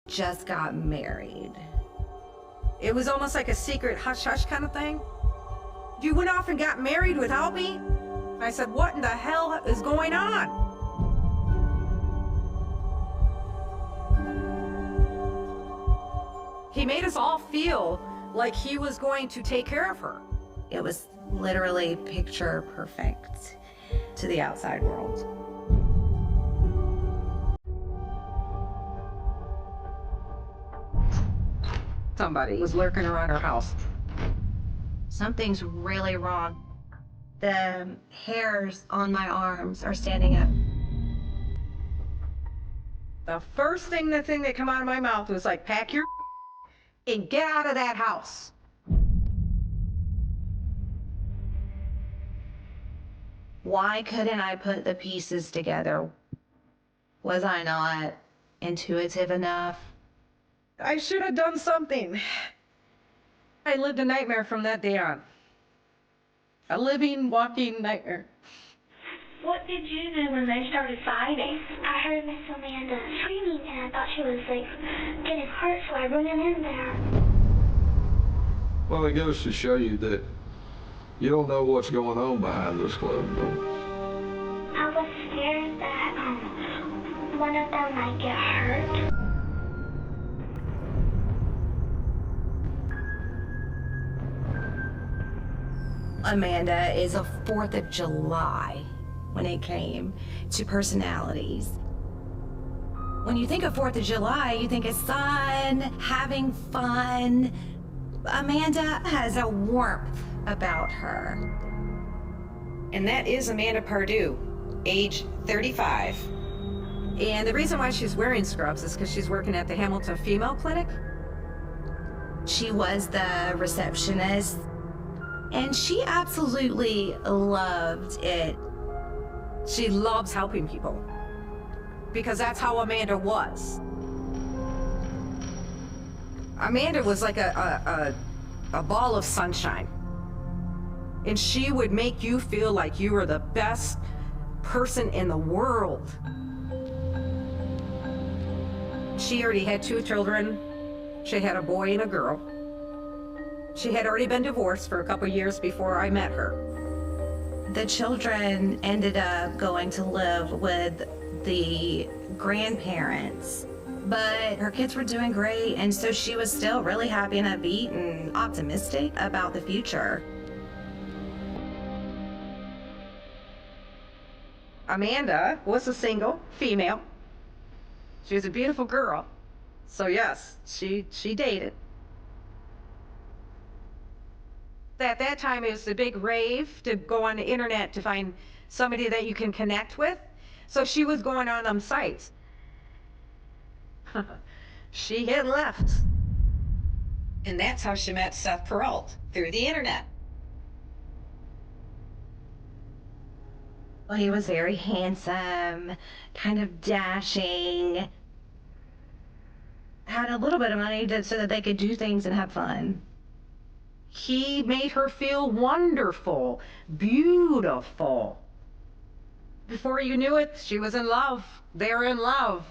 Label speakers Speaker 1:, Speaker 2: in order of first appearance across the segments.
Speaker 1: just got married. It was almost like a secret hush-hush kind of thing. You went off and got married without me? I said, what in the hell is going on? He made us all feel like he was going to take care of her. It was literally picture perfect to the outside world. Somebody was lurking around our house.
Speaker 2: Something's really wrong. The hairs on my arms are standing up.
Speaker 1: The first thing that came out of my mouth was like, pack your and get out of that house.
Speaker 2: Why couldn't I put the pieces together? Was I not intuitive enough?
Speaker 1: I should have done something. I lived a nightmare from that day on. A living, walking nightmare.
Speaker 3: What did you do when they started fighting? I heard Miss Amanda screaming, and I thought she was getting hurt, so I ran in there.
Speaker 4: Well, it goes to show you that you don't know what's going on behind this closed door.
Speaker 3: I was scared that one of them might get hurt.
Speaker 1: Amanda is a 4th of July when it came to personalities. When you think of 4th of July, you think of sun, having fun. Amanda has a warmth about her. And that is Amanda Pardue, age 35. And the reason why she's wearing scrubs is because she's working at the Hamilton Female Clinic. She was the receptionist, and she absolutely loved it. She loves helping people because that's how Amanda was. Amanda was like a ball of sunshine, and she would make you feel like you were the best person in the world. She already had 2 children. She had a boy and a girl. She had already been divorced for a couple years before I met her.
Speaker 2: The children ended up going to live with the grandparents, but her kids were doing great, and so she was still really happy and upbeat and optimistic about the future.
Speaker 1: Amanda was a single female. She was a beautiful girl. So yes, she dated. At that time, it was a big rave to go on the internet to find somebody that you can connect with. So she was going on them sites. She had left. And that's how she met Seth Peralt, through the internet.
Speaker 2: Well, he was very handsome, kind of dashing, had a little bit of money so that they could do things and have fun.
Speaker 1: He made her feel wonderful, beautiful. Before you knew it, she was in love. They were in love.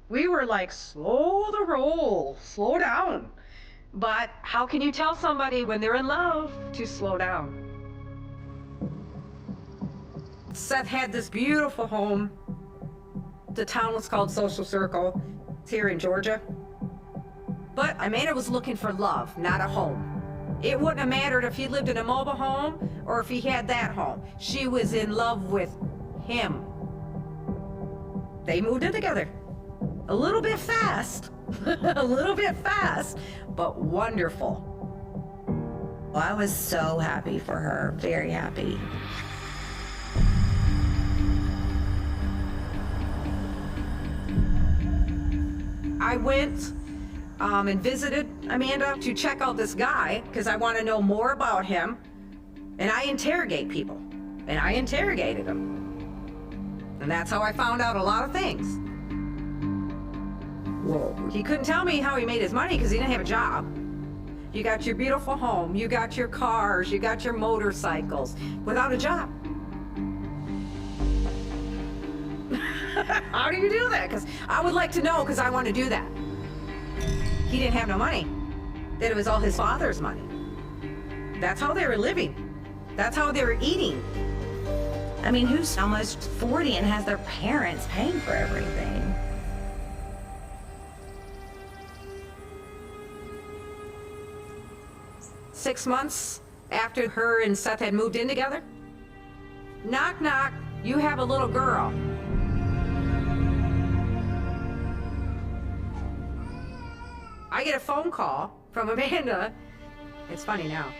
Speaker 1: We were like, slow the roll, slow down. But how can you tell somebody when they're in love to slow down? Seth had this beautiful home. The town was called Social Circle. It's here in Georgia. But Amanda was looking for love, not a home. It wouldn't have mattered if he lived in a mobile home or if he had that home. She was in love with him. They moved in together. A little bit fast, a little bit fast, but wonderful.
Speaker 2: Well, I was so happy for her, very happy.
Speaker 1: I went and visited Amanda to check out this guy because I want to know more about him. And I interrogate people. And I interrogated him. And that's how I found out a lot of things. Whoa. He couldn't tell me how he made his money because he didn't have a job. You got your beautiful home, you got your cars, you got your motorcycles without a job.
Speaker 5: How do you do that? Because I would like to know, because I want to do that. He didn't have no money. That it was all his father's money. That's how they were living. That's how they were eating.
Speaker 1: I mean, who's almost 40 and has their parents paying for everything?
Speaker 5: Six months after her and Seth had moved in together, knock, knock, you have a little girl. I get a phone call from Amanda, it's funny now,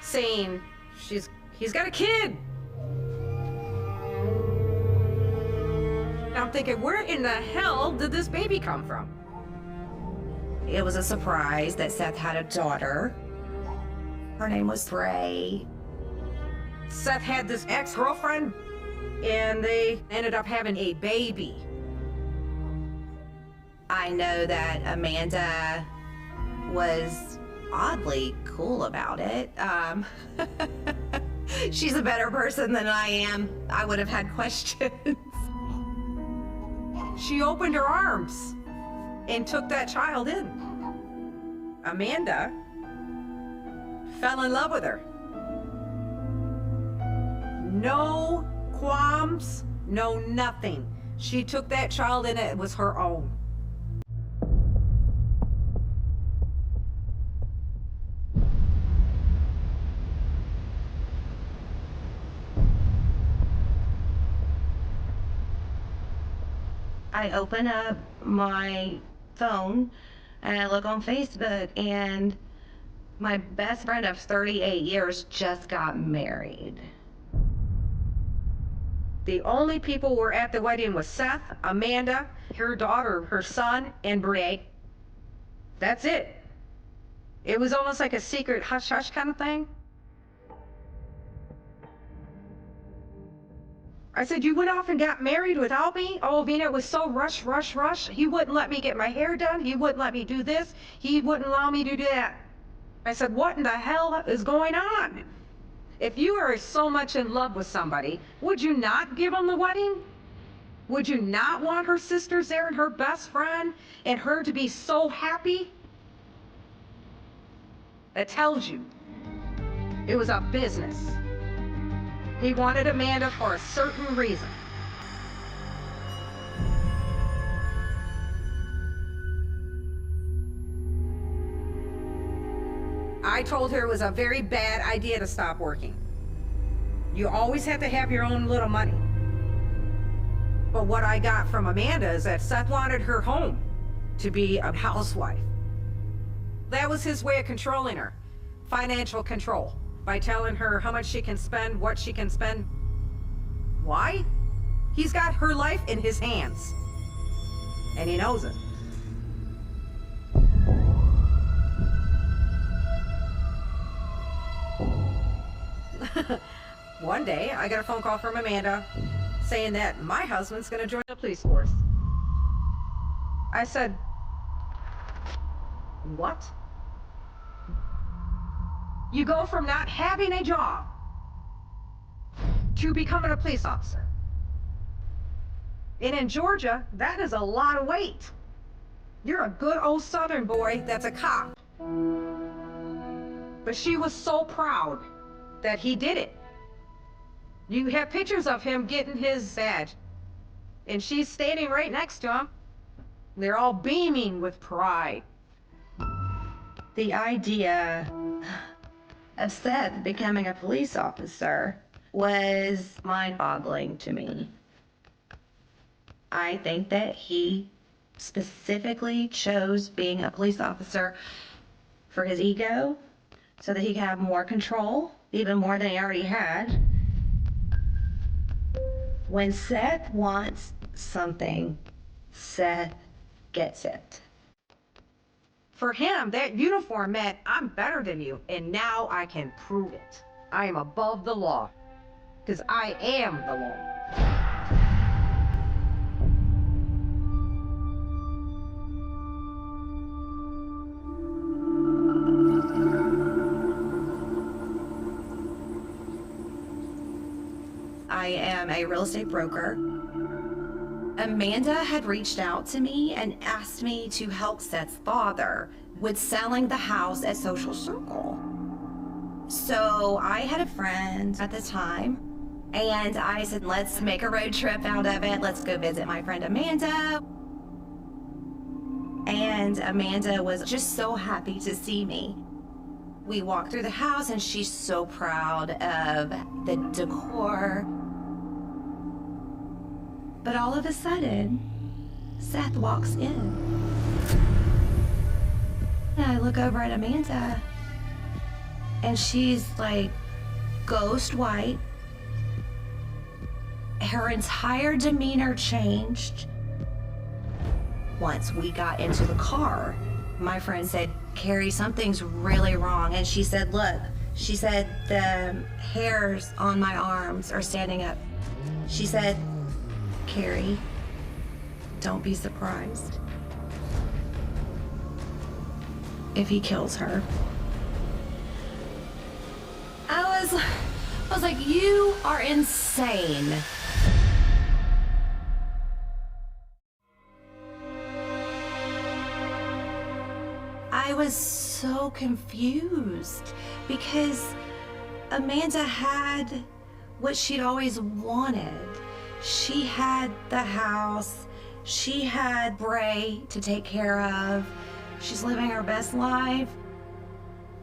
Speaker 5: saying he's got a kid. And I'm thinking, where in the hell did this baby come from?
Speaker 1: It was a surprise that Seth had a daughter. Her name was Ray.
Speaker 5: Seth had this ex-girlfriend, and they ended up having a baby.
Speaker 1: I know that Amanda was oddly cool about it. She's a better person than I am. I would have had questions.
Speaker 5: She opened her arms and took that child in. Amanda fell in love with her. No qualms, no nothing. She took that child in, it was her own.
Speaker 1: I open up my phone and I look on Facebook, and my best friend of 38 years just got married.
Speaker 5: The only people who were at the wedding was Seth, Amanda, her daughter, her son, and Brie. That's it. It was almost like a secret hush-hush kind of thing. I said, you went off and got married without me? Oh, Vina, it was so rush, rush, rush. He wouldn't let me get my hair done. He wouldn't let me do this. He wouldn't allow me to do that. I said, what in the hell is going on? If you are so much in love with somebody, would you not give them the wedding? Would you not want her sisters there and her best friend and her to be so happy? That tells you it was a business. He wanted Amanda for a certain reason. I told her it was a very bad idea to stop working. You always have to have your own little money. But what I got from Amanda is that Seth wanted her home to be a housewife. That was his way of controlling her. Financial control. By telling her how much she can spend, what she can spend. Why? He's got her life in his hands. And he knows it. One day, I got a phone call from Amanda saying that my husband's gonna join the police force. I said, what? You go from not having a job to becoming a police officer. And in Georgia, that is a lot of weight. You're a good old Southern boy that's a cop. But she was so proud that he did it. You have pictures of him getting his badge. And she's standing right next to him. They're all beaming with pride.
Speaker 1: The idea of Seth becoming a police officer was mind-boggling to me. I think that he specifically chose being a police officer for his ego, so that he could have more control, even more than he already had. When Seth wants something, Seth gets it.
Speaker 5: For him, that uniform meant I'm better than you, and now I can prove it. I am above the law, because I am the law.
Speaker 1: I am a real estate broker. Amanda had reached out to me and asked me to help Seth's father with selling the house at Social Circle. So I had a friend at the time, and I said, let's make a road trip out of it. Let's go visit my friend Amanda. And Amanda was just so happy to see me. We walked through the house, and she's so proud of the decor. But all of a sudden, Seth walks in. And I look over at Amanda, and she's like ghost white. Her entire demeanor changed. Once we got into the car, my friend said, Carrie, something's really wrong. And she said, look, she said, the hairs on my arms are standing up. She said, Carrie, don't be surprised if he kills her. I was like, you are insane. I was so confused because Amanda had what she'd always wanted. She had the house, she had Bray to take care of, she's living her best life.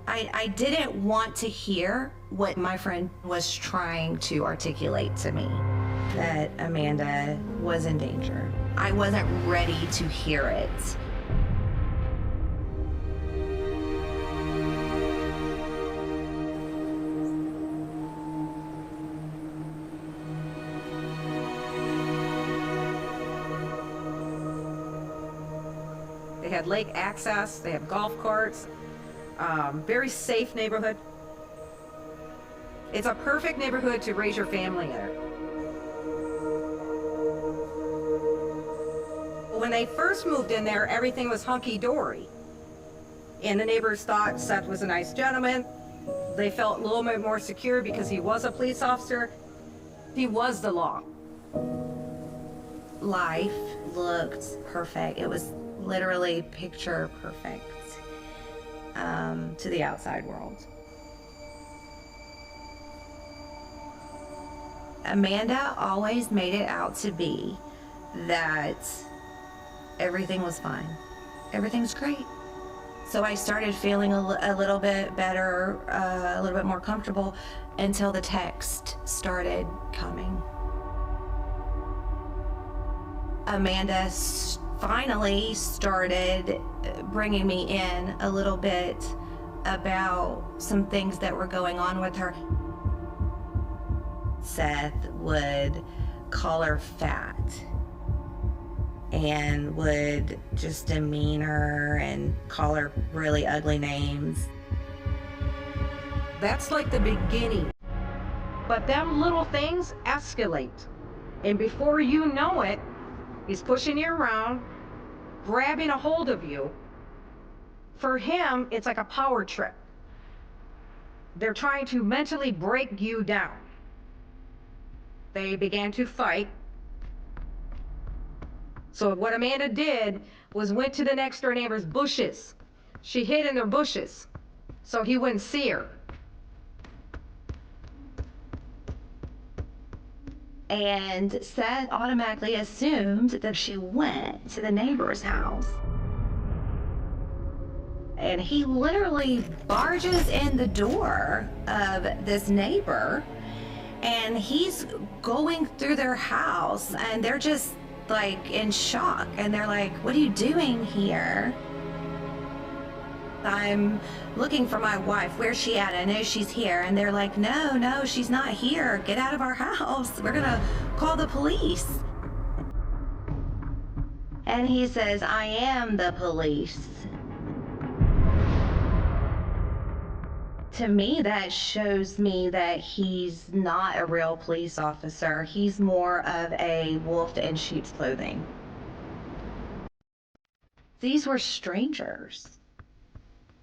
Speaker 1: I didn't want to hear what my friend was trying to articulate to me, that Amanda was in danger. I wasn't ready to hear it.
Speaker 5: They had lake access, they have golf carts, very safe neighborhood. It's a perfect neighborhood to raise your family in. When they first moved in there, everything was hunky-dory. And the neighbors thought Seth was a nice gentleman. They felt a little bit more secure because he was a police officer. He was the law.
Speaker 1: Life looked perfect. It was literally picture perfect to the outside world. Amanda always made it out to be that everything was fine. Everything's great. So I started feeling a little bit better, a little bit more comfortable until the text started coming. Amanda finally started bringing me in a little bit about some things that were going on with her. Seth would call her fat and would just demean her and call her really ugly names.
Speaker 5: That's like the beginning. But them little things escalate. And before you know it, he's pushing you around, grabbing a hold of you. For him, it's like a power trip. They're trying to mentally break you down. They began to fight. So what Amanda did was went to the next door neighbor's bushes. She hid in their bushes so he wouldn't see her.
Speaker 1: And Seth automatically assumed that she went to the neighbor's house. And he literally barges in the door of this neighbor, and he's going through their house, and they're just like in shock, and they're like, what are you doing here? I'm looking for my wife. Where's she at? I know she's here. And they're like, no, she's not here. Get out of our house. We're gonna call the police. And he says, I am the police. To me, that shows me that he's not a real police officer. He's more of a wolf in sheep's clothing. These were strangers.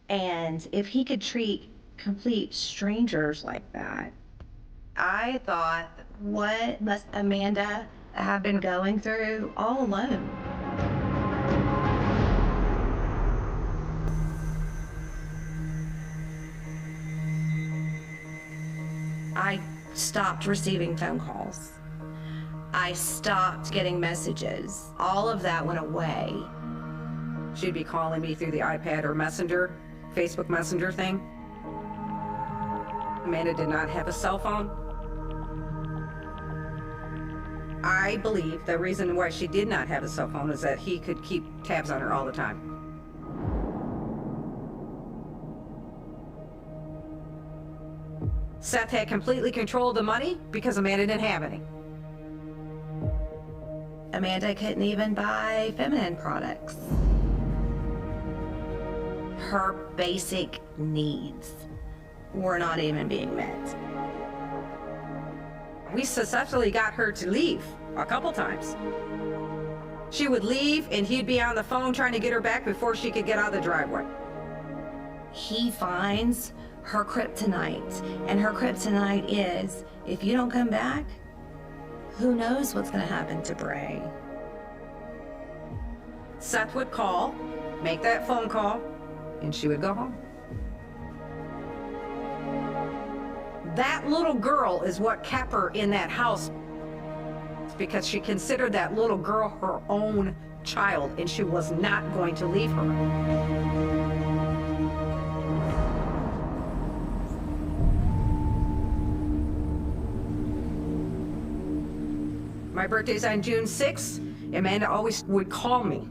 Speaker 1: And if he could treat complete strangers like that, I thought, what must Amanda
Speaker 2: have been going through all alone. I stopped receiving phone calls. I stopped getting messages. All of that went away.
Speaker 5: She'd be calling me through the iPad or Messenger, Facebook Messenger thing. Amanda did not have a cell phone. I believe the reason why she did not have a cell phone is that he could keep tabs on her all the time. Seth had completely controlled the money because Amanda didn't have any.
Speaker 2: Amanda couldn't even buy feminine products. Her basic needs were not even being met.
Speaker 5: We successfully got her to leave a couple times. She would leave and he'd be on the phone trying to get her back before she could get out of the driveway.
Speaker 2: He finds her kryptonite, and her kryptonite is, if you don't come back, who knows what's gonna happen to Bray.
Speaker 5: Seth would call, make that phone call, and she would go home. That little girl is what kept her in that house, because she considered that little girl her own child, and she was not going to leave her. My birthday's on June 6th. Amanda always would call me.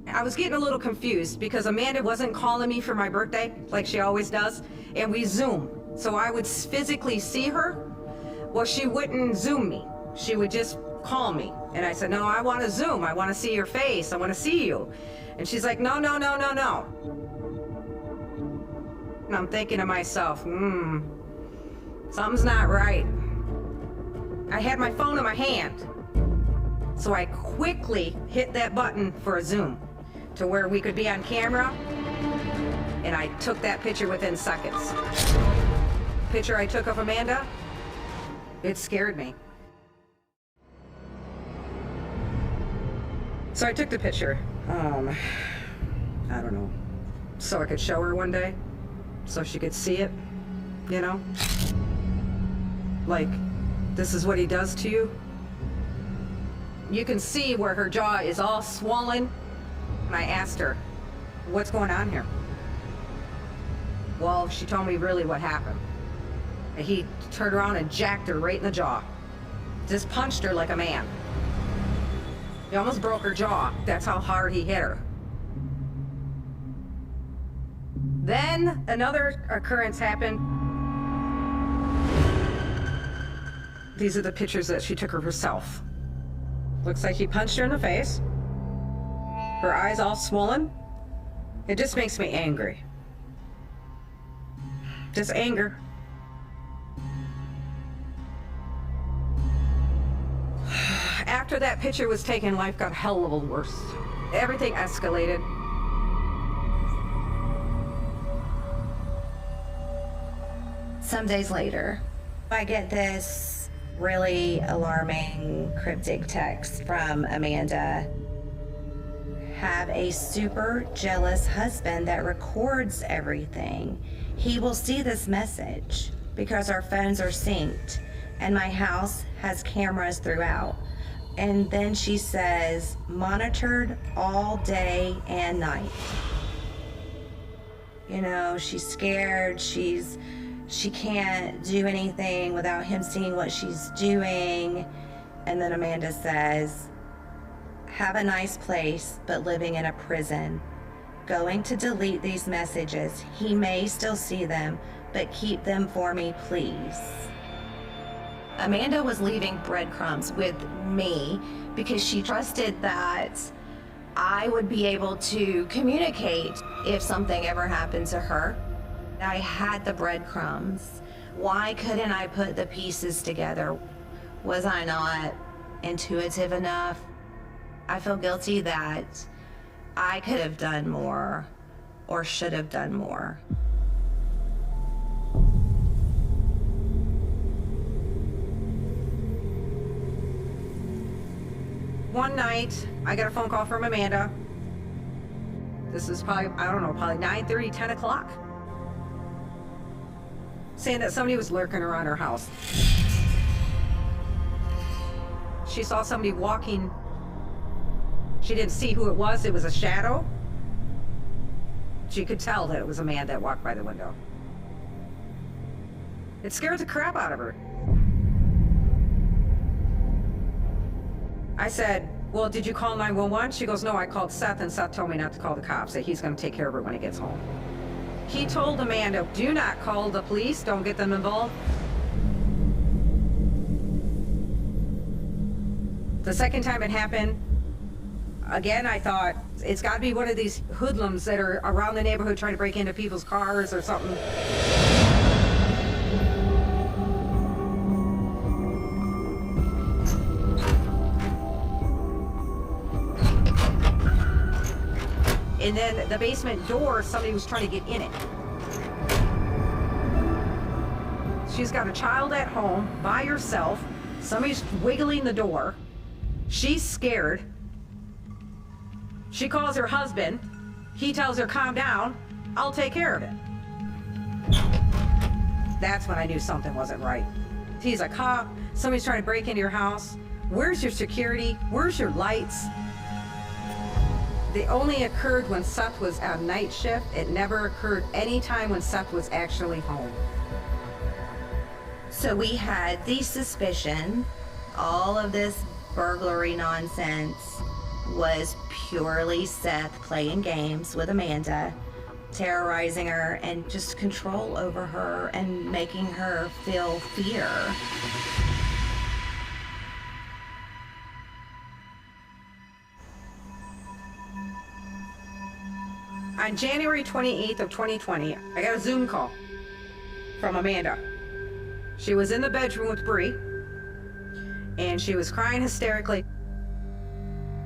Speaker 5: I was getting a little confused because Amanda wasn't calling me for my birthday like she always does, and we Zoom. So I would physically see her. Well, she wouldn't Zoom me. She would just call me. And I said, no, I want to Zoom. I want to see your face. I want to see you. And she's like, no, no, no, no, no. And I'm thinking to myself, something's not right. I had my phone in my hand. So I quickly hit that button for a Zoom to where we could be on camera. And I took that picture within seconds. Picture I took of Amanda, it scared me. So I took the picture, I don't know, so I could show her one day, so she could see it, you know? Like, this is what he does to you. You can see where her jaw is all swollen. And I asked her, what's going on here? Well, she told me really what happened. He turned around and jacked her right in the jaw. Just punched her like a man. He almost broke her jaw. That's how hard he hit her. Then another occurrence happened. These are the pictures that she took of herself. Looks like he punched her in the face. Her eyes all swollen. It just makes me angry. Just anger. After that picture was taken, life got a hell of a lot worse. Everything escalated.
Speaker 2: Some days later, I get this really alarming cryptic text from Amanda. Have a super jealous husband that records everything. He will see this message because our phones are synced and my house has cameras throughout. And then she says, monitored all day and night. You know, she's scared, she can't do anything without him seeing what she's doing. And then Amanda says, have a nice place, but living in a prison. Going to delete these messages. He may still see them, but keep them for me, please. Amanda was leaving breadcrumbs with me because she trusted that I would be able to communicate if something ever happened to her. I had the breadcrumbs. Why couldn't I put the pieces together? Was I not intuitive enough? I feel guilty that I could have done more or should have done more.
Speaker 5: one night, I got a phone call from Amanda. This is probably, I don't know, probably 9:30, 10 o'clock. Saying that somebody was lurking around her house. She saw somebody walking. She didn't see who it was a shadow. She could tell that it was a man that walked by the window. It scared the crap out of her. I said, well, did you call 911? She goes, no, I called Seth, and Seth told me not to call the cops, that he's gonna take care of her when he gets home. He told Amanda, do not call the police, don't get them involved. The second time it happened, again, I thought, it's gotta be one of these hoodlums that are around the neighborhood trying to break into people's cars or something. And then the basement door, somebody was trying to get in it. She's got a child at home by herself. Somebody's wiggling the door. She's scared. She calls her husband. He tells her, calm down. I'll take care of it. That's when I knew something wasn't right. He's a cop. Somebody's trying to break into your house. Where's your security? Where's your lights? They only occurred when Seth was on night shift. It never occurred any time when Seth was actually home.
Speaker 1: So we had the suspicion all of this burglary nonsense was purely Seth playing games with Amanda, terrorizing her and just control over her and making her feel fear.
Speaker 5: On January 28th of 2020, I got a Zoom call from Amanda. She was in the bedroom with Bree, and she was crying hysterically.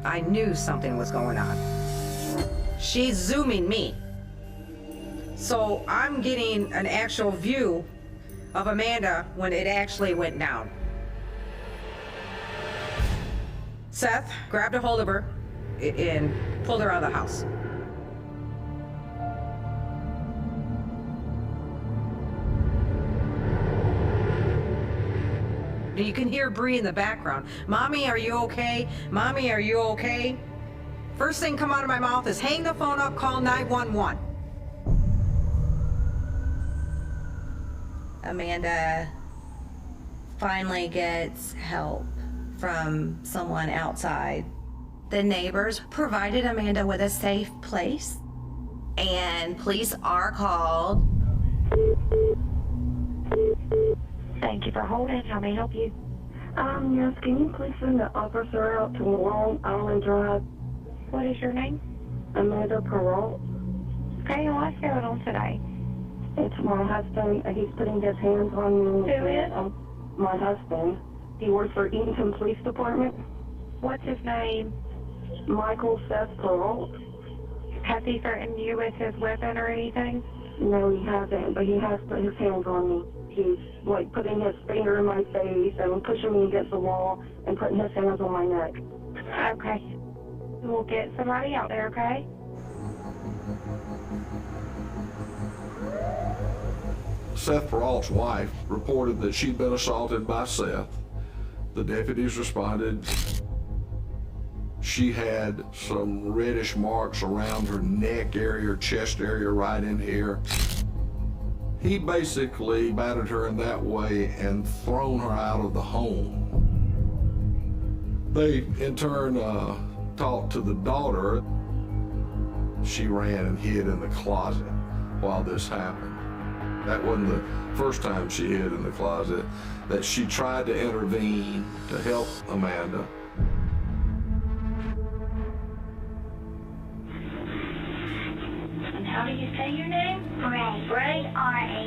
Speaker 5: I knew something was going on. She's Zooming me. So I'm getting an actual view of Amanda when it actually went down. Seth grabbed a hold of her and pulled her out of the house. You can hear Bree in the background. Mommy, are you okay? Mommy, are you okay? First thing come out of my mouth is hang the phone up, call 911.
Speaker 1: Amanda finally gets help from someone outside. The neighbors provided Amanda with a safe place, and police are called.
Speaker 6: Thank you for holding. How may I help you?
Speaker 3: Yes, can you please send the officer out to Long Island Drive?
Speaker 6: What is your name?
Speaker 3: Amanda Perrault.
Speaker 6: Okay, what's going on today?
Speaker 3: It's my husband. He's putting his hands on me.
Speaker 6: Who is?
Speaker 3: My husband. He works for Eatonton Police Department.
Speaker 6: What's his name?
Speaker 3: Michael Seth Perrault.
Speaker 6: Has he threatened you with his weapon or anything?
Speaker 3: No, he hasn't, but he has put his hands on me. He's like putting his finger in my face and pushing me against the wall and putting his hands on my neck.
Speaker 6: Okay. We'll get somebody out there, okay?
Speaker 4: Seth Perrault's wife reported that she'd been assaulted by Seth. The deputies responded. She had some reddish marks around her neck area, chest area, right in here. He basically battered her in that way and thrown her out of the home. They, in turn, talked to the daughter. She ran and hid in the closet while this happened. That wasn't the first time she hid in the closet, that she tried to intervene to help Amanda.
Speaker 3: And how do you say your name?
Speaker 6: Ray.
Speaker 3: Ray, R-A.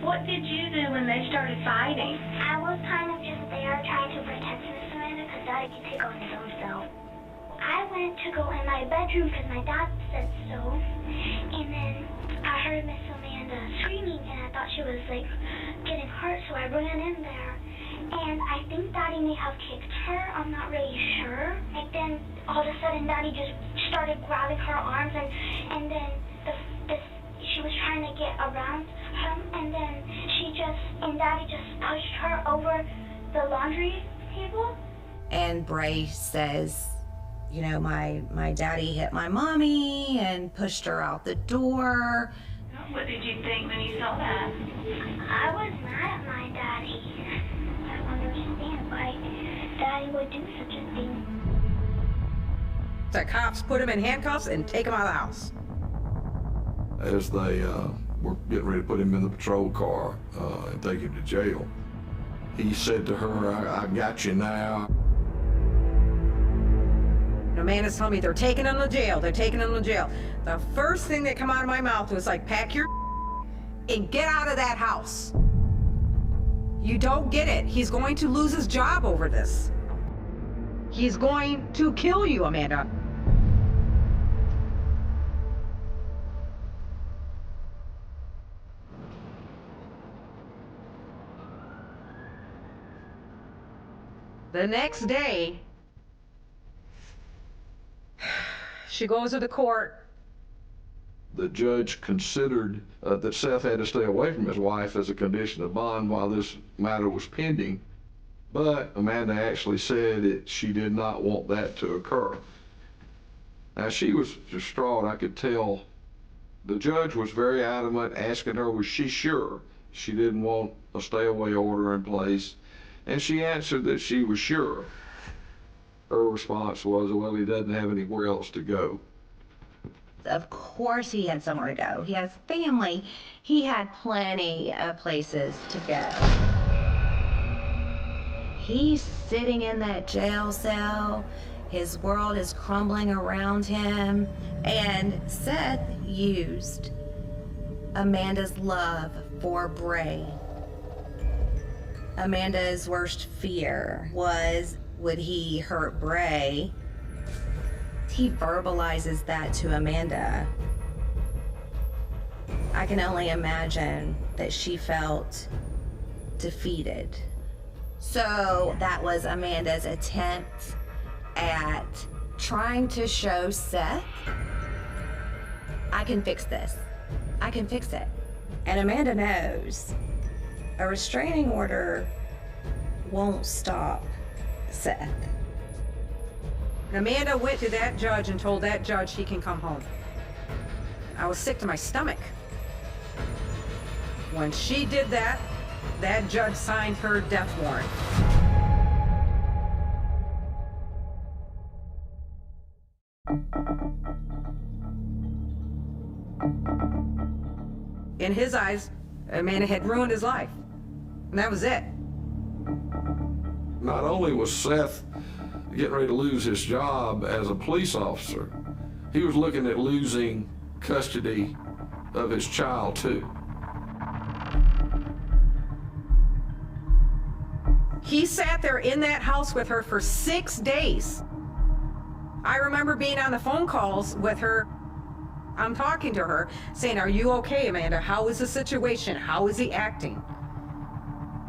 Speaker 3: What did you do when they started fighting?
Speaker 6: I was kind of just there trying to protect Miss Amanda because Daddy could take on his own self. I went to go in my bedroom because my dad said so. And then I heard Miss Amanda screaming and I thought she was like getting hurt, so I ran in there. And I think Daddy may have kicked her. I'm not really sure.
Speaker 3: then all of a sudden Daddy just started grabbing her arms, and then she was trying to get around him, and then Daddy just pushed her over the laundry table.
Speaker 2: And Bray says, you know, my daddy hit my mommy and pushed her out the door.
Speaker 3: What did you think when you saw that? I was mad at my daddy. I don't understand why Daddy would do such a thing.
Speaker 5: The cops put him in handcuffs and take him out of the house.
Speaker 4: As they were getting ready to put him in the patrol car and take him to jail, he said to her, I got you now.
Speaker 5: Amanda's telling me they're taking him to jail, they're taking him to jail. The first thing that came out of my mouth was like, pack your and get out of that house. You don't get it. He's going to lose his job over this. He's going to kill you, Amanda. The next day, she goes to the court.
Speaker 4: The judge considered that Seth had to stay away from his wife as a condition of bond while this matter was pending, but Amanda actually said that she did not want that to occur. Now, she was distraught, I could tell. The judge was very adamant, asking her, was she sure she didn't want a stay-away order in place? And she answered that she was sure. Her response was, well, he doesn't have anywhere else to go.
Speaker 2: Of course he had somewhere to go. He has family. He had plenty of places to go. He's sitting in that jail cell. His world is crumbling around him. And Seth used Amanda's love for Bray. Amanda's worst fear was, would he hurt Bray? He verbalizes that to Amanda. I can only imagine that she felt defeated. So that was Amanda's attempt at trying to show Seth, I can fix this. I can fix it. And Amanda knows a restraining order won't stop Seth.
Speaker 5: Amanda went to that judge and told that judge he can come home. I was sick to my stomach. When she did that, that judge signed her death warrant. In his eyes, Amanda had ruined his life. And that was it.
Speaker 4: Not only was Seth getting ready to lose his job as a police officer, he was looking at losing custody of his child too.
Speaker 5: He sat there in that house with her for 6 days. I remember being on the phone calls with her. I'm talking to her, saying, are you okay, Amanda? How is the situation? How is he acting?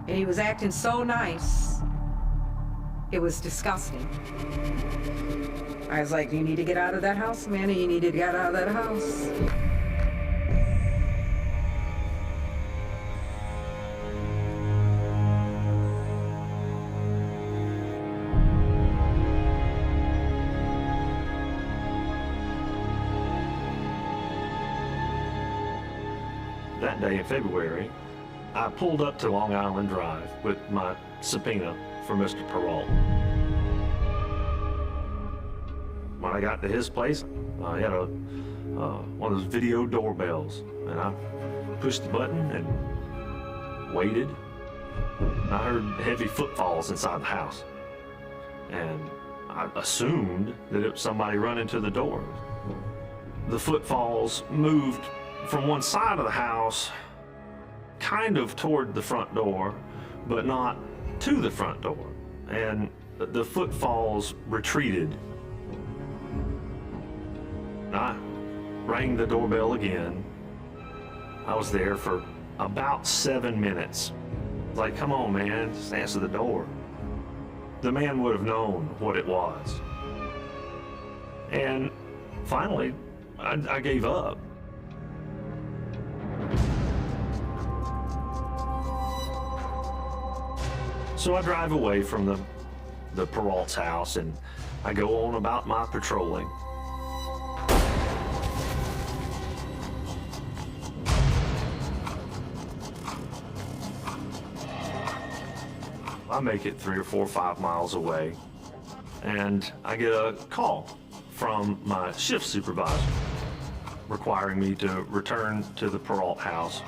Speaker 5: And he was acting so nice. It was disgusting. I was like, you need to get out of that house, Amanda. You need to get out of that house.
Speaker 7: That day in February, I pulled up to Long Island Drive with my subpoena for Mr. Perrault. When I got to his place, I had one of those video doorbells, and I pushed the button and waited. I heard heavy footfalls inside the house, and I assumed that it was somebody running to the door. The footfalls moved from one side of the house, kind of toward the front door, but not to the front door. And the footfalls retreated. I rang the doorbell again. I was there for about 7 minutes. Like, come on, man, just answer the door. The man would have known what it was. And finally, I gave up. So I drive away from the Peralt's house and I go on about my patrolling. I make it 3 or 4 or 5 miles away, and I get a call from my shift supervisor requiring me to return to the Peralt house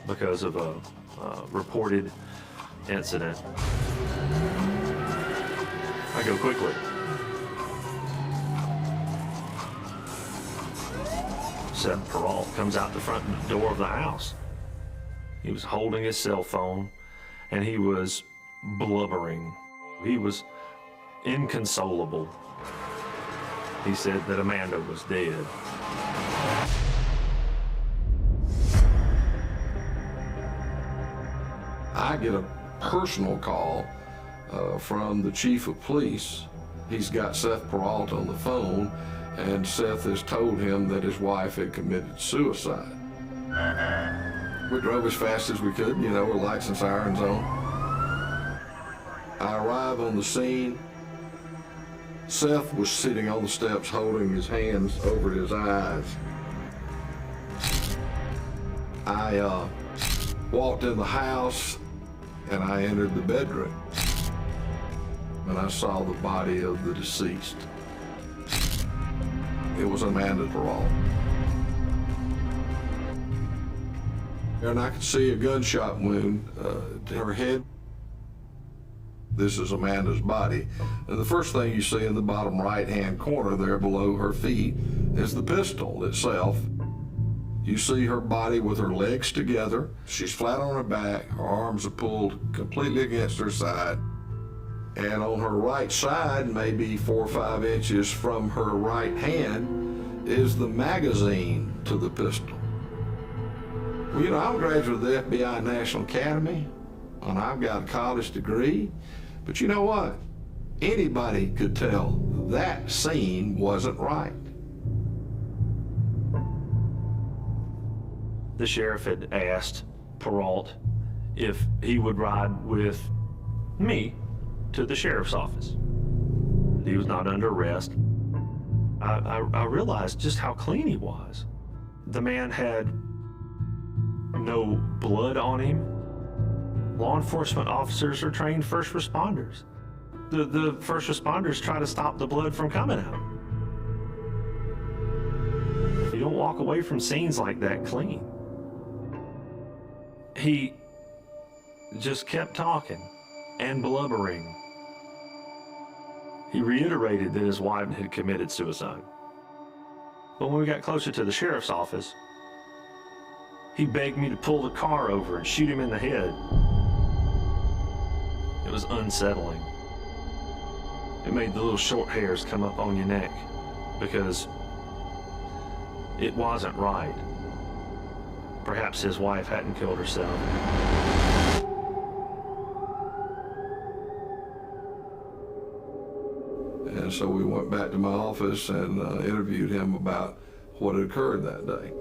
Speaker 7: because of a reported incident. I go quickly. Seth Peralt comes out the front door of the house. He was holding his cell phone, and he was blubbering. He was inconsolable. He said that Amanda was dead.
Speaker 4: I get a personal call from the chief of police. He's got Seth Peralt on the phone, and Seth has told him that his wife had committed suicide. We drove as fast as we could, you know, with lights and sirens on. I arrive on the scene. Seth was sitting on the steps holding his hands over his eyes. I walked in the house and I entered the bedroom, and I saw the body of the deceased. It was Amanda Peralt. And I could see a gunshot wound to her head. This is Amanda's body. And the first thing you see in the bottom right-hand corner there below her feet is the pistol itself. You see her body with her legs together. She's flat on her back. Her arms are pulled completely against her side. And on her right side, maybe 4 or 5 inches from her right hand, is the magazine to the pistol. Well, you know, I'm a graduate of the FBI National Academy, and I've got a college degree. But you know what? Anybody could tell that scene wasn't right.
Speaker 7: The sheriff had asked Peralt if he would ride with me to the sheriff's office. He was not under arrest. I realized just how clean he was. The man had no blood on him. Law enforcement officers are trained first responders. The first responders try to stop the blood from coming out. You don't walk away from scenes like that clean. He just kept talking and blubbering. He reiterated that his wife had committed suicide. But when we got closer to the sheriff's office, he begged me to pull the car over and shoot him in the head. It was unsettling. It made the little short hairs come up on your neck because it wasn't right. Perhaps his wife hadn't killed herself.
Speaker 4: And so we went back to my office and interviewed him about what had occurred that day.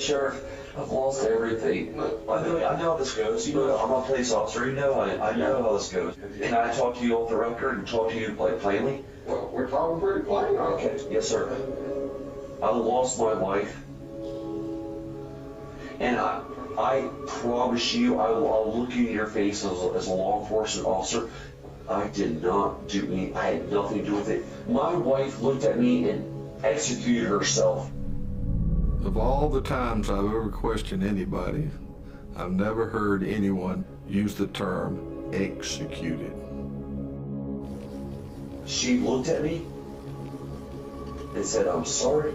Speaker 8: Sheriff, I've lost everything. I know how this goes. You know, I'm a police officer. You know, I know how this goes. Can I talk to you off the record and talk to you plainly?
Speaker 4: Well, we're talking pretty plain.
Speaker 8: Okay. Yes, sir. I lost my wife. And I promise you, I'll look in your face as a law enforcement officer. I did not do anything. I had nothing to do with it. My wife looked at me and executed herself.
Speaker 4: Of all the times I've ever questioned anybody, I've never heard anyone use the term executed.
Speaker 8: She looked at me and said, I'm sorry.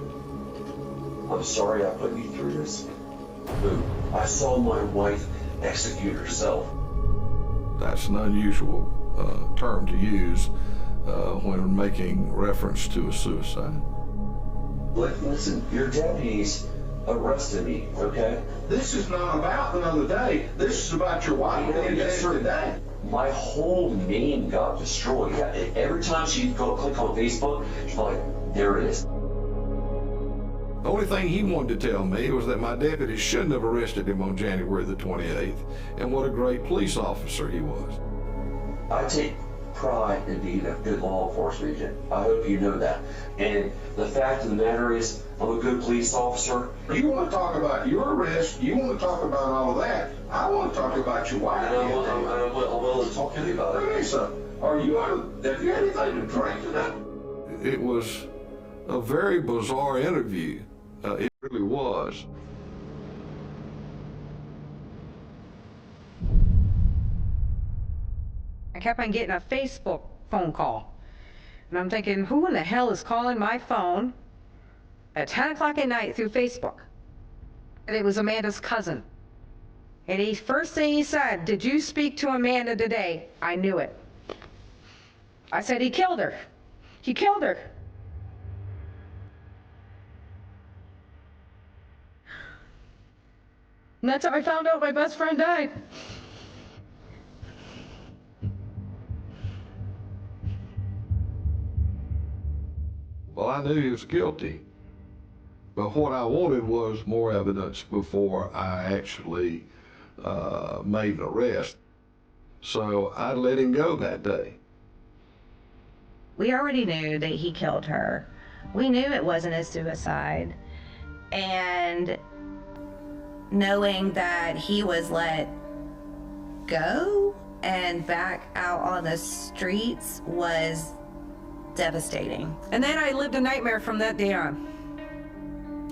Speaker 8: I'm sorry I put you through this. Boom. I saw my wife execute herself.
Speaker 4: That's an unusual term to use when making reference to a suicide.
Speaker 8: Listen, your deputies arrested me, okay?
Speaker 9: This is not about another day. This is about your wife being dead today.
Speaker 8: my whole name got destroyed. Every time she'd go click on Facebook, she's like, there it is.
Speaker 4: The only thing he wanted to tell me was that my deputy shouldn't have arrested him on January the 28th, and what a great police officer he was.
Speaker 8: I take pride in being a good law enforcement agent. I hope you know that. And the fact of the matter is, I'm a good police officer.
Speaker 4: You want to talk about your arrest, you want to talk about all of that. I want to talk about your wife.
Speaker 8: And I'm willing to talk to you about it.
Speaker 4: Lisa, have you had anything to drink today? It was a very bizarre interview. It really was.
Speaker 5: I kept on getting a Facebook phone call. And I'm thinking, who in the hell is calling my phone at 10 o'clock at night through Facebook? And it was Amanda's cousin. And first thing he said, did you speak to Amanda today? I knew it. I said, he killed her. He killed her. And that's how I found out my best friend died.
Speaker 4: Well, I knew he was guilty, but what I wanted was more evidence before I actually made an arrest. So I let him go that day.
Speaker 2: We already knew that he killed her. We knew it wasn't a suicide. And knowing that he was let go and back out on the streets was devastating.
Speaker 5: And then I lived a nightmare from that day on.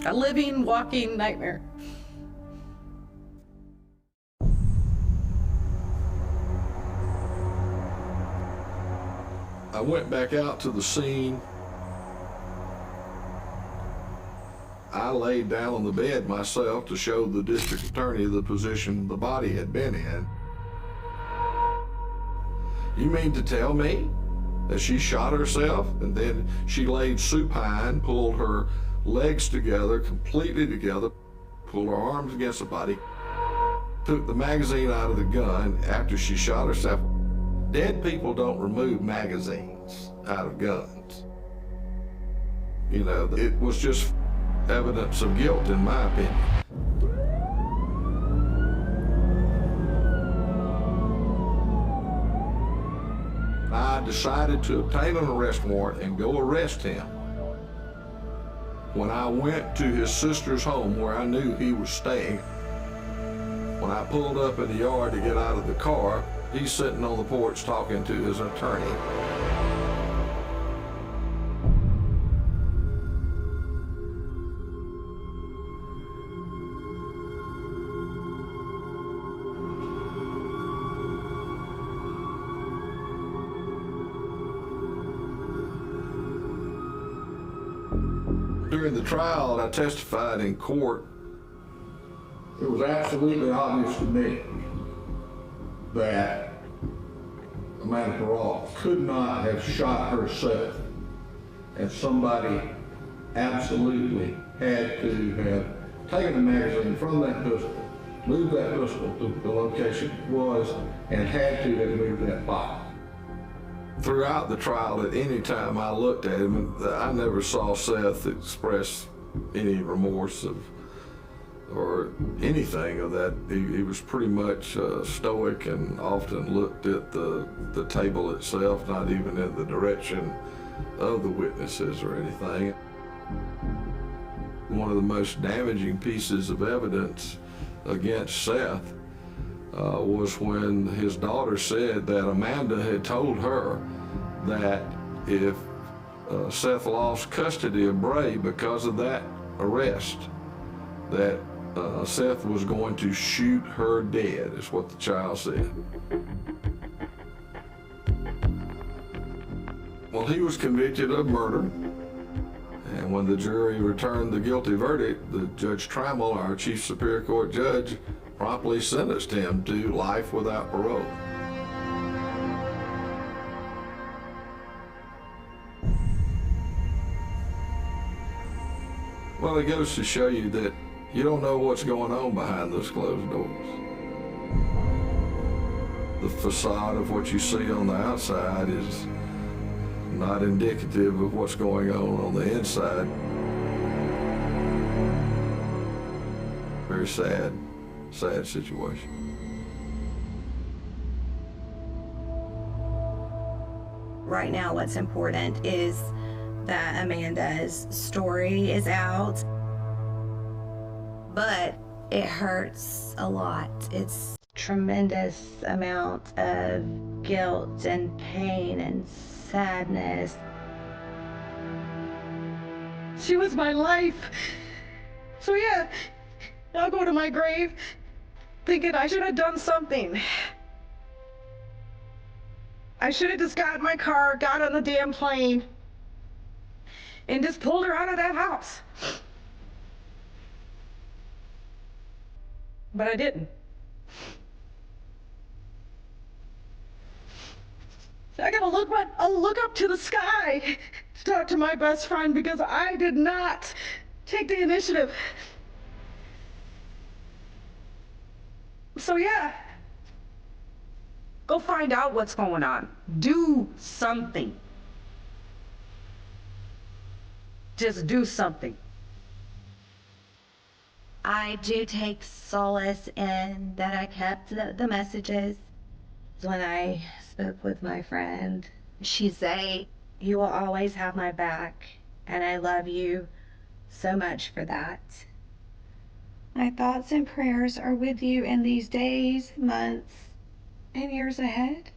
Speaker 5: A living, walking nightmare.
Speaker 4: I went back out to the scene. I laid down on the bed myself to show the district attorney the position the body had been in. You mean to tell me that she shot herself and then she laid supine, pulled her legs together, completely together, pulled her arms against the body, took the magazine out of the gun after she shot herself? Dead people don't remove magazines out of guns. You know, it was just evidence of guilt, in my opinion. I decided to obtain an arrest warrant and go arrest him. When I went to his sister's home where I knew he was staying, when I pulled up in the yard to get out of the car, he's sitting on the porch talking to his attorney. During the trial, I testified in court. It was absolutely obvious to me that Amanda Peralta could not have shot herself, and somebody absolutely had to have taken the magazine from that pistol, moved that pistol to the location it was, and had to have moved that body. Throughout the trial, at any time I looked at him, I never saw Seth express any remorse or anything of that. He was pretty much stoic and often looked at the table itself, not even in the direction of the witnesses or anything. One of the most damaging pieces of evidence against Seth was when his daughter said that Amanda had told her that if Seth lost custody of Bray because of that arrest, that Seth was going to shoot her dead, is what the child said. Well, he was convicted of murder, and when the jury returned the guilty verdict, the Judge Trammell, our Chief Superior Court judge, promptly sentenced him to life without parole. Well, it goes to show you that you don't know what's going on behind those closed doors. The facade of what you see on the outside is not indicative of what's going on the inside. Very sad situation.
Speaker 2: Right now, what's important is that Amanda's story is out, but it hurts a lot. It's tremendous amount of guilt and pain and sadness.
Speaker 5: She was my life. So yeah, I'll go to my grave thinking I should have done something. I should have just got in my car, got on the damn plane, and just pulled her out of that house. But I didn't. I gotta look up to the sky to talk to my best friend because I did not take the initiative. So yeah, go find out what's going on. Do something. Just do something.
Speaker 2: I do take solace in that I kept the messages. When I spoke with my friend, she said, "You will always have my back, and I love you so much for that." My thoughts and prayers are with you in these days, months, and years ahead.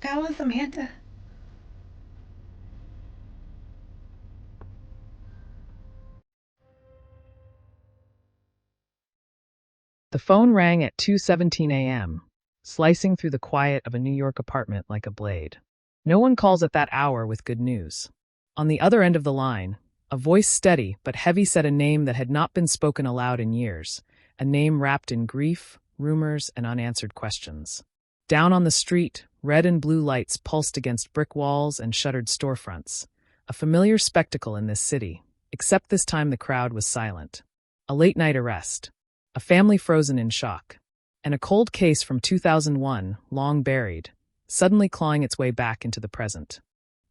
Speaker 2: That was Amanda.
Speaker 9: The phone rang at 2:17 a.m., slicing through the quiet of a New York apartment like a blade. No one calls at that hour with good news. On the other end of the line, a voice steady but heavy said a name that had not been spoken aloud in years, a name wrapped in grief, rumors, and unanswered questions. Down on the street, red and blue lights pulsed against brick walls and shuttered storefronts, a familiar spectacle in this city, except this time the crowd was silent. A late-night arrest, a family frozen in shock, and a cold case from 2001, long buried, suddenly clawing its way back into the present.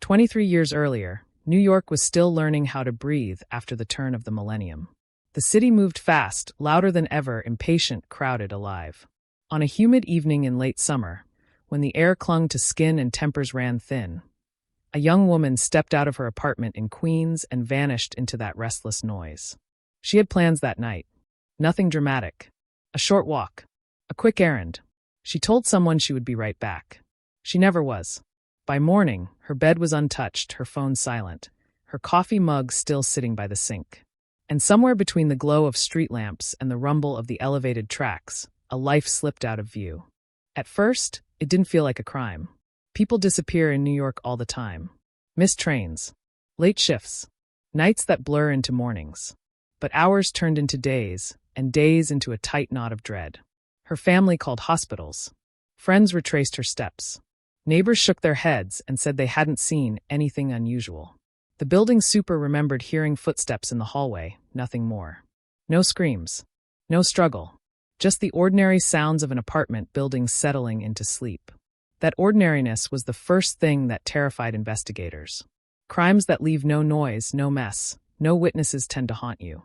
Speaker 9: 23 years earlier, New York was still learning how to breathe after the turn of the millennium. The city moved fast, louder than ever, impatient, crowded, alive. On a humid evening in late summer, when the air clung to skin and tempers ran thin, a young woman stepped out of her apartment in Queens and vanished into that restless noise. She had plans that night. Nothing dramatic. A short walk. A quick errand. She told someone she would be right back. She never was. By morning, her bed was untouched, her phone silent, her coffee mug still sitting by the sink. And somewhere between the glow of street lamps and the rumble of the elevated tracks, a life slipped out of view. At first, it didn't feel like a crime. People disappear in New York all the time. Missed trains. Late shifts. Nights that blur into mornings. But hours turned into days, and days into a tight knot of dread. Her family called hospitals. Friends retraced her steps. Neighbors shook their heads and said they hadn't seen anything unusual. The building super remembered hearing footsteps in the hallway, nothing more. No screams. No struggle. Just the ordinary sounds of an apartment building settling into sleep. That ordinariness was the first thing that terrified investigators. Crimes that leave no noise, no mess, no witnesses tend to haunt you.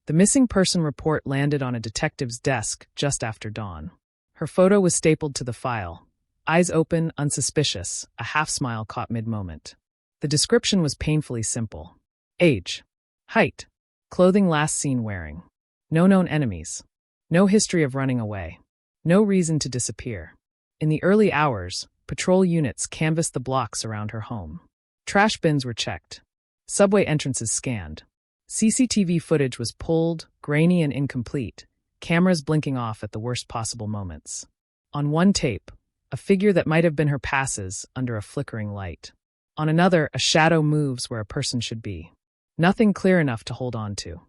Speaker 9: The missing person report landed on a detective's desk just after dawn. Her photo was stapled to the file. Eyes open, unsuspicious, a half-smile caught mid-moment. The description was painfully simple. Age. Height. Clothing last seen wearing. No known enemies. No history of running away. No reason to disappear. In the early hours, patrol units canvassed the blocks around her home. Trash bins were checked. Subway entrances scanned. CCTV footage was pulled, grainy and incomplete, cameras blinking off at the worst possible moments. On one tape, a figure that might have been her passes under a flickering light. On another, a shadow moves where a person should be. Nothing clear enough to hold on to.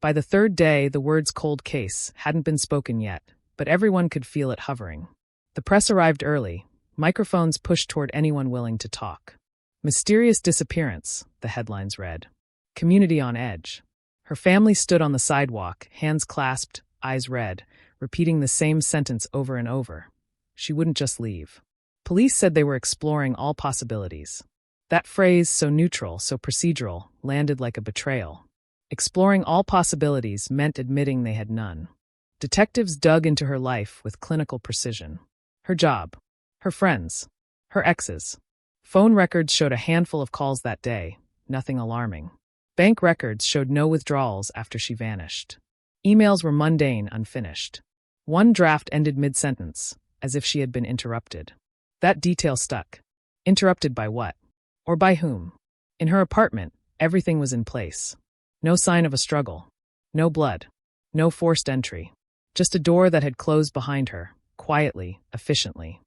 Speaker 9: By the third day, the words "cold case" hadn't been spoken yet, but everyone could feel it hovering. The press arrived early, microphones pushed toward anyone willing to talk. Mysterious disappearance, the headlines read. Community on edge. Her family stood on the sidewalk, hands clasped, eyes red, repeating the same sentence over and over. She wouldn't just leave. Police said they were exploring all possibilities. That phrase, so neutral, so procedural, landed like a betrayal. Exploring all possibilities meant admitting they had none. Detectives dug into her life with clinical precision. Her job, her friends, her exes. Phone records showed a handful of calls that day, nothing alarming. Bank records showed no withdrawals after she vanished. Emails were mundane, unfinished. One draft ended mid-sentence, as if she had been interrupted. That detail stuck. Interrupted by what? Or by whom? In her apartment, everything was in place. No sign of a struggle. No blood. No forced entry. Just a door that had closed behind her, quietly, efficiently.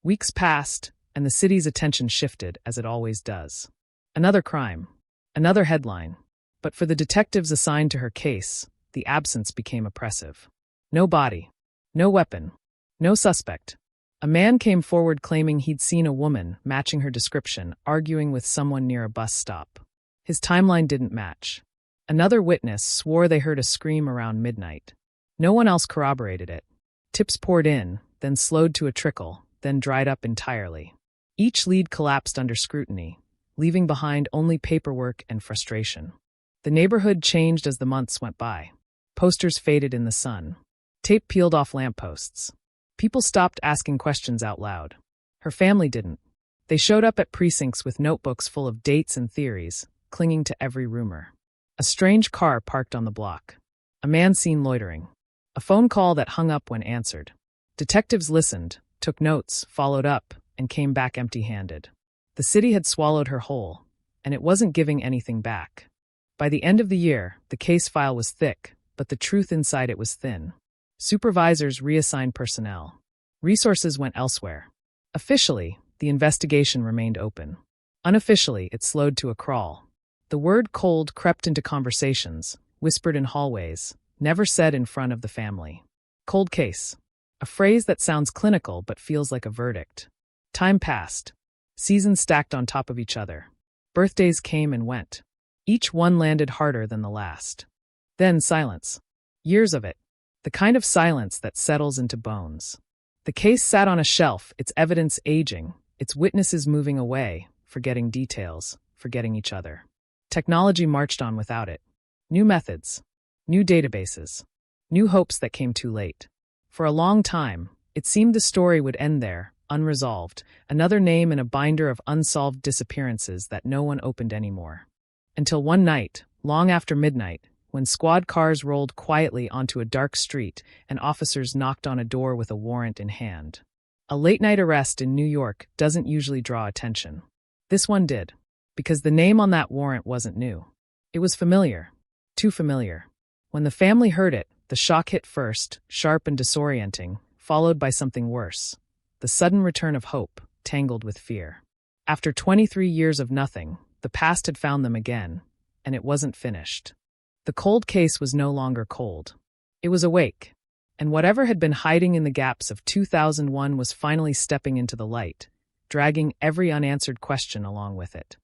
Speaker 9: Weeks passed, and the city's attention shifted, as it always does. Another crime. Another headline. But for the detectives assigned to her case, the absence became oppressive. No body. No weapon. No suspect. A man came forward claiming he'd seen a woman, matching her description, arguing with someone near a bus stop. His timeline didn't match. Another witness swore they heard a scream around midnight. No one else corroborated it. Tips poured in, then slowed to a trickle, then dried up entirely. Each lead collapsed under scrutiny, leaving behind only paperwork and frustration. The neighborhood changed as the months went by. Posters faded in the sun. Tape peeled off lampposts. People stopped asking questions out loud. Her family didn't. They showed up at precincts with notebooks full of dates and theories, clinging to every rumor. A strange car parked on the block. A man seen loitering. A phone call that hung up when answered. Detectives listened, took notes, followed up, and came back empty-handed. The city had swallowed her whole, and it wasn't giving anything back. By the end of the year, the case file was thick, but the truth inside it was thin. Supervisors reassigned personnel. Resources went elsewhere. Officially, the investigation remained open. Unofficially, it slowed to a crawl. The word cold crept into conversations, whispered in hallways, never said in front of the family. Cold case. A phrase that sounds clinical but feels like a verdict. Time passed. Seasons stacked on top of each other. Birthdays came and went. Each one landed harder than the last. Then silence. Years of it. The kind of silence that settles into bones. The case sat on a shelf, its evidence aging, its witnesses moving away, forgetting details, forgetting each other. Technology marched on without it. New methods. New databases. New hopes that came too late. For a long time, it seemed the story would end there, unresolved, another name in a binder of unsolved disappearances that no one opened anymore. Until one night, long after midnight, when squad cars rolled quietly onto a dark street and officers knocked on a door with a warrant in hand. A late-night arrest in New York doesn't usually draw attention. This one did, because the name on that warrant wasn't new. It was familiar. Too familiar. When the family heard it, the shock hit first, sharp and disorienting, followed by something worse. The sudden return of hope, tangled with fear. After 23 years of nothing, the past had found them again, and it wasn't finished. The cold case was no longer cold. It was awake, and whatever had been hiding in the gaps of 2001 was finally stepping into the light, dragging every unanswered question along with it.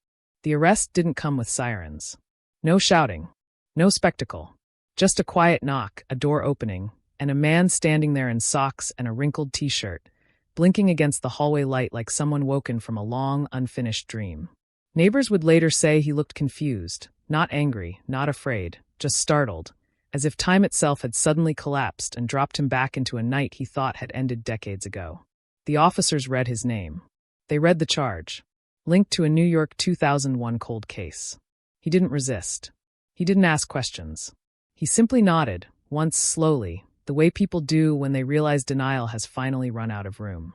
Speaker 9: The arrest didn't come with sirens. No shouting. No spectacle. Just a quiet knock, a door opening, and a man standing there in socks and a wrinkled t-shirt, blinking against the hallway light like someone woken from a long, unfinished dream. Neighbors would later say he looked confused, not angry, not afraid, just startled, as if time itself had suddenly collapsed and dropped him back into a night he thought had ended decades ago. The officers read his name. They read the charge, linked to a New York 2001 cold case. He didn't resist. He didn't ask questions. He simply nodded, once slowly, the way people do when they realize denial has finally run out of room.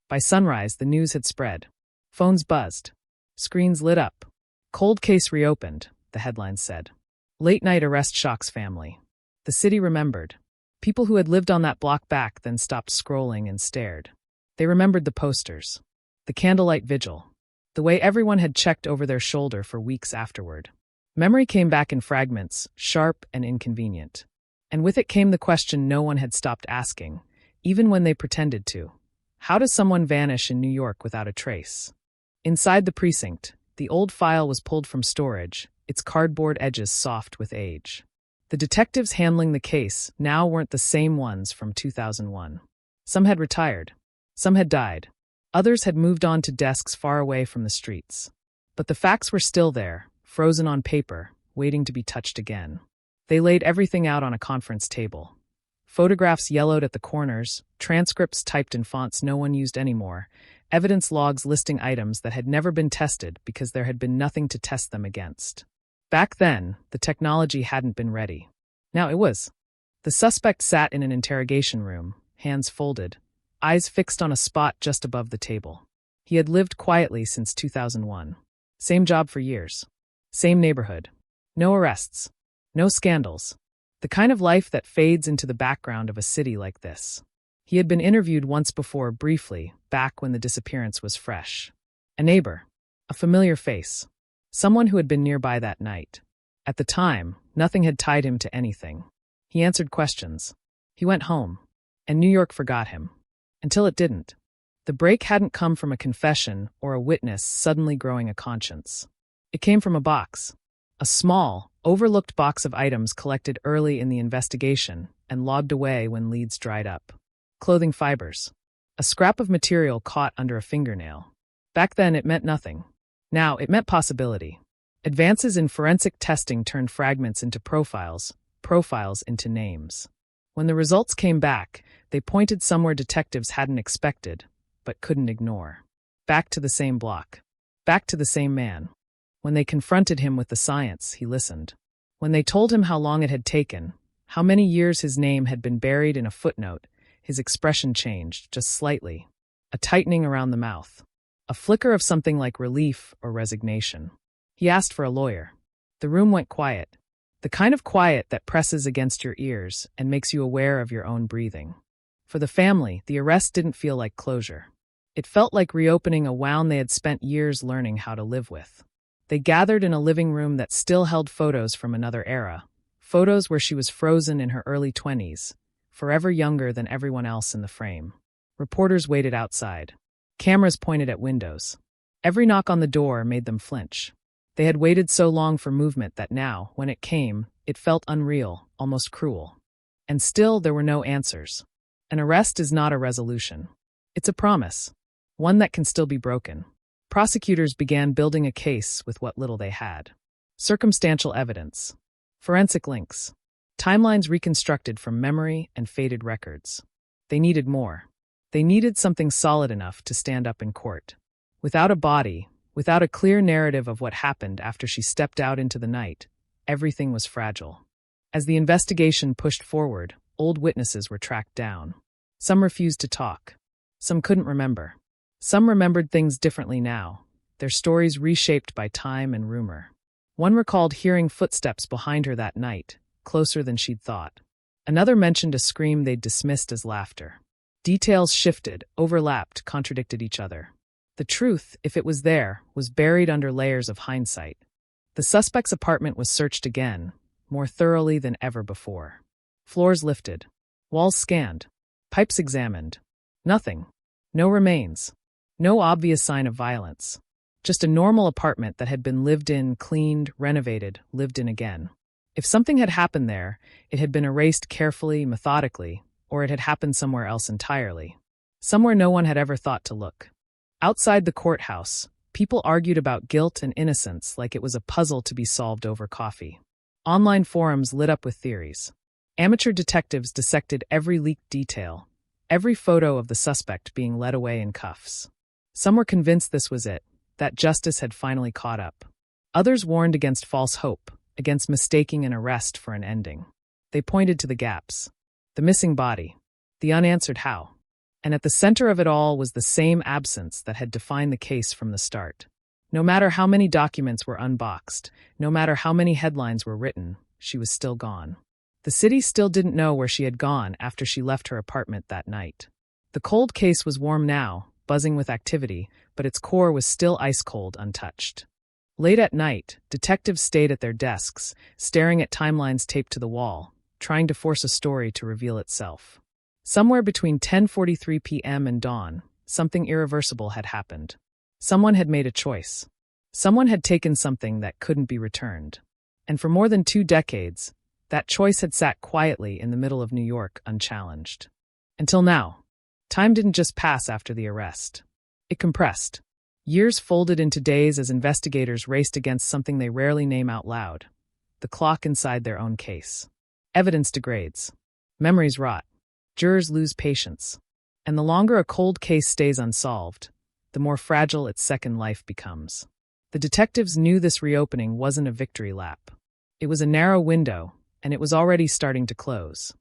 Speaker 9: By sunrise, the news had spread. Phones buzzed. Screens lit up. Cold case reopened, the headlines said. Late-night arrest shocks family. The city remembered. People who had lived on that block back then stopped scrolling and stared. They remembered the posters. The candlelight vigil. The way everyone had checked over their shoulder for weeks afterward. Memory came back in fragments, sharp and inconvenient. And with it came the question no one had stopped asking, even when they pretended to. How does someone vanish in New York without a trace? Inside the precinct, the old file was pulled from storage, its cardboard edges soft with age. The detectives handling the case now weren't the same ones from 2001. Some had retired. Some had died. Others had moved on to desks far away from the streets. But the facts were still there, frozen on paper, waiting to be touched again. They laid everything out on a conference table. Photographs yellowed at the corners, transcripts typed in fonts no one used anymore, evidence logs listing items that had never been tested because there had been nothing to test them against. Back then, the technology hadn't been ready. Now it was. The suspect sat in an interrogation room, hands folded, eyes fixed on a spot just above the table. He had lived quietly since 2001. Same job for years. Same neighborhood. No arrests. No scandals. The kind of life that fades into the background of a city like this. He had been interviewed once before briefly, back when the disappearance was fresh. A neighbor. A familiar face. Someone who had been nearby that night. At the time, nothing had tied him to anything. He answered questions. He went home. And New York forgot him. Until it didn't. The break hadn't come from a confession or a witness suddenly growing a conscience. It came from a box. A small, overlooked box of items collected early in the investigation and logged away when leads dried up. Clothing fibers. A scrap of material caught under a fingernail. Back then it meant nothing. Now it meant possibility. Advances in forensic testing turned fragments into profiles, profiles into names. When the results came back, they pointed somewhere detectives hadn't expected, but couldn't ignore. Back to the same block. Back to the same man. When they confronted him with the science, he listened. When they told him how long it had taken, how many years his name had been buried in a footnote, his expression changed, just slightly. A tightening around the mouth. A flicker of something like relief or resignation. He asked for a lawyer. The room went quiet. The kind of quiet that presses against your ears and makes you aware of your own breathing. For the family, the arrest didn't feel like closure. It felt like reopening a wound they had spent years learning how to live with. They gathered in a living room that still held photos from another era, photos where she was frozen in her early 20s, forever younger than everyone else in the frame. Reporters waited outside. Cameras pointed at windows. Every knock on the door made them flinch. They had waited so long for movement that now, when it came, it felt unreal, almost cruel. And still there were no answers. An arrest is not a resolution. It's a promise. One that can still be broken. Prosecutors began building a case with what little they had. Circumstantial evidence. Forensic links. Timelines reconstructed from memory and faded records. They needed more. They needed something solid enough to stand up in court. Without a body, without a clear narrative of what happened after she stepped out into the night, everything was fragile. As the investigation pushed forward, old witnesses were tracked down. Some refused to talk. Some couldn't remember. Some remembered things differently now, their stories reshaped by time and rumor. One recalled hearing footsteps behind her that night, closer than she'd thought. Another mentioned a scream they'd dismissed as laughter. Details shifted, overlapped, contradicted each other. The truth, if it was there, was buried under layers of hindsight. The suspect's apartment was searched again, more thoroughly than ever before. Floors lifted. Walls scanned. Pipes examined. Nothing. No remains. No obvious sign of violence. Just a normal apartment that had been lived in, cleaned, renovated, lived in again. If something had happened there, it had been erased carefully, methodically, or it had happened somewhere else entirely. Somewhere no one had ever thought to look. Outside the courthouse, people argued about guilt and innocence like it was a puzzle to be solved over coffee. Online forums lit up with theories. Amateur detectives dissected every leaked detail, every photo of the suspect being led away in cuffs. Some were convinced this was it, that justice had finally caught up. Others warned against false hope, against mistaking an arrest for an ending. They pointed to the gaps. The missing body. The unanswered how. And at the center of it all was the same absence that had defined the case from the start. No matter how many documents were unboxed, no matter how many headlines were written, she was still gone. The city still didn't know where she had gone after she left her apartment that night. The cold case was warm now, buzzing with activity, but its core was still ice-cold, untouched. Late at night, detectives stayed at their desks, staring at timelines taped to the wall, trying to force a story to reveal itself. Somewhere between 10:43 p.m. and dawn, something irreversible had happened. Someone had made a choice. Someone had taken something that couldn't be returned. And for more than 2 decades, That choice had sat quietly in the middle of New York unchallenged. Until now, time didn't just pass after the arrest. It compressed. Years folded into days as investigators raced against something they rarely name out loud: the clock inside their own case. Evidence degrades. Memories rot. Jurors lose patience. And the longer a cold case stays unsolved, the more fragile its second life becomes. The detectives knew this reopening wasn't a victory lap. It was a narrow window, and it was already starting to close.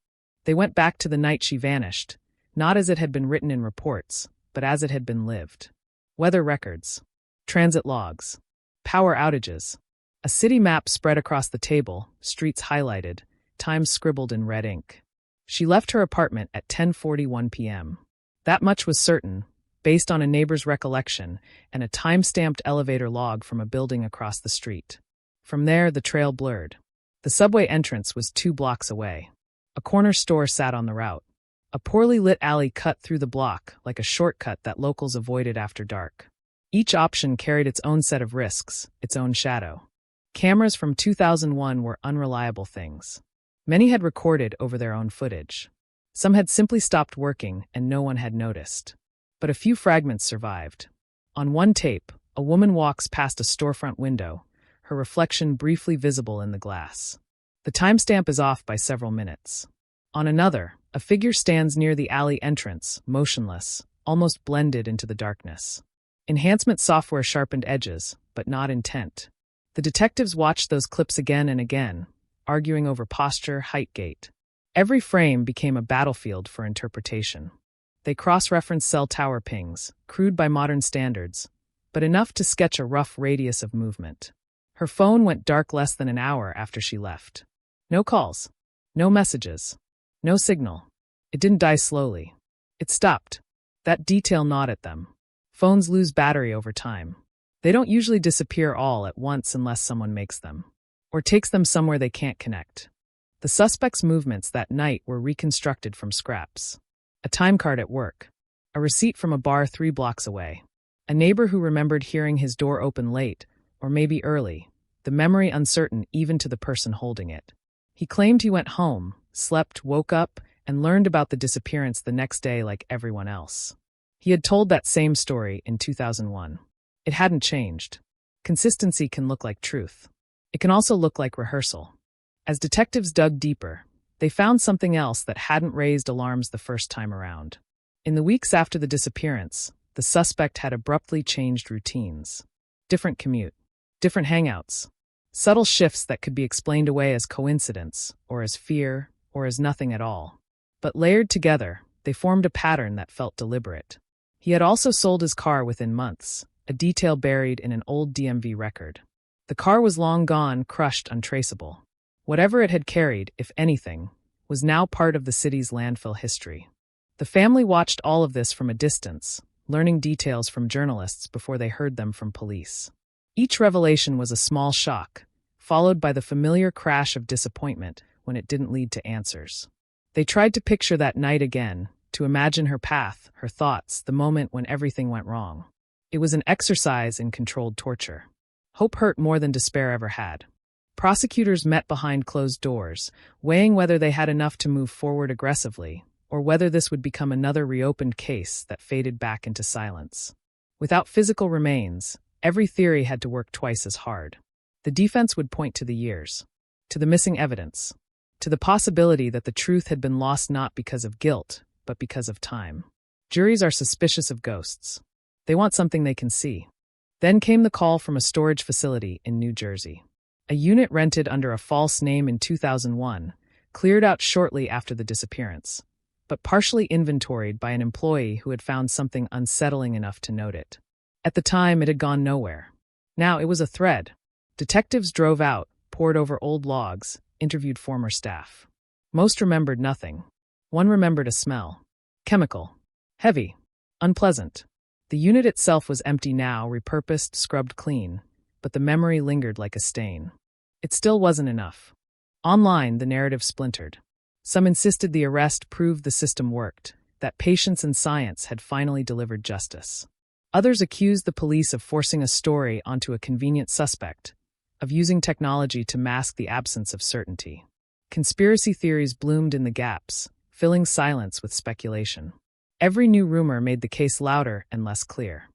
Speaker 9: They went back to the night she vanished, not as it had been written in reports, but as it had been lived. Weather records, transit logs, power outages. A city map spread across the table, streets highlighted, times scribbled in red ink. She left her apartment at 10:41 p.m. That much was certain, based on a neighbor's recollection and a time-stamped elevator log from a building across the street. From there, the trail blurred. The subway entrance was 2 blocks away. A corner store sat on the route. A poorly lit alley cut through the block, like a shortcut that locals avoided after dark. Each option carried its own set of risks, its own shadow. Cameras from 2001 were unreliable things. Many had recorded over their own footage. Some had simply stopped working and no one had noticed. But a few fragments survived. On one tape, a woman walks past a storefront window, her reflection briefly visible in the glass. The timestamp is off by several minutes. On another, a figure stands near the alley entrance, motionless, almost blended into the darkness. Enhancement software sharpened edges, but not intent. The detectives watched those clips again and again, arguing over posture, height, gait. Every frame became a battlefield for interpretation. They cross-referenced cell tower pings, crude by modern standards, but enough to sketch a rough radius of movement. Her phone went dark less than an hour after she left. No calls, no messages, no signal. It didn't die slowly. It stopped. That detail gnawed at them. Phones lose battery over time. They don't usually disappear all at once unless someone makes them, or takes them somewhere they can't connect. The suspect's movements that night were reconstructed from scraps. A time card at work, a receipt from a bar 3 blocks away, a neighbor who remembered hearing his door open late, or maybe early, the memory uncertain even to the person holding it. He claimed he went home, slept, woke up, and learned about the disappearance the next day like everyone else. He had told that same story in 2001. It hadn't changed. Consistency can look like truth. It can also look like rehearsal. As detectives dug deeper, they found something else that hadn't raised alarms the first time around. In the weeks after the disappearance, the suspect had abruptly changed routines. Different commute, different hangouts, subtle shifts that could be explained away as coincidence, or as fear, or as nothing at all. But layered together, they formed a pattern that felt deliberate. He had also sold his car within months, a detail buried in an old DMV record. The car was long gone, crushed, untraceable. Whatever it had carried, if anything, was now part of the city's landfill history. The family watched all of this from a distance, learning details from journalists before they heard them from police. Each revelation was a small shock, followed by the familiar crash of disappointment when it didn't lead to answers. They tried to picture that night again, to imagine her path, her thoughts, the moment when everything went wrong. It was an exercise in controlled torture. Hope hurt more than despair ever had. Prosecutors met behind closed doors, weighing whether they had enough to move forward aggressively, or whether this would become another reopened case that faded back into silence. Without physical remains, every theory had to work twice as hard. The defense would point to the years, to the missing evidence, to the possibility that the truth had been lost not because of guilt, but because of time. Juries are suspicious of ghosts. They want something they can see. Then came the call from a storage facility in New Jersey. A unit rented under a false name in 2001, cleared out shortly after the disappearance, but partially inventoried by an employee who had found something unsettling enough to note it. At the time, it had gone nowhere. Now it was a thread. Detectives drove out, pored over old logs, interviewed former staff. Most remembered nothing. One remembered a smell. Chemical. Heavy. Unpleasant. The unit itself was empty now, repurposed, scrubbed clean, but the memory lingered like a stain. It still wasn't enough. Online, the narrative splintered. Some insisted the arrest proved the system worked, that patience and science had finally delivered justice. Others accused the police of forcing a story onto a convenient suspect, of using technology to mask the absence of certainty. Conspiracy theories bloomed in the gaps, filling silence with speculation. Every new rumor made the case louder and less clear.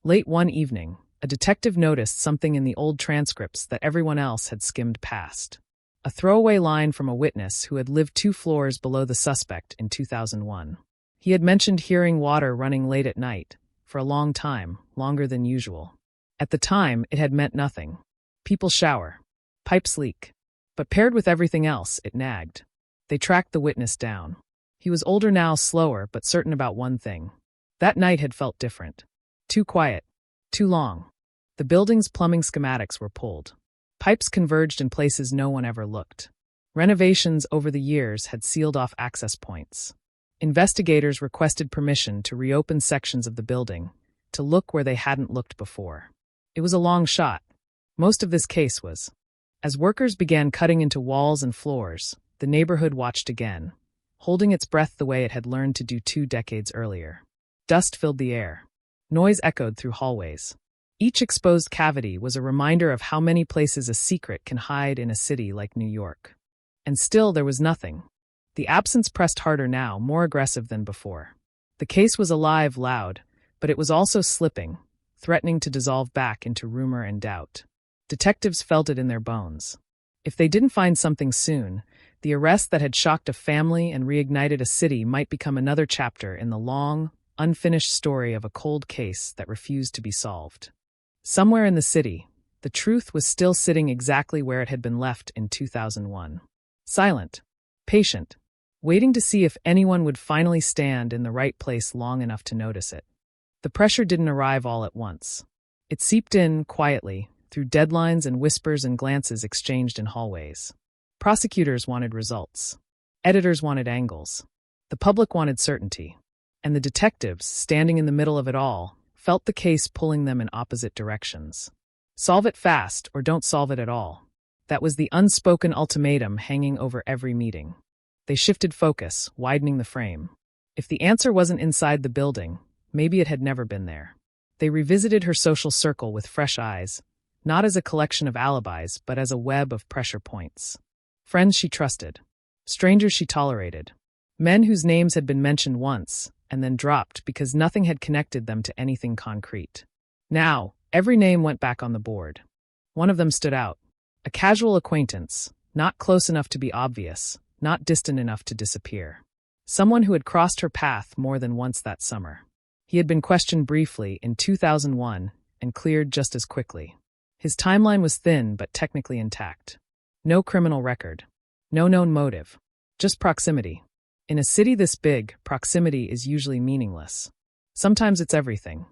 Speaker 9: Late one evening, a detective noticed something in the old transcripts that everyone else had skimmed past. A throwaway line from a witness who had lived 2 floors below the suspect in 2001. He had mentioned hearing water running late at night, for a long time, longer than usual. At the time, it had meant nothing. People shower. Pipes leak. But paired with everything else, it nagged. They tracked the witness down. He was older now, slower, but certain about one thing. That night had felt different. Too quiet. Too long. The building's plumbing schematics were pulled. Pipes converged in places no one ever looked. Renovations over the years had sealed off access points. Investigators requested permission to reopen sections of the building, to look where they hadn't looked before. It was a long shot. Most of this case was. As workers began cutting into walls and floors, the neighborhood watched again, holding its breath the way it had learned to do 2 decades earlier. Dust filled the air. Noise echoed through hallways. Each exposed cavity was a reminder of how many places a secret can hide in a city like New York. And still there was nothing. The absence pressed harder now, more aggressive than before. The case was alive, loud, but it was also slipping, threatening to dissolve back into rumor and doubt. Detectives felt it in their bones. If they didn't find something soon, the arrest that had shocked a family and reignited a city might become another chapter in the long, unfinished story of a cold case that refused to be solved. Somewhere in the city, the truth was still sitting exactly where it had been left in 2001. Silent, patient, waiting to see if anyone would finally stand in the right place long enough to notice it. The pressure didn't arrive all at once. It seeped in, quietly, through deadlines and whispers and glances exchanged in hallways. Prosecutors wanted results. Editors wanted angles. The public wanted certainty. And the detectives, standing in the middle of it all, felt the case pulling them in opposite directions. Solve it fast or don't solve it at all. That was the unspoken ultimatum hanging over every meeting. They shifted focus, widening the frame. If the answer wasn't inside the building, maybe it had never been there. They revisited her social circle with fresh eyes, not as a collection of alibis, but as a web of pressure points. Friends she trusted. Strangers she tolerated. Men whose names had been mentioned once, and then dropped because nothing had connected them to anything concrete. Now, every name went back on the board. One of them stood out. A casual acquaintance, not close enough to be obvious, not distant enough to disappear. Someone who had crossed her path more than once that summer. He had been questioned briefly in 2001 and cleared just as quickly. His timeline was thin but technically intact. No criminal record. No known motive. Just proximity. In a city this big, proximity is usually meaningless. Sometimes it's everything.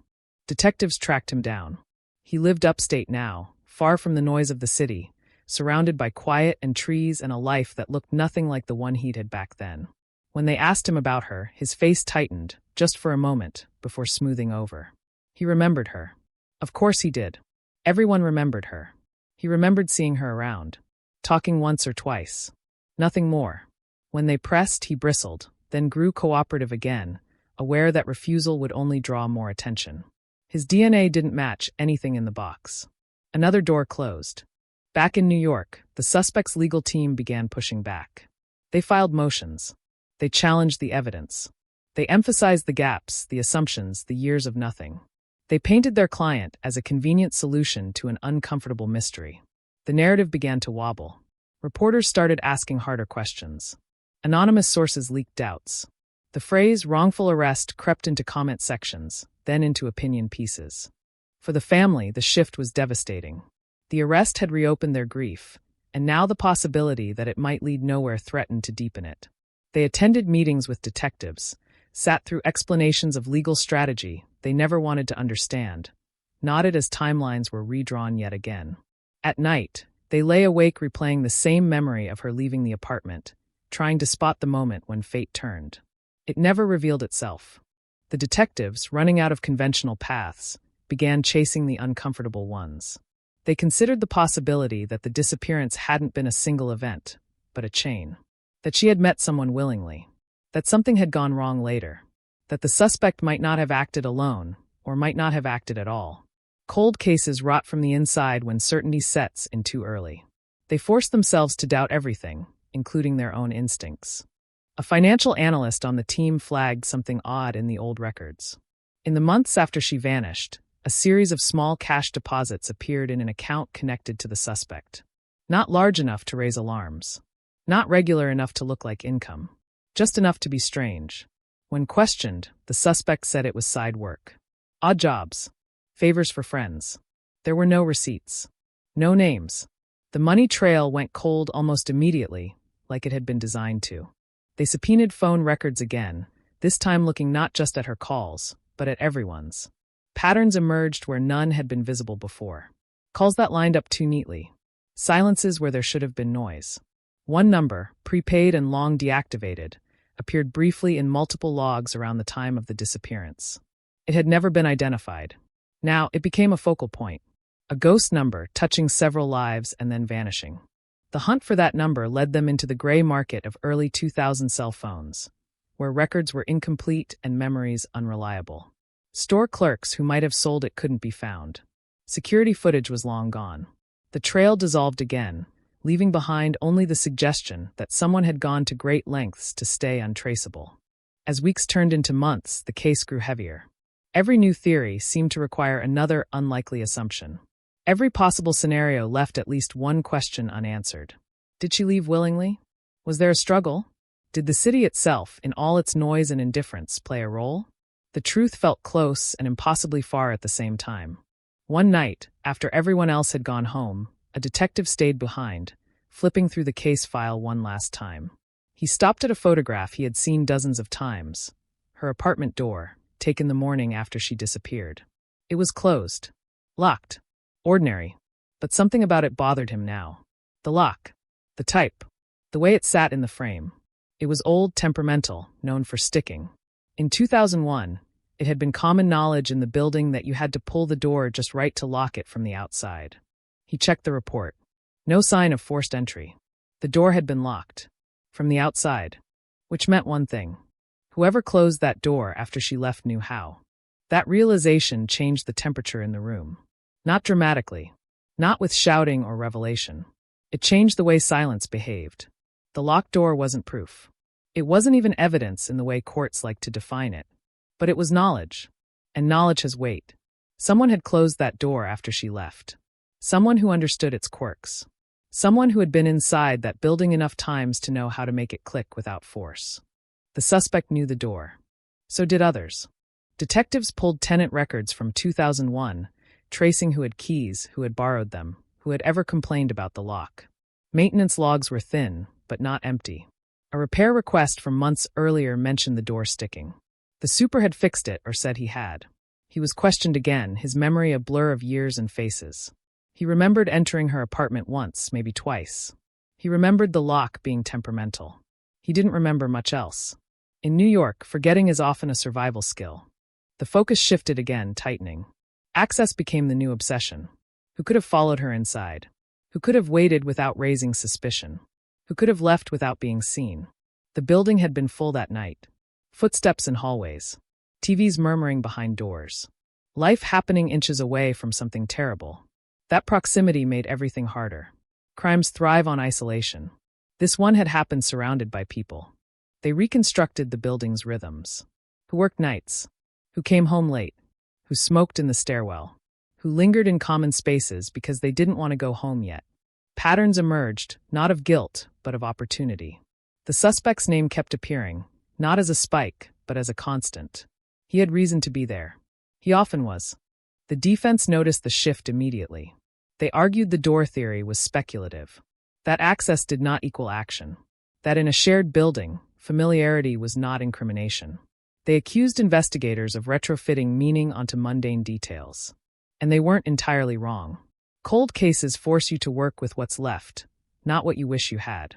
Speaker 9: Detectives tracked him down. He lived upstate now, far from the noise of the city, surrounded by quiet and trees and a life that looked nothing like the one he'd had back then. When they asked him about her, his face tightened, just for a moment, before smoothing over. He remembered her. Of course he did. Everyone remembered her. He remembered seeing her around, talking once or twice. Nothing more. When they pressed, he bristled, then grew cooperative again, aware that refusal would only draw more attention. His DNA didn't match anything in the box. Another door closed. Back in New York, the suspect's legal team began pushing back. They filed motions. They challenged the evidence. They emphasized the gaps, the assumptions, the years of nothing. They painted their client as a convenient solution to an uncomfortable mystery. The narrative began to wobble. Reporters started asking harder questions. Anonymous sources leaked doubts. The phrase wrongful arrest crept into comment sections, then into opinion pieces. For the family, the shift was devastating. The arrest had reopened their grief, and now the possibility that it might lead nowhere threatened to deepen it. They attended meetings with detectives, sat through explanations of legal strategy they never wanted to understand, nodded as timelines were redrawn yet again. At night, they lay awake replaying the same memory of her leaving the apartment, trying to spot the moment when fate turned. It never revealed itself. The detectives, running out of conventional paths, began chasing the uncomfortable ones. They considered the possibility that the disappearance hadn't been a single event, but a chain. That she had met someone willingly. That something had gone wrong later. That the suspect might not have acted alone, or might not have acted at all. Cold cases rot from the inside when certainty sets in too early. They forced themselves to doubt everything, including their own instincts. A financial analyst on the team flagged something odd in the old records. In the months after she vanished, a series of small cash deposits appeared in an account connected to the suspect. Not large enough to raise alarms. Not regular enough to look like income. Just enough to be strange. When questioned, the suspect said it was side work. Odd jobs. Favors for friends. There were no receipts. No names. The money trail went cold almost immediately, like it had been designed to. They subpoenaed phone records again, this time looking not just at her calls, but at everyone's. Patterns emerged where none had been visible before. Calls that lined up too neatly. Silences where there should have been noise. One number, prepaid and long deactivated, appeared briefly in multiple logs around the time of the disappearance. It had never been identified. Now, it became a focal point. A ghost number touching several lives and then vanishing. The hunt for that number led them into the gray market of early 2000 cell phones, where records were incomplete and memories unreliable. Store clerks who might have sold it couldn't be found. Security footage was long gone. The trail dissolved again, leaving behind only the suggestion that someone had gone to great lengths to stay untraceable. As weeks turned into months, the case grew heavier. Every new theory seemed to require another unlikely assumption. Every possible scenario left at least one question unanswered. Did she leave willingly? Was there a struggle? Did the city itself, in all its noise and indifference, play a role? The truth felt close and impossibly far at the same time. One night, after everyone else had gone home, a detective stayed behind, flipping through the case file one last time. He stopped at a photograph he had seen dozens of times. Her apartment door, taken the morning after she disappeared. It was closed. Locked. Ordinary. But something about it bothered him now. The lock. The type. The way it sat in the frame. It was old, temperamental, known for sticking. In 2001, it had been common knowledge in the building that you had to pull the door just right to lock it from the outside. He checked the report. No sign of forced entry. The door had been locked. From the outside. Which meant one thing. Whoever closed that door after she left knew how. That realization changed the temperature in the room. Not dramatically. Not with shouting or revelation. It changed the way silence behaved. The locked door wasn't proof. It wasn't even evidence in the way courts like to define it. But it was knowledge. And knowledge has weight. Someone had closed that door after she left. Someone who understood its quirks. Someone who had been inside that building enough times to know how to make it click without force. The suspect knew the door. So did others. Detectives pulled tenant records from 2001, tracing who had keys, who had borrowed them, who had ever complained about the lock. Maintenance logs were thin, but not empty. A repair request from months earlier mentioned the door sticking. The super had fixed it or said he had. He was questioned again, his memory a blur of years and faces. He remembered entering her apartment once, maybe twice. He remembered the lock being temperamental. He didn't remember much else. In New York, forgetting is often a survival skill. The focus shifted again, tightening. Access became the new obsession. Who could have followed her inside? Who could have waited without raising suspicion? Who could have left without being seen? The building had been full that night. Footsteps in hallways. TVs murmuring behind doors. Life happening inches away from something terrible. That proximity made everything harder. Crimes thrive on isolation. This one had happened surrounded by people. They reconstructed the building's rhythms. Who worked nights? Who came home late? Who smoked in the stairwell? Who lingered in common spaces because they didn't want to go home yet? Patterns emerged, not of guilt, but of opportunity. The suspect's name kept appearing, not as a spike, but as a constant. He had reason to be there. He often was. The defense noticed the shift immediately. They argued the door theory was speculative. That access did not equal action. That in a shared building, familiarity was not incrimination. They accused investigators of retrofitting meaning onto mundane details. And they weren't entirely wrong. Cold cases force you to work with what's left, not what you wish you had.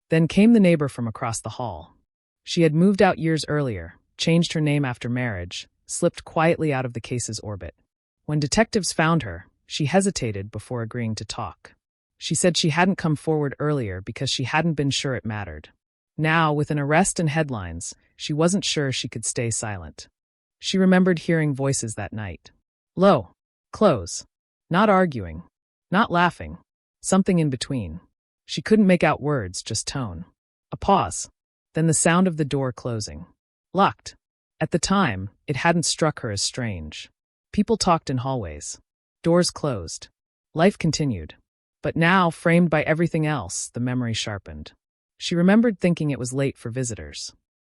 Speaker 9: Then came the neighbor from across the hall. She had moved out years earlier, changed her name after marriage, slipped quietly out of the case's orbit. When detectives found her, she hesitated before agreeing to talk. She said she hadn't come forward earlier because she hadn't been sure it mattered. Now, with an arrest and headlines, she wasn't sure she could stay silent. She remembered hearing voices that night. Low. Close. Not arguing. Not laughing. Something in between. She couldn't make out words, just tone. A pause. Then the sound of the door closing. Locked. At the time, it hadn't struck her as strange. People talked in hallways. Doors closed. Life continued. But now, framed by everything else, the memory sharpened. She remembered thinking it was late for visitors.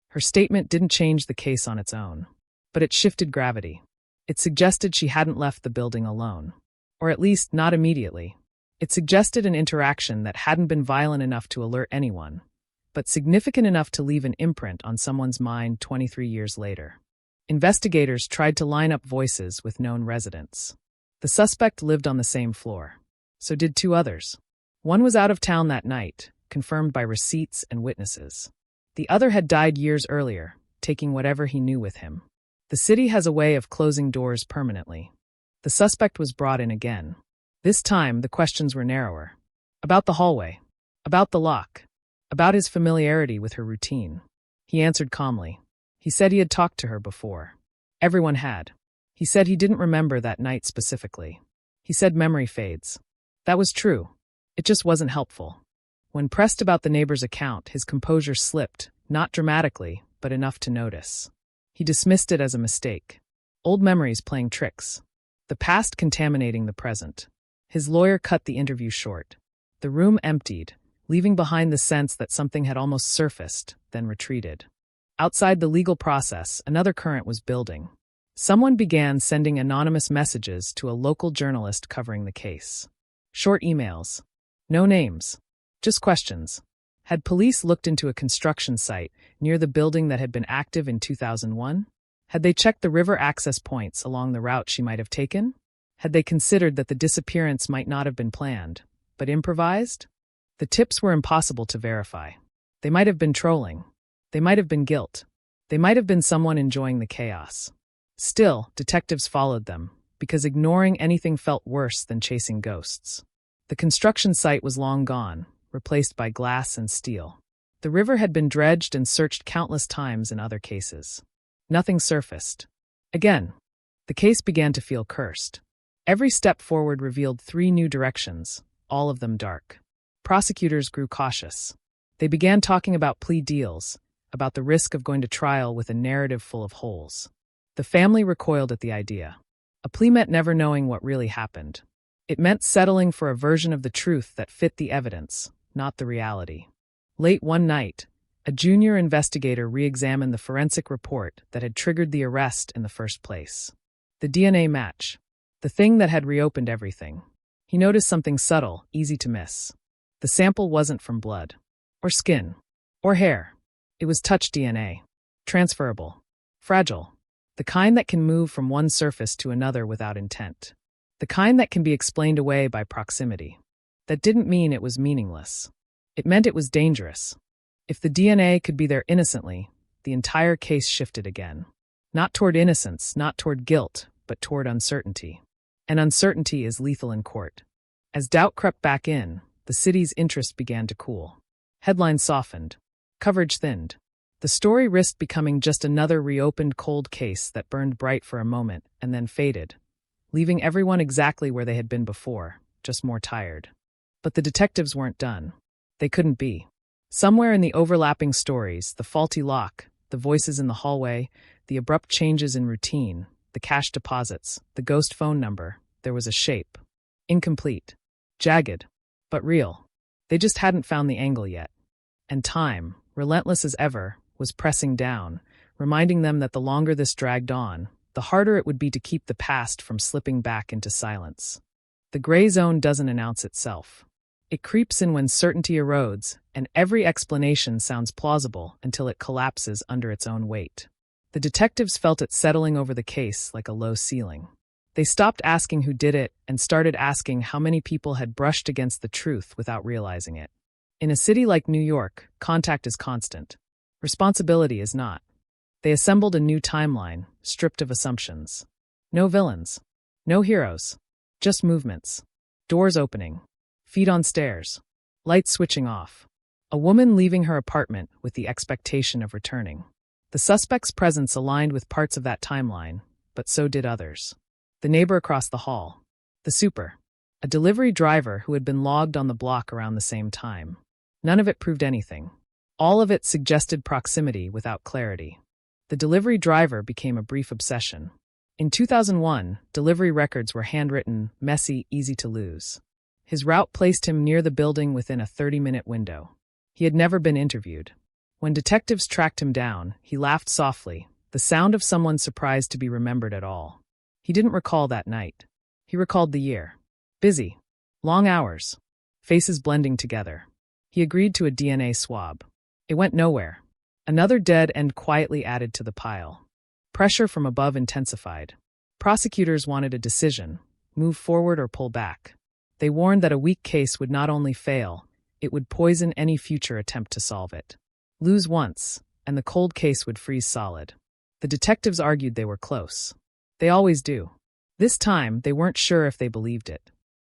Speaker 9: Her statement didn't change the case on its own. But it shifted gravity. It suggested she hadn't left the building alone. Or at least, not immediately. It suggested an interaction that hadn't been violent enough to alert anyone, but significant enough to leave an imprint on someone's mind 23 years later. Investigators tried to line up voices with known residents. The suspect lived on the same floor. So did two others. One was out of town that night, confirmed by receipts and witnesses. The other had died years earlier, taking whatever he knew with him. The city has a way of closing doors permanently. The suspect was brought in again. This time, the questions were narrower. About the hallway. About the lock. About his familiarity with her routine. He answered calmly. He said he had talked to her before. Everyone had. He said he didn't remember that night specifically. He said memory fades. That was true. It just wasn't helpful. When pressed about the neighbor's account, his composure slipped, not dramatically, but enough to notice. He dismissed it as a mistake. Old memories playing tricks. The past contaminating the present. His lawyer cut the interview short. The room emptied, leaving behind the sense that something had almost surfaced, then retreated. Outside the legal process, another current was building. Someone began sending anonymous messages to a local journalist covering the case. Short emails. No names. Just questions. Had police looked into a construction site near the building that had been active in 2001? Had they checked the river access points along the route she might have taken? Had they considered that the disappearance might not have been planned, but improvised? The tips were impossible to verify. They might have been trolling. They might have been guilt. They might have been someone enjoying the chaos. Still, detectives followed them, because ignoring anything felt worse than chasing ghosts. The construction site was long gone, replaced by glass and steel. The river had been dredged and searched countless times in other cases. Nothing surfaced. Again, the case began to feel cursed. Every step forward revealed 3 new directions, all of them dark. Prosecutors grew cautious. They began talking about plea deals, about the risk of going to trial with a narrative full of holes. The family recoiled at the idea. A plea meant never knowing what really happened. It meant settling for a version of the truth that fit the evidence, not the reality. Late one night, a junior investigator re-examined the forensic report that had triggered the arrest in the first place. The DNA match. The thing that had reopened everything. He noticed something subtle, easy to miss. The sample wasn't from blood. Or skin. Or hair. It was touch DNA. Transferable. Fragile. The kind that can move from one surface to another without intent. The kind that can be explained away by proximity. That didn't mean it was meaningless. It meant it was dangerous. If the DNA could be there innocently, the entire case shifted again. Not toward innocence, not toward guilt, but toward uncertainty. And uncertainty is lethal in court. As doubt crept back in, the city's interest began to cool. Headlines softened. Coverage thinned. The story risked becoming just another reopened cold case that burned bright for a moment and then faded, leaving everyone exactly where they had been before, just more tired. But the detectives weren't done. They couldn't be. Somewhere in the overlapping stories, the faulty lock, the voices in the hallway, the abrupt changes in routine, the cash deposits, the ghost phone number, there was a shape. Incomplete. Jagged. But real. They just hadn't found the angle yet. And time, relentless as ever, was pressing down, reminding them that the longer this dragged on, the harder it would be to keep the past from slipping back into silence. The gray zone doesn't announce itself. It creeps in when certainty erodes, and every explanation sounds plausible until it collapses under its own weight. The detectives felt it settling over the case like a low ceiling. They stopped asking who did it and started asking how many people had brushed against the truth without realizing it. In a city like New York, contact is constant. Responsibility is not. They assembled a new timeline, stripped of assumptions. No villains. No heroes. Just movements. Doors opening. Feet on stairs. Lights switching off. A woman leaving her apartment with the expectation of returning. The suspect's presence aligned with parts of that timeline, but so did others. The neighbor across the hall. The super. a delivery driver who had been logged on the block around the same time. None of it proved anything. All of it suggested proximity without clarity. The delivery driver became a brief obsession. In 2001, delivery records were handwritten, messy, easy to lose. His route placed him near the building within a 30-minute window. He had never been interviewed. When detectives tracked him down, he laughed softly, the sound of someone surprised to be remembered at all. He didn't recall that night. He recalled the year. Busy. Long hours. Faces blending together. He agreed to a DNA swab. It went nowhere. Another dead end quietly added to the pile. Pressure from above intensified. Prosecutors wanted a decision, move forward or pull back. They warned that a weak case would not only fail, it would poison any future attempt to solve it. Lose once, and the cold case would freeze solid. The detectives argued they were close. They always do. This time, they weren't sure if they believed it.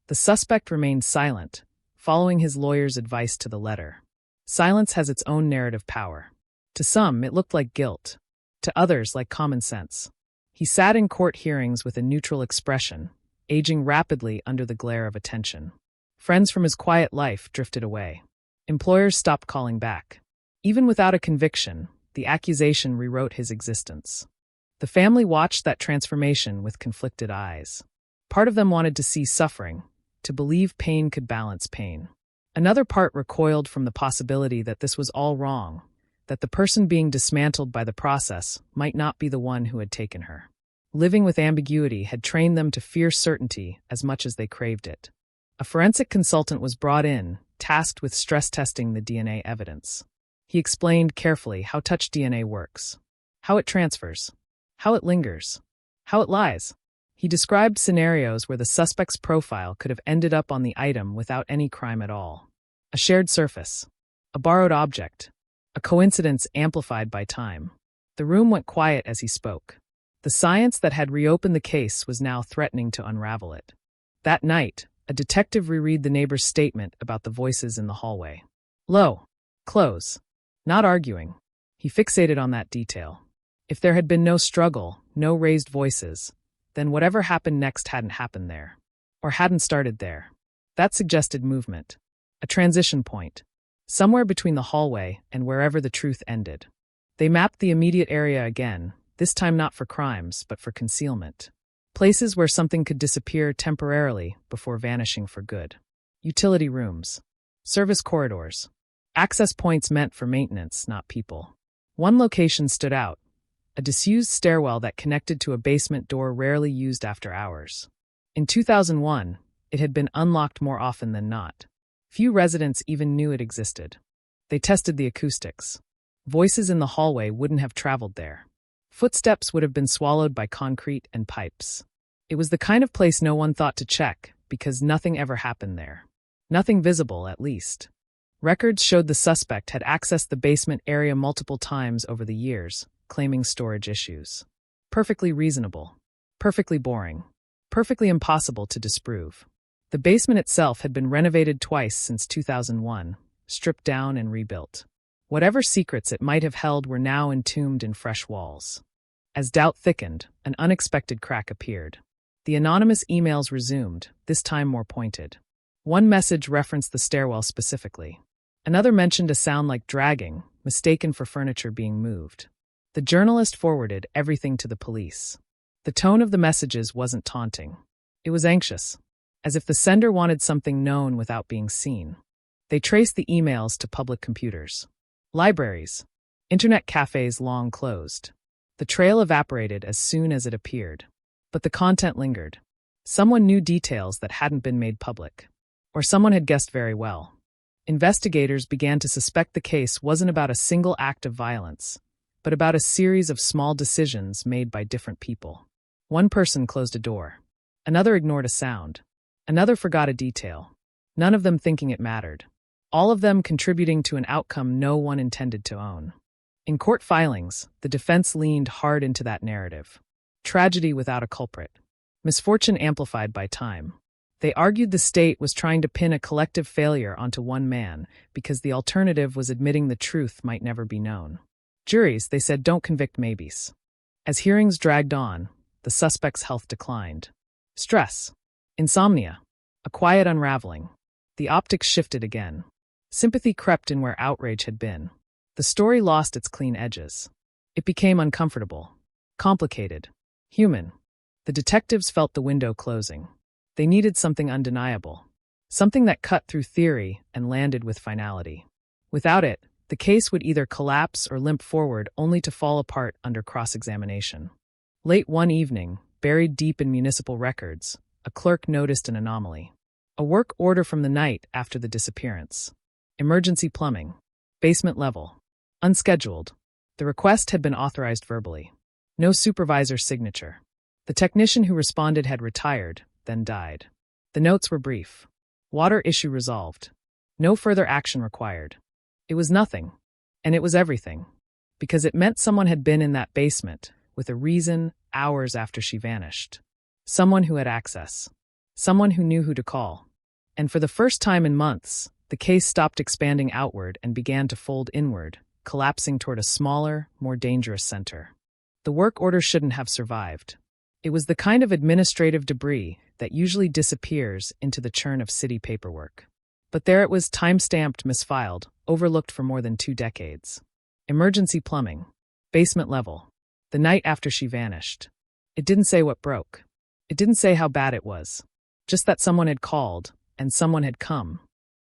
Speaker 9: The suspect remained silent, following his lawyer's advice to the letter. Silence has its own narrative power. To some, it looked like guilt. To others, like common sense. He sat in court hearings with a neutral expression, aging rapidly under the glare of attention. Friends from his quiet life drifted away. Employers stopped calling back. Even without a conviction, the accusation rewrote his existence. The family watched that transformation with conflicted eyes. Part of them wanted to see suffering, to believe pain could balance pain. Another part recoiled from the possibility that this was all wrong, that the person being dismantled by the process might not be the one who had taken her. Living with ambiguity had trained them to fear certainty as much as they craved it. A forensic consultant was brought in, tasked with stress testing the DNA evidence. He explained carefully how touch DNA works, how it transfers, how it lingers, how it lies. He described scenarios where the suspect's profile could have ended up on the item without any crime at all. A shared surface, a borrowed object, a coincidence amplified by time. The room went quiet as he spoke. The science that had reopened the case was now threatening to unravel it. That night, a detective reread the neighbor's statement about the voices in the hallway. Low. Close. Not arguing. He fixated on that detail. If there had been no struggle, no raised voices, then whatever happened next hadn't happened there. Or hadn't started there. That suggested movement. A transition point. Somewhere between the hallway and wherever the truth ended. They mapped the immediate area again, this time not for crimes, but for concealment. Places where something could disappear temporarily before vanishing for good. Utility rooms. Service corridors. Access points meant for maintenance, not people. One location stood out. A disused stairwell that connected to a basement door rarely used after hours. In 2001, it had been unlocked more often than not. Few residents even knew it existed. They tested the acoustics. Voices in the hallway wouldn't have traveled there. Footsteps would have been swallowed by concrete and pipes. It was the kind of place no one thought to check, because nothing ever happened there. Nothing visible, at least. Records showed the suspect had accessed the basement area multiple times over the years, claiming storage issues. Perfectly reasonable. Perfectly boring. Perfectly impossible to disprove. The basement itself had been renovated twice since 2001, stripped down and rebuilt. Whatever secrets it might have held were now entombed in fresh walls. As doubt thickened, an unexpected crack appeared. The anonymous emails resumed, this time more pointed. One message referenced the stairwell specifically. Another mentioned a sound like dragging, mistaken for furniture being moved. The journalist forwarded everything to the police. The tone of the messages wasn't taunting. It was anxious, as if the sender wanted something known without being seen. They traced the emails to public computers. Libraries. Internet cafes long closed. The trail evaporated as soon as it appeared. But the content lingered. Someone knew details that hadn't been made public. Or someone had guessed very well. Investigators began to suspect the case wasn't about a single act of violence, but about a series of small decisions made by different people. One person closed a door. Another ignored a sound. Another forgot a detail. None of them thinking it mattered. All of them contributing to an outcome no one intended to own. In court filings, the defense leaned hard into that narrative. Tragedy without a culprit. Misfortune amplified by time. They argued the state was trying to pin a collective failure onto one man because the alternative was admitting the truth might never be known. Juries, they said, don't convict maybes. As hearings dragged on, the suspect's health declined. Stress. Insomnia. A quiet unraveling. The optics shifted again. Sympathy crept in where outrage had been. The story lost its clean edges. It became uncomfortable, complicated, human. The detectives felt the window closing. They needed something undeniable, something that cut through theory and landed with finality. Without it, the case would either collapse or limp forward only to fall apart under cross-examination. Late one evening, buried deep in municipal records, a clerk noticed an anomaly. A work order from the night after the disappearance. Emergency plumbing. Basement level. Unscheduled. The request had been authorized verbally. No supervisor's signature. The technician who responded had retired, then died. The notes were brief. Water issue resolved. No further action required. It was nothing. And it was everything. Because it meant someone had been in that basement, with a reason, hours after she vanished. Someone who had access. Someone who knew who to call. And for the first time in months, the case stopped expanding outward and began to fold inward, collapsing toward a smaller, more dangerous center. The work order shouldn't have survived. It was the kind of administrative debris that usually disappears into the churn of city paperwork. But there it was, time-stamped, misfiled, overlooked for more than 2 decades. Emergency plumbing. Basement level. The night after she vanished. It didn't say what broke. It didn't say how bad it was. Just that someone had called, and someone had come.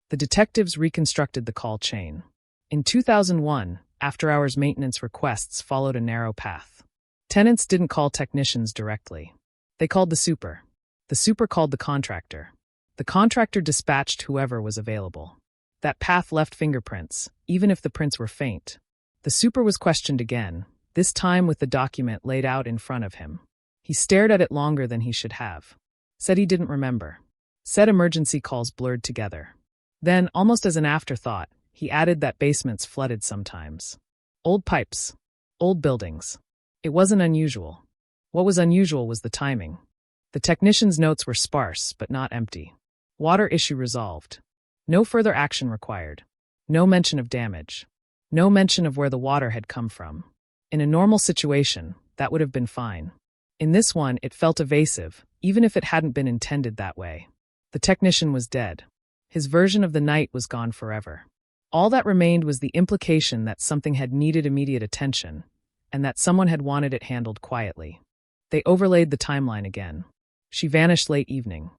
Speaker 9: The detectives reconstructed the call chain. In 2001, after-hours maintenance requests followed a narrow path. Tenants didn't call technicians directly. They called the super. The super called the contractor. The contractor dispatched whoever was available. That path left fingerprints, even if the prints were faint. The super was questioned again, this time with the document laid out in front of him. He stared at it longer than he should have. Said he didn't remember. Said emergency calls blurred together. Then, almost as an afterthought, he added that basements flooded sometimes. Old pipes. Old buildings. It wasn't unusual. What was unusual was the timing. The technician's notes were sparse, but not empty. Water issue resolved. No further action required. No mention of damage. No mention of where the water had come from. In a normal situation, that would have been fine. In this one, it felt evasive, even if it hadn't been intended that way. The technician was dead. His version of the night was gone forever. All that remained was the implication that something had needed immediate attention, and that someone had wanted it handled quietly. They overlaid the timeline again. She vanished late evening.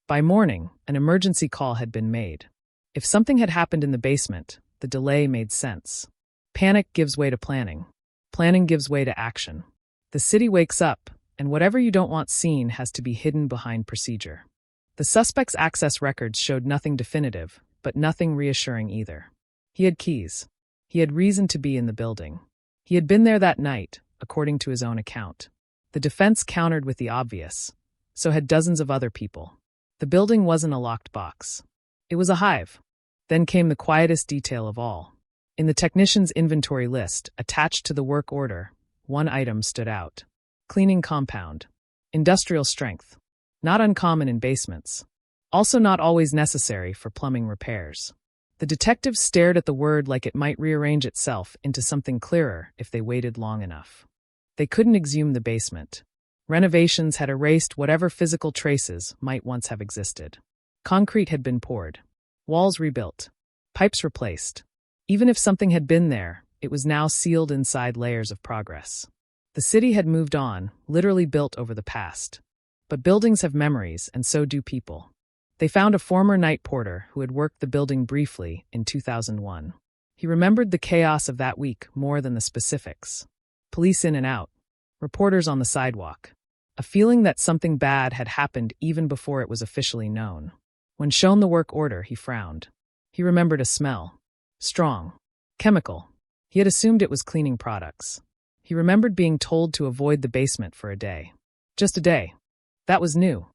Speaker 9: By morning, an emergency call had been made. If something had happened in the basement, the delay made sense. Panic gives way to planning. Planning gives way to action. The city wakes up, and whatever you don't want seen has to be hidden behind procedure. The suspect's access records showed nothing definitive, but nothing reassuring either. He had keys. He had reason to be in the building. He had been there that night, according to his own account. The defense countered with the obvious. So had dozens of other people. The building wasn't a locked box. It was a hive. Then came the quietest detail of all. In the technician's inventory list, attached to the work order, one item stood out. Cleaning compound. Industrial strength. Not uncommon in basements. Also not always necessary for plumbing repairs. The detectives stared at the word like it might rearrange itself into something clearer if they waited long enough. They couldn't exhume the basement. Renovations had erased whatever physical traces might once have existed. Concrete had been poured. Walls rebuilt. Pipes replaced. Even if something had been there, it was now sealed inside layers of progress. The city had moved on, literally built over the past. But buildings have memories, and so do people. They found a former night porter who had worked the building briefly in 2001. He remembered the chaos of that week more than the specifics. Police in and out. Reporters on the sidewalk. A feeling that something bad had happened even before it was officially known. When shown the work order, he frowned. He remembered a smell. Strong. Chemical. He had assumed it was cleaning products. He remembered being told to avoid the basement for a day. Just a day. That was new.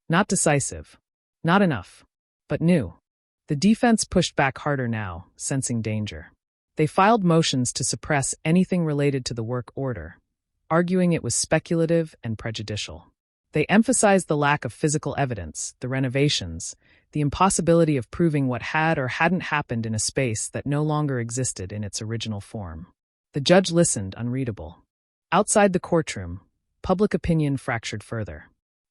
Speaker 9: Not decisive. Not enough. But new. The defense pushed back harder now, sensing danger. They filed motions to suppress anything related to the work order, arguing it was speculative and prejudicial. They emphasized the lack of physical evidence, the renovations, the impossibility of proving what had or hadn't happened in a space that no longer existed in its original form. The judge listened, unreadable. Outside the courtroom, public opinion fractured further.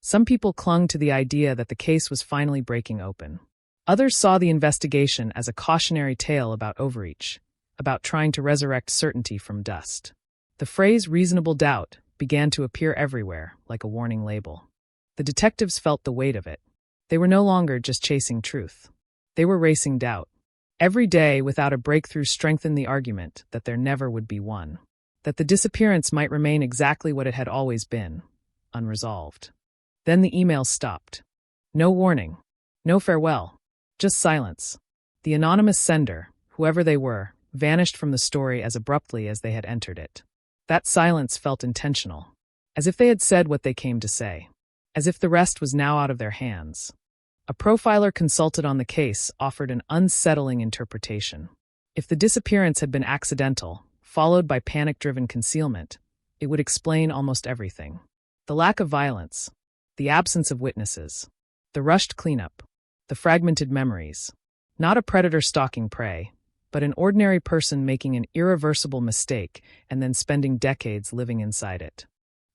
Speaker 9: Some people clung to the idea that the case was finally breaking open. Others saw the investigation as a cautionary tale about overreach, about trying to resurrect certainty from dust. The phrase reasonable doubt began to appear everywhere, like a warning label. The detectives felt the weight of it. They were no longer just chasing truth. They were racing doubt. Every day without a breakthrough strengthened the argument that there never would be one, that the disappearance might remain exactly what it had always been, unresolved. Then the emails stopped. No warning, no farewell, just silence. The anonymous sender, whoever they were, vanished from the story as abruptly as they had entered it. That silence felt intentional, as if they had said what they came to say, as if the rest was now out of their hands. A profiler consulted on the case offered an unsettling interpretation. If the disappearance had been accidental, followed by panic-driven concealment, it would explain almost everything. The lack of violence, the absence of witnesses, the rushed cleanup, the fragmented memories. Not a predator stalking prey, but an ordinary person making an irreversible mistake and then spending decades living inside it.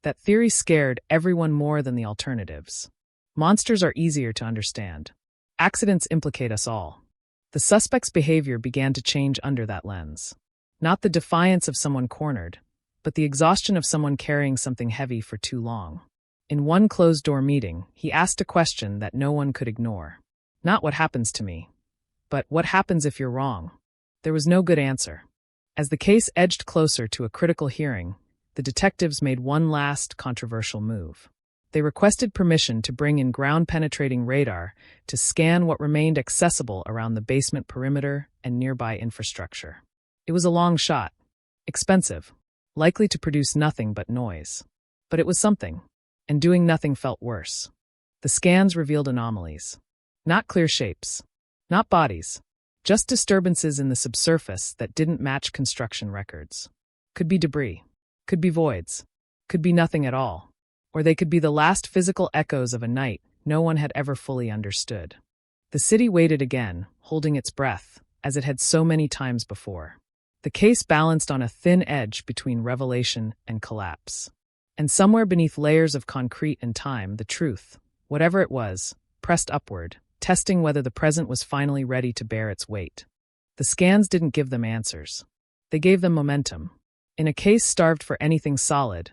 Speaker 9: That theory scared everyone more than the alternatives. Monsters are easier to understand. Accidents implicate us all. The suspect's behavior began to change under that lens. Not the defiance of someone cornered, but the exhaustion of someone carrying something heavy for too long. In one closed-door meeting, he asked a question that no one could ignore. Not what happens to me, but what happens if you're wrong? There was no good answer. As the case edged closer to a critical hearing, the detectives made one last controversial move. They requested permission to bring in ground-penetrating radar to scan what remained accessible around the basement perimeter and nearby infrastructure. It was a long shot, expensive, likely to produce nothing but noise. But it was something, and doing nothing felt worse. The scans revealed anomalies. Not clear shapes, not bodies, just disturbances in the subsurface that didn't match construction records. Could be debris, could be voids, could be nothing at all. Or they could be the last physical echoes of a night no one had ever fully understood. The city waited again, holding its breath, as it had so many times before. The case balanced on a thin edge between revelation and collapse. And somewhere beneath layers of concrete and time, the truth, whatever it was, pressed upward, testing whether the present was finally ready to bear its weight. The scans didn't give them answers. They gave them momentum. In a case starved for anything solid,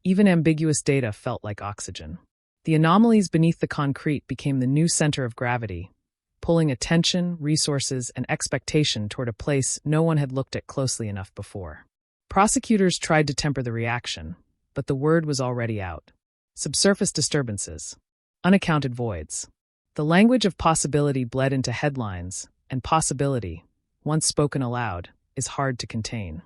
Speaker 9: even ambiguous data felt like oxygen. The anomalies beneath the concrete became the new center of gravity, pulling attention, resources, and expectation toward a place no one had looked at closely enough before. Prosecutors tried to temper the reaction, but the word was already out. Subsurface disturbances, unaccounted voids. The language of possibility bled into headlines, and possibility, once spoken aloud, is hard to contain.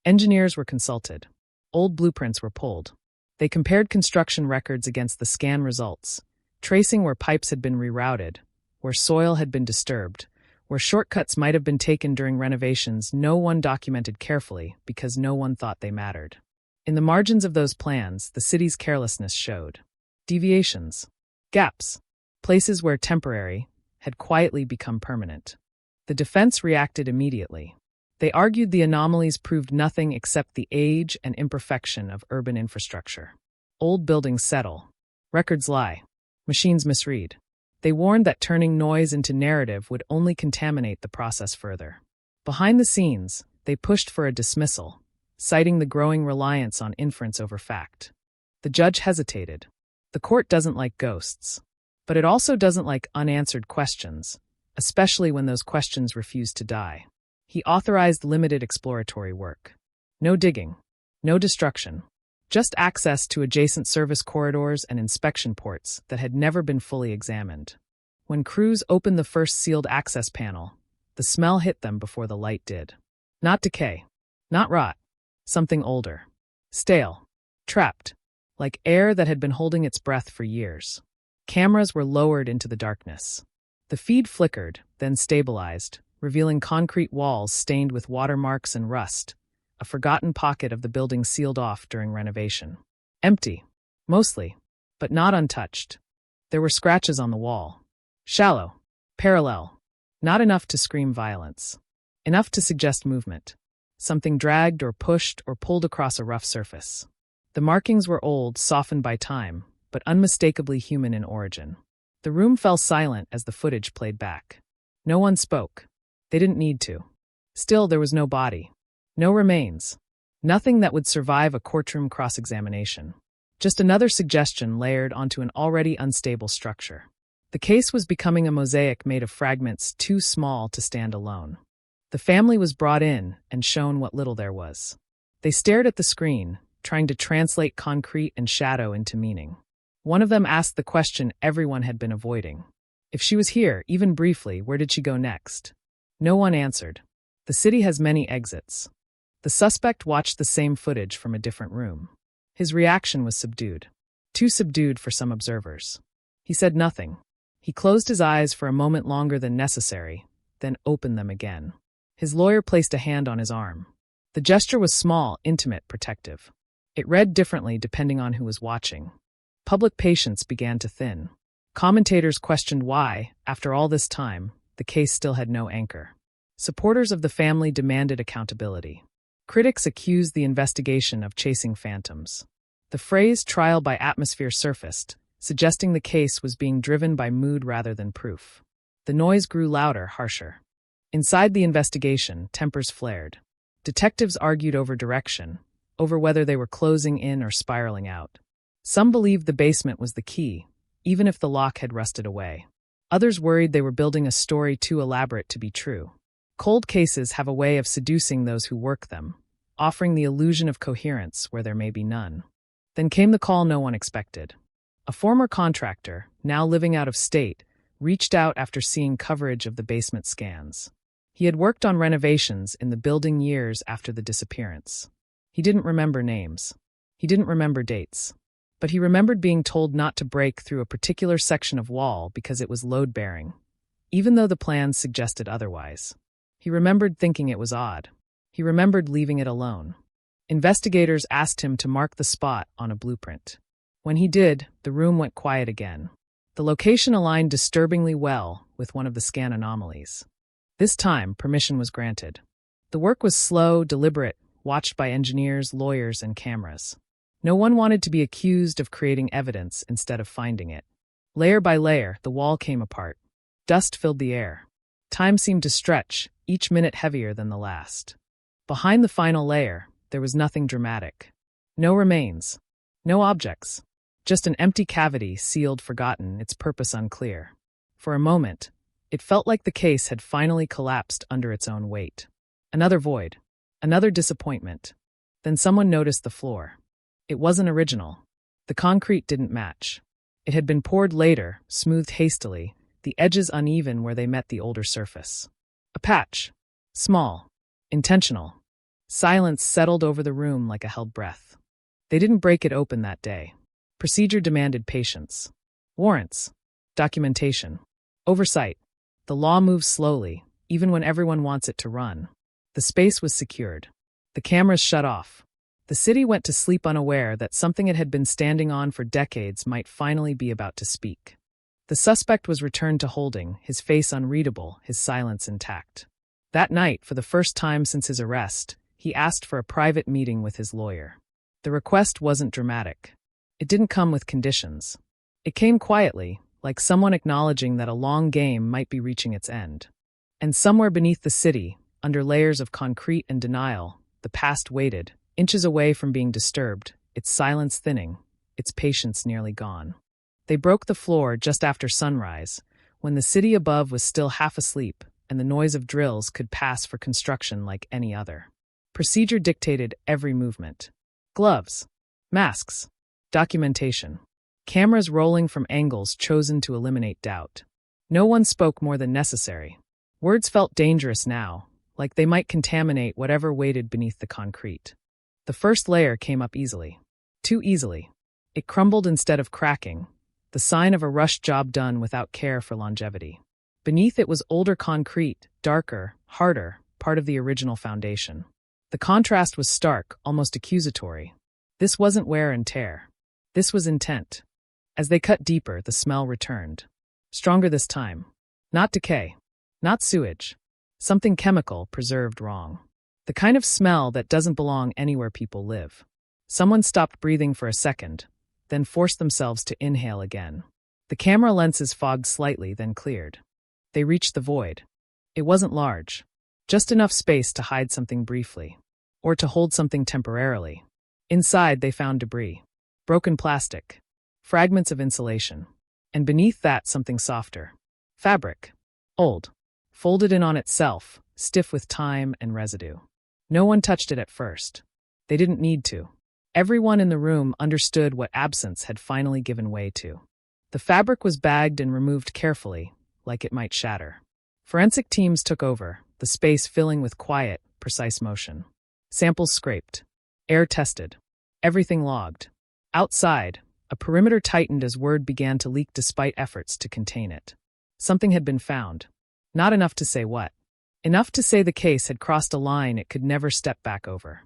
Speaker 9: Engineers were consulted. Old blueprints were pulled. They compared construction records against the scan results, tracing where pipes had been rerouted, where soil had been disturbed, where shortcuts might have been taken during renovations no one documented carefully because no one thought they mattered. In the margins of those plans, the city's carelessness showed. Deviations, gaps, places where temporary had quietly become permanent. The defense reacted immediately. They argued the anomalies proved nothing except the age and imperfection of urban infrastructure. Old buildings settle. Records lie. Machines misread. They warned that turning noise into narrative would only contaminate the process further. Behind the scenes, they pushed for a dismissal, citing the growing reliance on inference over fact. The judge hesitated. The court doesn't like ghosts, but it also doesn't like unanswered questions, especially when those questions refuse to die. He authorized limited exploratory work. No digging, no destruction, just access to adjacent service corridors and inspection ports that had never been fully examined. When crews opened the first sealed access panel, the smell hit them before the light did. Not decay, not rot, something older. Stale, trapped, like air that had been holding its breath for years. Cameras were lowered into the darkness. The feed flickered, then stabilized, revealing concrete walls stained with watermarks and rust, a forgotten pocket of the building sealed off during renovation. Empty, mostly, but not untouched. There were scratches on the wall. Shallow, parallel, not enough to scream violence. Enough to suggest movement. Something dragged or pushed or pulled across a rough surface. The markings were old, softened by time, but unmistakably human in origin. The room fell silent as the footage played back. No one spoke. They didn't need to. Still, there was no body. No remains. Nothing that would survive a courtroom cross-examination. Just another suggestion layered onto an already unstable structure. The case was becoming a mosaic made of fragments too small to stand alone. The family was brought in and shown what little there was. They stared at the screen, trying to translate concrete and shadow into meaning. One of them asked the question everyone had been avoiding. If she was here, even briefly, where did she go next? No one answered. The city has many exits. The suspect watched the same footage from a different room. His reaction was subdued. Too subdued for some observers. He said nothing. He closed his eyes for a moment longer than necessary, then opened them again. His lawyer placed a hand on his arm. The gesture was small, intimate, protective. It read differently depending on who was watching. Public patience began to thin. Commentators questioned why, after all this time, the case still had no anchor. Supporters of the family demanded accountability. Critics accused the investigation of chasing phantoms. The phrase trial by atmosphere surfaced, suggesting the case was being driven by mood rather than proof. The noise grew louder, harsher. Inside the investigation, tempers flared. Detectives argued over direction, over whether they were closing in or spiraling out. Some believed the basement was the key, even if the lock had rusted away. Others worried they were building a story too elaborate to be true. Cold cases have a way of seducing those who work them, offering the illusion of coherence where there may be none. Then came the call no one expected. A former contractor, now living out of state, reached out after seeing coverage of the basement scans. He had worked on renovations in the building years after the disappearance. He didn't remember names. He didn't remember dates. But he remembered being told not to break through a particular section of wall because it was load-bearing, even though the plans suggested otherwise. He remembered thinking it was odd. He remembered leaving it alone. Investigators asked him to mark the spot on a blueprint. When he did, the room went quiet again. The location aligned disturbingly well with one of the scan anomalies. This time, permission was granted. The work was slow, deliberate, watched by engineers, lawyers, and cameras. No one wanted to be accused of creating evidence instead of finding it. Layer by layer, the wall came apart. Dust filled the air. Time seemed to stretch, each minute heavier than the last. Behind the final layer, there was nothing dramatic. No remains. No objects. Just an empty cavity, sealed, forgotten, its purpose unclear. For a moment, it felt like the case had finally collapsed under its own weight. Another void. Another disappointment. Then someone noticed the floor. It wasn't original. The concrete didn't match. It had been poured later, smoothed hastily, the edges uneven where they met the older surface. A patch. Small. Intentional. Silence settled over the room like a held breath. They didn't break it open that day. Procedure demanded patience. Warrants. Documentation. Oversight. The law moves slowly, even when everyone wants it to run. The space was secured. The cameras shut off. The city went to sleep unaware that something it had been standing on for decades might finally be about to speak. The suspect was returned to holding, his face unreadable, his silence intact. That night, for the first time since his arrest, he asked for a private meeting with his lawyer. The request wasn't dramatic. It didn't come with conditions. It came quietly, like someone acknowledging that a long game might be reaching its end. And somewhere beneath the city, under layers of concrete and denial, the past waited, inches away from being disturbed, its silence thinning, its patience nearly gone. They broke the floor just after sunrise, when the city above was still half asleep and the noise of drills could pass for construction like any other. Procedure dictated every movement. Gloves, masks, documentation, cameras rolling from angles chosen to eliminate doubt. No one spoke more than necessary. Words felt dangerous now, like they might contaminate whatever waited beneath the concrete. The first layer came up easily. Too easily. It crumbled instead of cracking, the sign of a rushed job done without care for longevity. Beneath it was older concrete, darker, harder, part of the original foundation. The contrast was stark, almost accusatory. This wasn't wear and tear. This was intent. As they cut deeper, the smell returned. Stronger this time. Not decay. Not sewage. Something chemical, preserved wrong. The kind of smell that doesn't belong anywhere people live. Someone stopped breathing for a second, then forced themselves to inhale again. The camera lenses fogged slightly, then cleared. They reached the void. It wasn't large, just enough space to hide something briefly, or to hold something temporarily. Inside, they found debris, broken plastic, fragments of insulation, and beneath that something softer. Fabric. Old. Folded in on itself, stiff with time and residue. No one touched it at first. They didn't need to. Everyone in the room understood what absence had finally given way to. The fabric was bagged and removed carefully, like it might shatter. Forensic teams took over, the space filling with quiet, precise motion. Samples scraped. Air tested. Everything logged. Outside, a perimeter tightened as word began to leak despite efforts to contain it. Something had been found. Not enough to say what. Enough to say the case had crossed a line it could never step back over.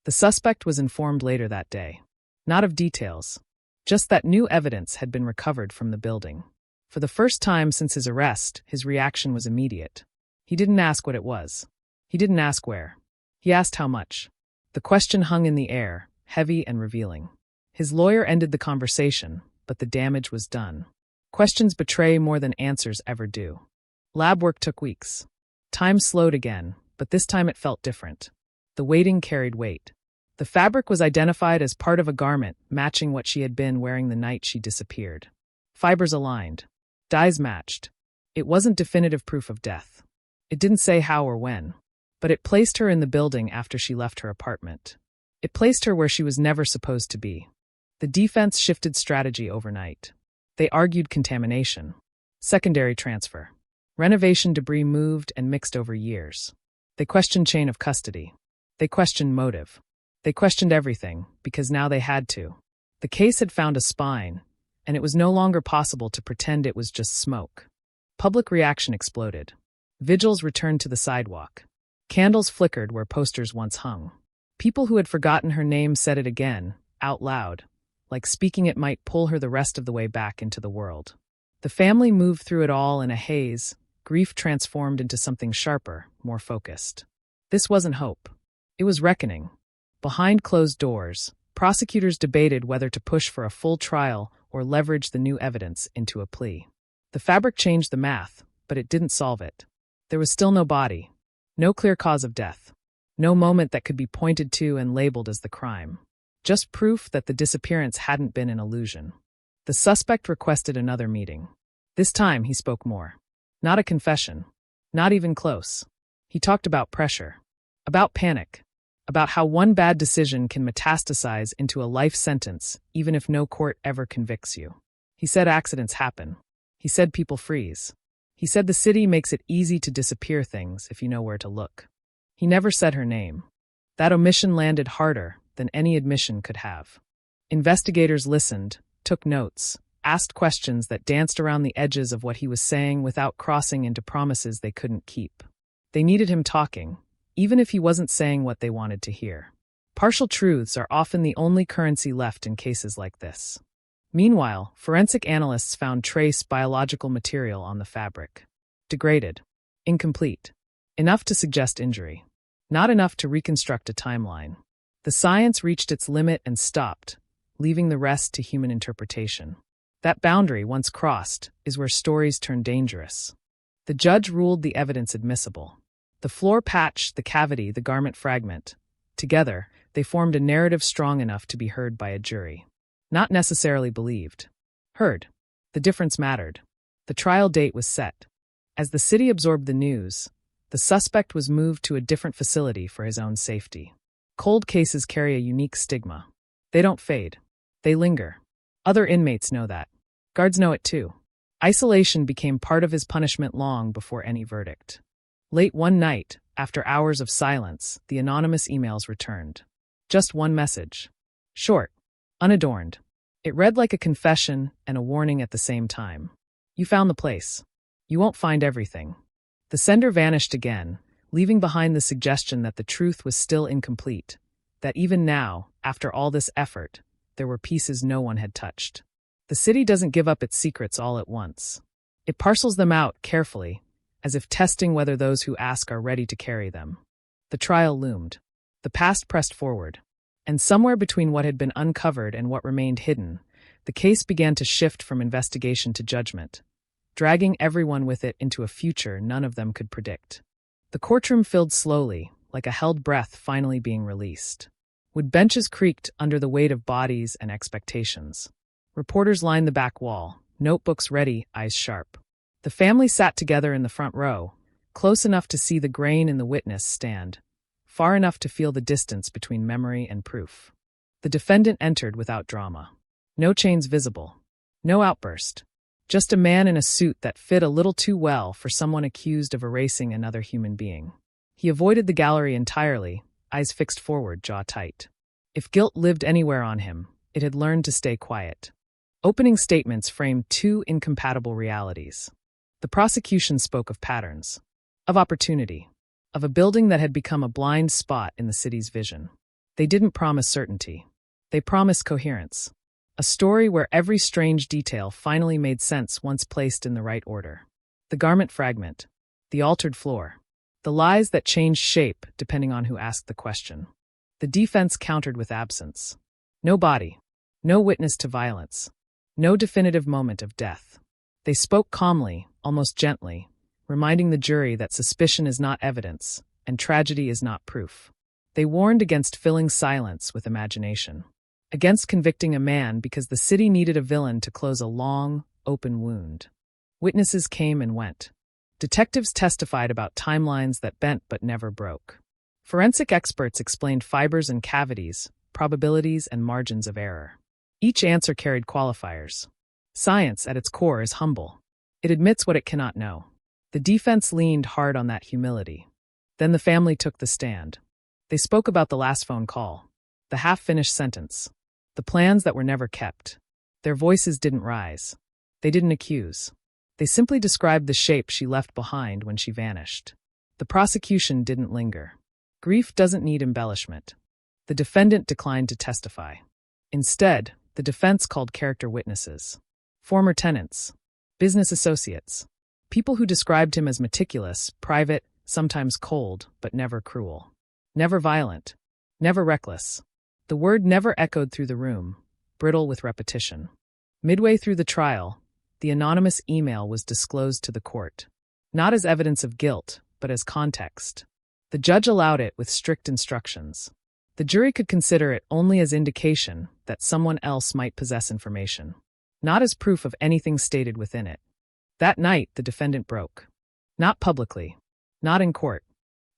Speaker 9: The suspect was informed later that day. Not of details. Just that new evidence had been recovered from the building. For the first time since his arrest, his reaction was immediate. He didn't ask what it was. He didn't ask where. He asked how much. The question hung in the air, heavy and revealing. His lawyer ended the conversation, but the damage was done. Questions betray more than answers ever do. Lab work took weeks. Time slowed again, but this time it felt different. The waiting carried weight. The fabric was identified as part of a garment matching what she had been wearing the night she disappeared. Fibers aligned. Dyes matched. It wasn't definitive proof of death. It didn't say how or when, but it placed her in the building after she left her apartment. It placed her where she was never supposed to be. The defense shifted strategy overnight. They argued contamination, secondary transfer. Renovation debris moved and mixed over years. They questioned chain of custody. They questioned motive. They questioned everything, because now they had to. The case had found a spine, and it was no longer possible to pretend it was just smoke. Public reaction exploded. Vigils returned to the sidewalk. Candles flickered where posters once hung. People who had forgotten her name said it again, out loud, like speaking it might pull her the rest of the way back into the world. The family moved through it all in a haze, grief transformed into something sharper, more focused. This wasn't hope. It was reckoning. Behind closed doors, prosecutors debated whether to push for a full trial or leverage the new evidence into a plea. The fabric changed the math, but it didn't solve it. There was still no body, no clear cause of death, no moment that could be pointed to and labeled as the crime. Just proof that the disappearance hadn't been an illusion. The suspect requested another meeting. This time he spoke more. Not a confession. Not even close. He talked about pressure. About panic. About how one bad decision can metastasize into a life sentence even if no court ever convicts you. He said accidents happen. He said people freeze. He said the city makes it easy to disappear things if you know where to look. He never said her name. That omission landed harder than any admission could have. Investigators listened, took notes, asked questions that danced around the edges of what he was saying without crossing into promises they couldn't keep. They needed him talking, even if he wasn't saying what they wanted to hear. Partial truths are often the only currency left in cases like this. Meanwhile, forensic analysts found trace biological material on the fabric. Degraded. Incomplete. Enough to suggest injury. Not enough to reconstruct a timeline. The science reached its limit and stopped, leaving the rest to human interpretation. That boundary, once crossed, is where stories turn dangerous. The judge ruled the evidence admissible. The floor patch, the cavity, the garment fragment. Together, they formed a narrative strong enough to be heard by a jury. Not necessarily believed. Heard. The difference mattered. The trial date was set. As the city absorbed the news, the suspect was moved to a different facility for his own safety. Cold cases carry a unique stigma. They don't fade. They linger. Other inmates know that. Guards know it too. Isolation became part of his punishment long before any verdict. Late one night, after hours of silence, the anonymous emails returned. Just one message. Short. Unadorned. It read like a confession and a warning at the same time. You found the place. You won't find everything. The sender vanished again, leaving behind the suggestion that the truth was still incomplete, that even now, after all this effort, there were pieces no one had touched. The city doesn't give up its secrets all at once. It parcels them out carefully, as if testing whether those who ask are ready to carry them. The trial loomed. The past pressed forward. And somewhere between what had been uncovered and what remained hidden, the case began to shift from investigation to judgment, dragging everyone with it into a future none of them could predict. The courtroom filled slowly, like a held breath finally being released. Wood benches creaked under the weight of bodies and expectations. Reporters lined the back wall, notebooks ready, eyes sharp. The family sat together in the front row, close enough to see the grain in the witness stand, far enough to feel the distance between memory and proof. The defendant entered without drama. No chains visible. No outburst. Just a man in a suit that fit a little too well for someone accused of erasing another human being. He avoided the gallery entirely, eyes fixed forward, jaw tight. If guilt lived anywhere on him, it had learned to stay quiet. Opening statements framed two incompatible realities. The prosecution spoke of patterns, of opportunity, of a building that had become a blind spot in the city's vision. They didn't promise certainty. They promised coherence. A story where every strange detail finally made sense once placed in the right order. The garment fragment, the altered floor, the lies that changed shape depending on who asked the question. The defense countered with absence. No body, no witness to violence, no definitive moment of death. They spoke calmly, almost gently, reminding the jury that suspicion is not evidence and tragedy is not proof. They warned against filling silence with imagination, against convicting a man because the city needed a villain to close a long, open wound. Witnesses came and went. Detectives testified about timelines that bent but never broke. Forensic experts explained fibers and cavities, probabilities and margins of error. Each answer carried qualifiers. Science, at its core, is humble. It admits what it cannot know. The defense leaned hard on that humility. Then the family took the stand. They spoke about the last phone call, the half-finished sentence, the plans that were never kept. Their voices didn't rise. They didn't accuse. They simply described the shape she left behind when she vanished. The prosecution didn't linger. Grief doesn't need embellishment. The defendant declined to testify. Instead, the defense called character witnesses. Former tenants, business associates, people who described him as meticulous, private, sometimes cold, but never cruel. Never violent. Never reckless. The word never echoed through the room, brittle with repetition. Midway through the trial, the anonymous email was disclosed to the court. Not as evidence of guilt, but as context. The judge allowed it with strict instructions. The jury could consider it only as indication that someone else might possess information, not as proof of anything stated within it. That night, the defendant broke. Not publicly. Not in court.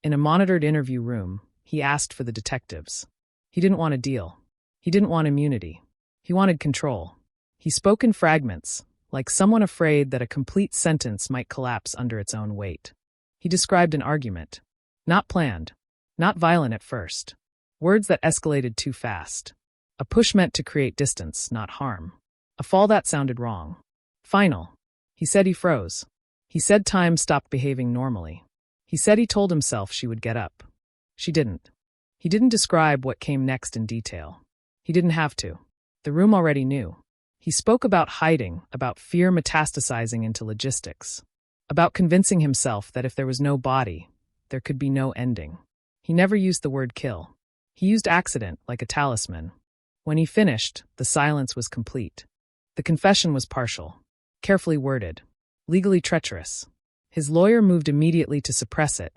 Speaker 9: In a monitored interview room, he asked for the detectives. He didn't want a deal. He didn't want immunity. He wanted control. He spoke in fragments, like someone afraid that a complete sentence might collapse under its own weight. He described an argument. Not planned. Not violent at first. Words that escalated too fast. A push meant to create distance, not harm. A fall that sounded wrong. Final. He said he froze. He said time stopped behaving normally. He said he told himself she would get up. She didn't. He didn't describe what came next in detail. He didn't have to. The room already knew. He spoke about hiding, about fear metastasizing into logistics, about convincing himself that if there was no body, there could be no ending. He never used the word kill. He used accident like a talisman. When he finished, the silence was complete. The confession was partial, carefully worded, legally treacherous. His lawyer moved immediately to suppress it,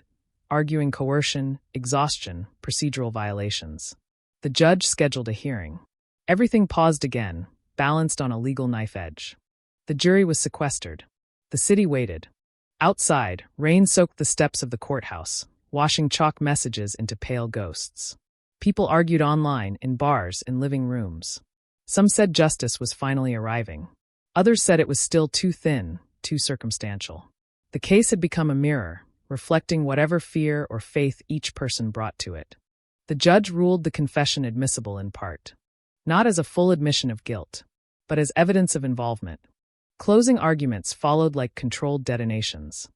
Speaker 9: arguing coercion, exhaustion, procedural violations. The judge scheduled a hearing. Everything paused again, balanced on a legal knife edge. The jury was sequestered. The city waited. Outside, rain soaked the steps of the courthouse, washing chalk messages into pale ghosts. People argued online, in bars, in living rooms. Some said justice was finally arriving. Others said it was still too thin, too circumstantial. The case had become a mirror, reflecting whatever fear or faith each person brought to it. The judge ruled the confession admissible in part, not as a full admission of guilt, but as evidence of involvement. Closing arguments followed like controlled detonations.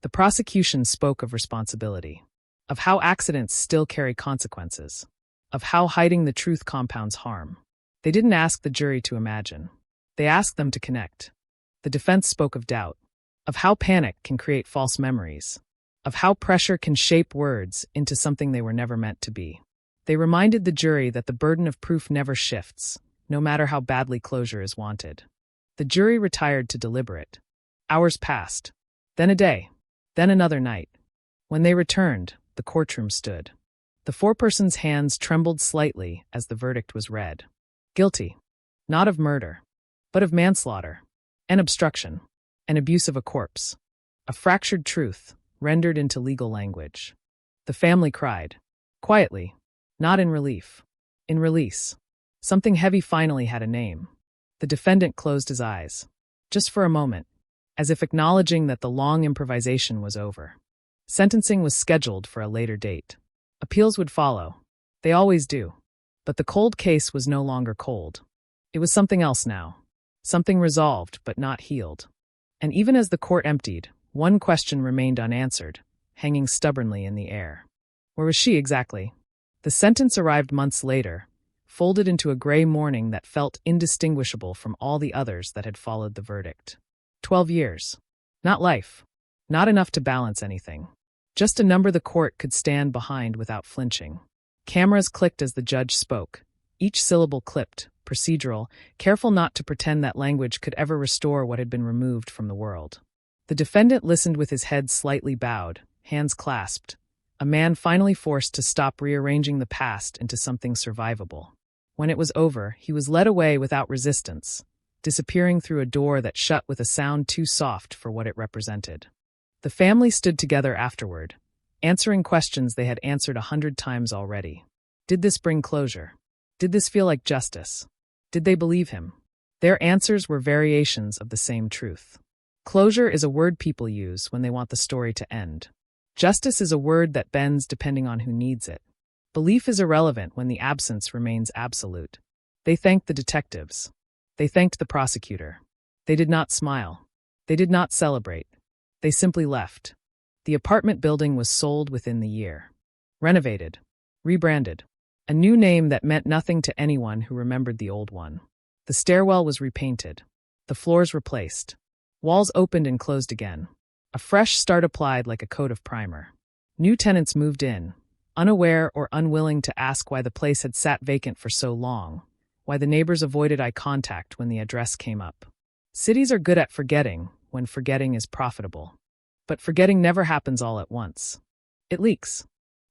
Speaker 9: The prosecution spoke of responsibility, of how accidents still carry consequences, of how hiding the truth compounds harm. They didn't ask the jury to imagine. They asked them to connect. The defense spoke of doubt, of how panic can create false memories, of how pressure can shape words into something they were never meant to be. They reminded the jury that the burden of proof never shifts, no matter how badly closure is wanted. The jury retired to deliberate. Hours passed. Then a day. Then another night. When they returned, the courtroom stood. The foreperson's hands trembled slightly as the verdict was read. Guilty. Not of murder, but of manslaughter, and obstruction, and abuse of a corpse. A fractured truth, rendered into legal language. The family cried. Quietly. Not in relief. In release. Something heavy finally had a name. The defendant closed his eyes. Just for a moment, as if acknowledging that the long improvisation was over. Sentencing was scheduled for a later date. Appeals would follow. They always do. But the cold case was no longer cold. It was something else now. Something resolved but not healed. And even as the court emptied, one question remained unanswered, hanging stubbornly in the air. Where was she exactly? The sentence arrived months later, folded into a gray morning that felt indistinguishable from all the others that had followed the verdict. 12 years. Not life. Not enough to balance anything. Just a number the court could stand behind without flinching. Cameras clicked as the judge spoke, each syllable clipped, procedural, careful not to pretend that language could ever restore what had been removed from the world. The defendant listened with his head slightly bowed, hands clasped, a man finally forced to stop rearranging the past into something survivable. When it was over, he was led away without resistance, disappearing through a door that shut with a sound too soft for what it represented. The family stood together afterward, answering questions they had answered 100 times already. Did this bring closure? Did this feel like justice? Did they believe him? Their answers were variations of the same truth. Closure is a word people use when they want the story to end. Justice is a word that bends depending on who needs it. Belief is irrelevant when the absence remains absolute. They thanked the detectives. They thanked the prosecutor. They did not smile. They did not celebrate. They simply left. The apartment building was sold within the year. Renovated. Rebranded. A new name that meant nothing to anyone who remembered the old one. The stairwell was repainted. The floors replaced. Walls opened and closed again. A fresh start applied like a coat of primer. New tenants moved in, unaware or unwilling to ask why the place had sat vacant for so long, why the neighbors avoided eye contact when the address came up. Cities are good at forgetting when forgetting is profitable. But forgetting never happens all at once. It leaks.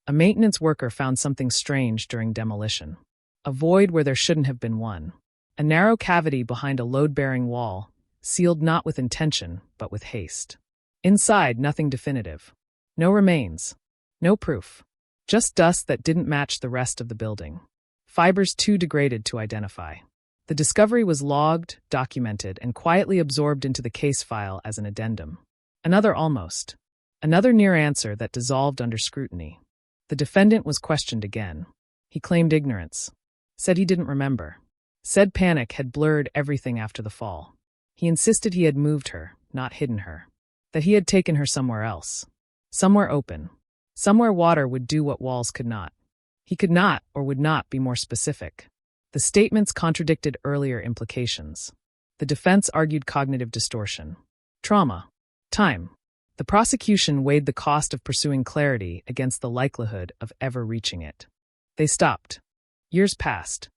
Speaker 9: A maintenance worker found something strange during demolition. A void where there shouldn't have been one. A narrow cavity behind a load-bearing wall, sealed not with intention, but with haste. Inside, nothing definitive. No remains. No proof. Just dust that didn't match the rest of the building. Fibers too degraded to identify. The discovery was logged, documented, and quietly absorbed into the case file as an addendum. Another almost. Another near answer that dissolved under scrutiny. The defendant was questioned again. He claimed ignorance. Said he didn't remember. Said panic had blurred everything after the fall. He insisted he had moved her, not hidden her. That he had taken her somewhere else. Somewhere open. Somewhere water would do what walls could not. He could not or would not be more specific. The statements contradicted earlier implications. The defense argued cognitive distortion. Trauma. Time. The prosecution weighed the cost of pursuing clarity against the likelihood of ever reaching it. They stopped. Years passed.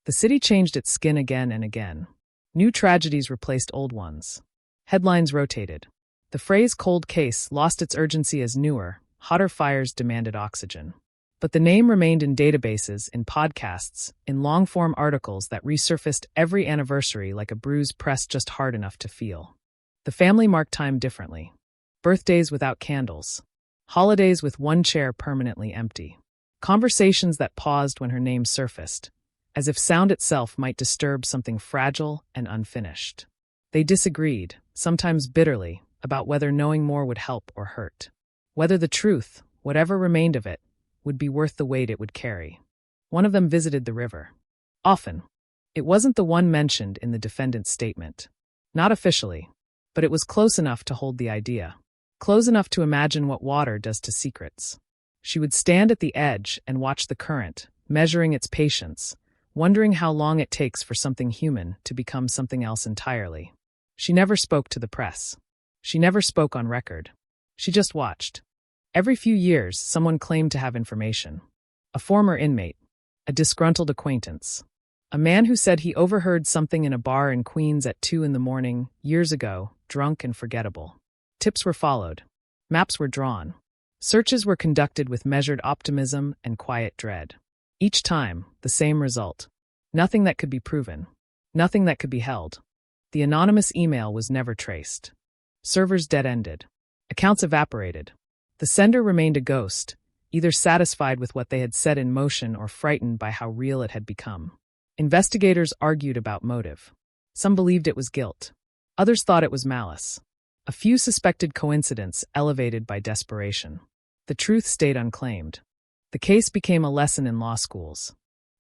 Speaker 9: The city changed its skin again and again. New tragedies replaced old ones. Headlines rotated. The phrase cold case lost its urgency as newer, hotter fires demanded oxygen. But the name remained in databases, in podcasts, in long-form articles that resurfaced every anniversary like a bruise pressed just hard enough to feel. The family marked time differently. Birthdays without candles. Holidays with one chair permanently empty. Conversations that paused when her name surfaced, as if sound itself might disturb something fragile and unfinished. They disagreed, sometimes bitterly, about whether knowing more would help or hurt. Whether the truth, whatever remained of it, would be worth the weight it would carry. One of them visited the river. Often. It wasn't the one mentioned in the defendant's statement. Not officially, but it was close enough to hold the idea. Close enough to imagine what water does to secrets. She would stand at the edge and watch the current, measuring its patience, wondering how long it takes for something human to become something else entirely. She never spoke to the press. She never spoke on record. She just watched. Every few years, someone claimed to have information. A former inmate. A disgruntled acquaintance. A man who said he overheard something in a bar in Queens at 2 in the morning, years ago, drunk and forgettable. Tips were followed. Maps were drawn. Searches were conducted with measured optimism and quiet dread. Each time, the same result. Nothing that could be proven. Nothing that could be held. The anonymous email was never traced. Servers dead-ended. Accounts evaporated. The sender remained a ghost, either satisfied with what they had set in motion or frightened by how real it had become. Investigators argued about motive. Some believed it was guilt. Others thought it was malice. A few suspected coincidence elevated by desperation. The truth stayed unclaimed. The case became a lesson in law schools.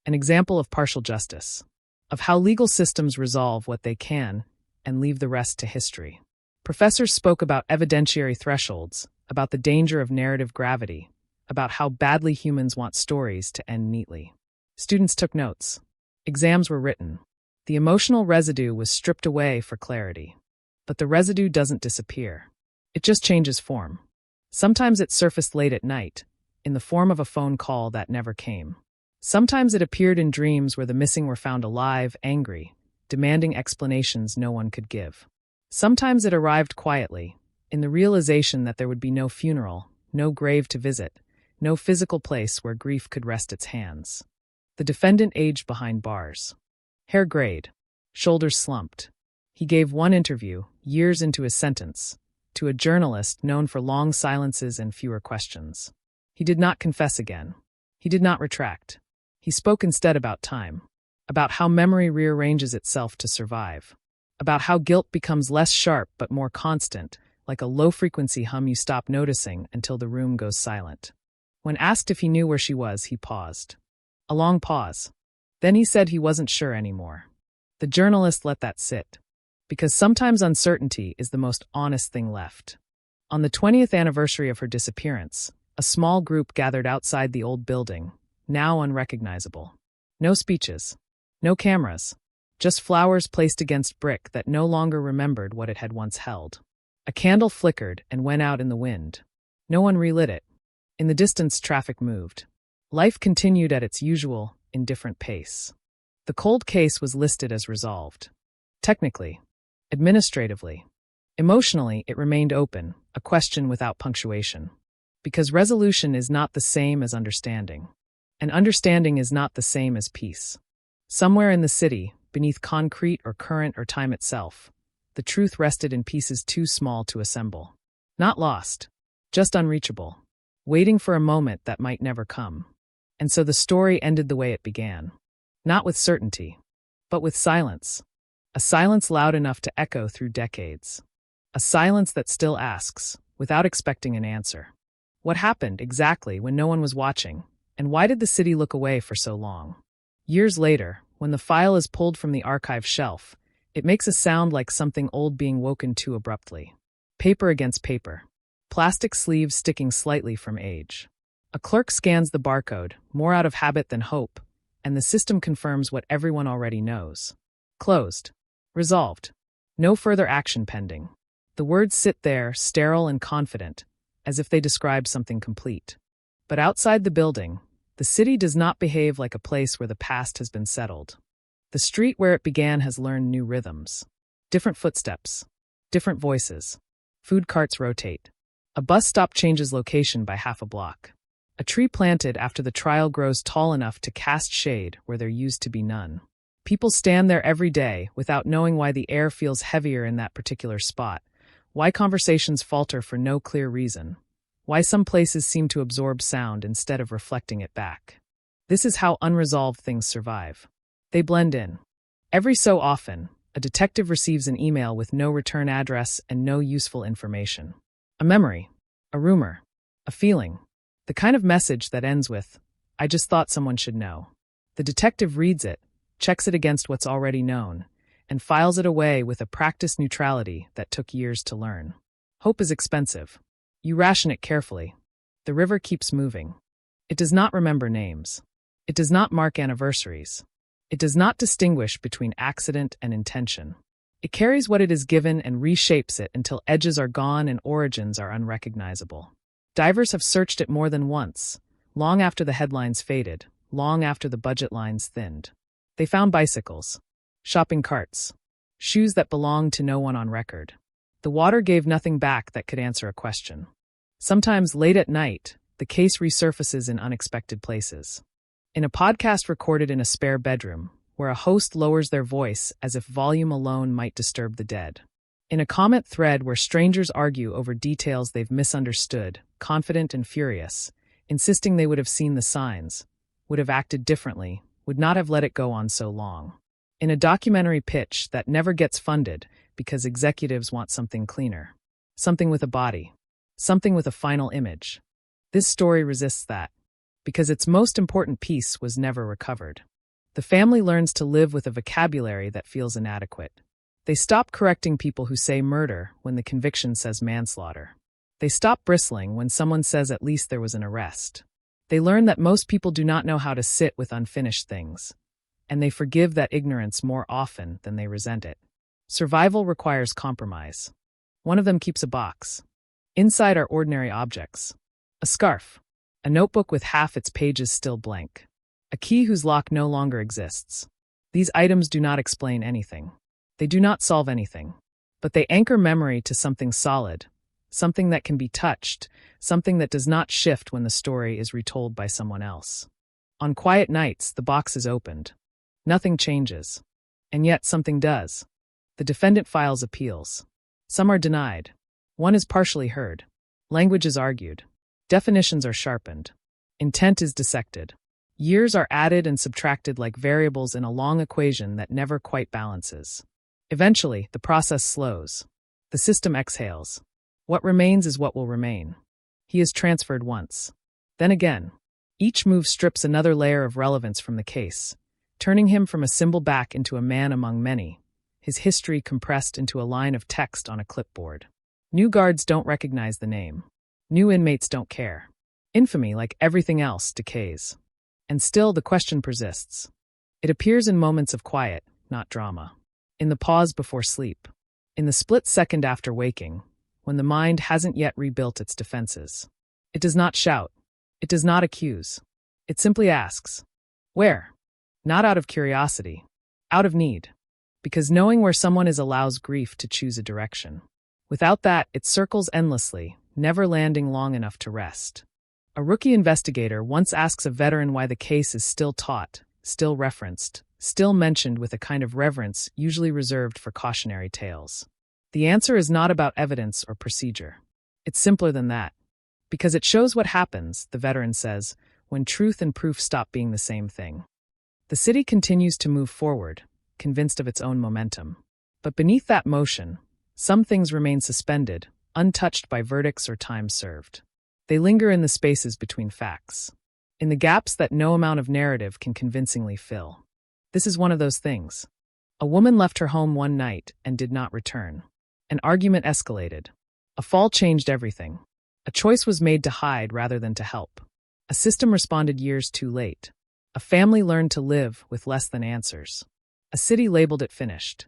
Speaker 9: An example of partial justice. Of how legal systems resolve what they can and leave the rest to history. Professors spoke about evidentiary thresholds, about the danger of narrative gravity, about how badly humans want stories to end neatly. Students took notes. Exams were written. The emotional residue was stripped away for clarity. But the residue doesn't disappear. It just changes form. Sometimes it surfaced late at night, in the form of a phone call that never came. Sometimes it appeared in dreams where the missing were found alive, angry, demanding explanations no one could give. Sometimes it arrived quietly, in the realization that there would be no funeral, no grave to visit, no physical place where grief could rest its hands. The defendant aged behind bars. Hair grayed, shoulders slumped. He gave one interview, years into his sentence, to a journalist known for long silences and fewer questions. He did not confess again. He did not retract. He spoke instead about time, about how memory rearranges itself to survive, about how guilt becomes less sharp but more constant, like a low-frequency hum you stop noticing until the room goes silent. When asked if he knew where she was, he paused. A long pause. Then he said he wasn't sure anymore. The journalist let that sit. Because sometimes uncertainty is the most honest thing left. On the 20th anniversary of her disappearance, a small group gathered outside the old building, now unrecognizable. No speeches. No cameras. Just flowers placed against brick that no longer remembered what it had once held. A candle flickered and went out in the wind. No one relit it. In the distance, traffic moved. Life continued at its usual, indifferent pace. The cold case was listed as resolved. Technically. Administratively. Emotionally, it remained open, a question without punctuation. Because resolution is not the same as understanding. And understanding is not the same as peace. Somewhere in the city, beneath concrete or current or time itself, the truth rested in pieces too small to assemble. Not lost, just unreachable, waiting for a moment that might never come. And so the story ended the way it began. Not with certainty, but with silence. A silence loud enough to echo through decades. A silence that still asks, without expecting an answer. What happened exactly when no one was watching, and why did the city look away for so long? Years later, when the file is pulled from the archive shelf, it makes a sound like something old being woken to abruptly. Paper against paper. Plastic sleeves sticking slightly from age. A clerk scans the barcode, more out of habit than hope, and the system confirms what everyone already knows. Closed. Resolved. No further action pending. The words sit there, sterile and confident, as if they describe something complete. But outside the building, the city does not behave like a place where the past has been settled. The street where it began has learned new rhythms. Different footsteps. Different voices. Food carts rotate. A bus stop changes location by half a block. A tree planted after the trial grows tall enough to cast shade where there used to be none. People stand there every day without knowing why the air feels heavier in that particular spot, why conversations falter for no clear reason, why some places seem to absorb sound instead of reflecting it back. This is how unresolved things survive. They blend in. Every so often, a detective receives an email with no return address and no useful information. A memory, a rumor, a feeling. The kind of message that ends with, "I just thought someone should know." The detective reads it, checks it against what's already known, and files it away with a practiced neutrality that took years to learn. Hope is expensive. You ration it carefully. The river keeps moving. It does not remember names. It does not mark anniversaries. It does not distinguish between accident and intention. It carries what it is given and reshapes it until edges are gone and origins are unrecognizable. Divers have searched it more than once, long after the headlines faded, long after the budget lines thinned. They found bicycles, shopping carts, shoes that belonged to no one on record. The water gave nothing back that could answer a question. Sometimes late at night, the case resurfaces in unexpected places. In a podcast recorded in a spare bedroom, where a host lowers their voice as if volume alone might disturb the dead. In a comment thread where strangers argue over details they've misunderstood, confident and furious, insisting they would have seen the signs, would have acted differently, would not have let it go on so long. In a documentary pitch that never gets funded because executives want something cleaner, something with a body, something with a final image. This story resists that, because its most important piece was never recovered. The family learns to live with a vocabulary that feels inadequate. They stop correcting people who say murder when the conviction says manslaughter. They stop bristling when someone says at least there was an arrest. They learn that most people do not know how to sit with unfinished things, and they forgive that ignorance more often than they resent it. Survival requires compromise. One of them keeps a box. Inside are ordinary objects. A scarf, a notebook with half its pages still blank, a key whose lock no longer exists. These items do not explain anything. They do not solve anything, but they anchor memory to something solid, something that can be touched, something that does not shift when the story is retold by someone else. On quiet nights, the box is opened. Nothing changes, and yet something does. The defendant files appeals. Some are denied. One is partially heard. Language is argued. Definitions are sharpened. Intent is dissected. Years are added and subtracted like variables in a long equation that never quite balances. Eventually, the process slows. The system exhales. What remains is what will remain. He is transferred once. Then again. Each move strips another layer of relevance from the case, turning him from a symbol back into a man among many, his history compressed into a line of text on a clipboard. New guards don't recognize the name. New inmates don't care. Infamy, like everything else, decays. And still the question persists. It appears in moments of quiet, not drama. In the pause before sleep. In the split second after waking, when the mind hasn't yet rebuilt its defenses. It does not shout. It does not accuse. It simply asks, where? Not out of curiosity. Out of need. Because knowing where someone is allows grief to choose a direction. Without that, it circles endlessly, never landing long enough to rest. A rookie investigator once asks a veteran why the case is still taught, still referenced, still mentioned with a kind of reverence usually reserved for cautionary tales. The answer is not about evidence or procedure. It's simpler than that. Because it shows what happens, the veteran says, when truth and proof stop being the same thing. The city continues to move forward, convinced of its own momentum. But beneath that motion, some things remain suspended, untouched by verdicts or time served. They linger in the spaces between facts, in the gaps that no amount of narrative can convincingly fill. This is one of those things. A woman left her home one night and did not return. An argument escalated. A fall changed everything. A choice was made to hide rather than to help. A system responded years too late. A family learned to live with less than answers. A city labeled it finished.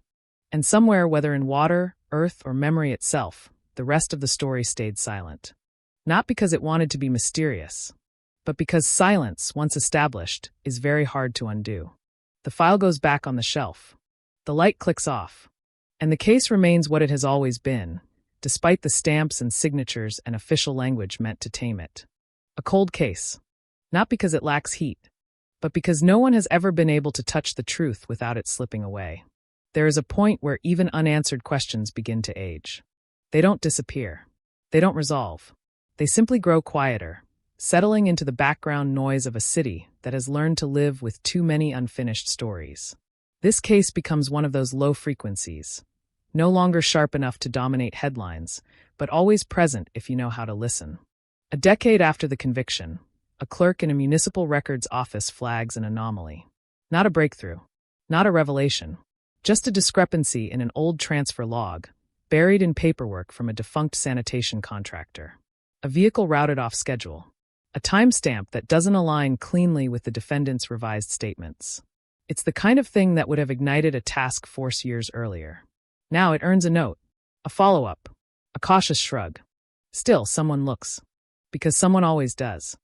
Speaker 9: And somewhere, whether in water, earth, or memory itself, the rest of the story stayed silent. Not because it wanted to be mysterious, but because silence, once established, is very hard to undo. The file goes back on the shelf. The light clicks off. And the case remains what it has always been, despite the stamps and signatures and official language meant to tame it. A cold case. Not because it lacks heat, but because no one has ever been able to touch the truth without it slipping away. There is a point where even unanswered questions begin to age. They don't disappear. They don't resolve. They simply grow quieter, settling into the background noise of a city that has learned to live with too many unfinished stories. This case becomes one of those low frequencies, no longer sharp enough to dominate headlines, but always present if you know how to listen. A decade after the conviction, a clerk in a municipal records office flags an anomaly. Not a breakthrough, not a revelation, just a discrepancy in an old transfer log, buried in paperwork from a defunct sanitation contractor. A vehicle routed off schedule. A timestamp that doesn't align cleanly with the defendant's revised statements. It's the kind of thing that would have ignited a task force years earlier. Now it earns a note, a follow-up, a cautious shrug. Still, someone looks. Because someone always does.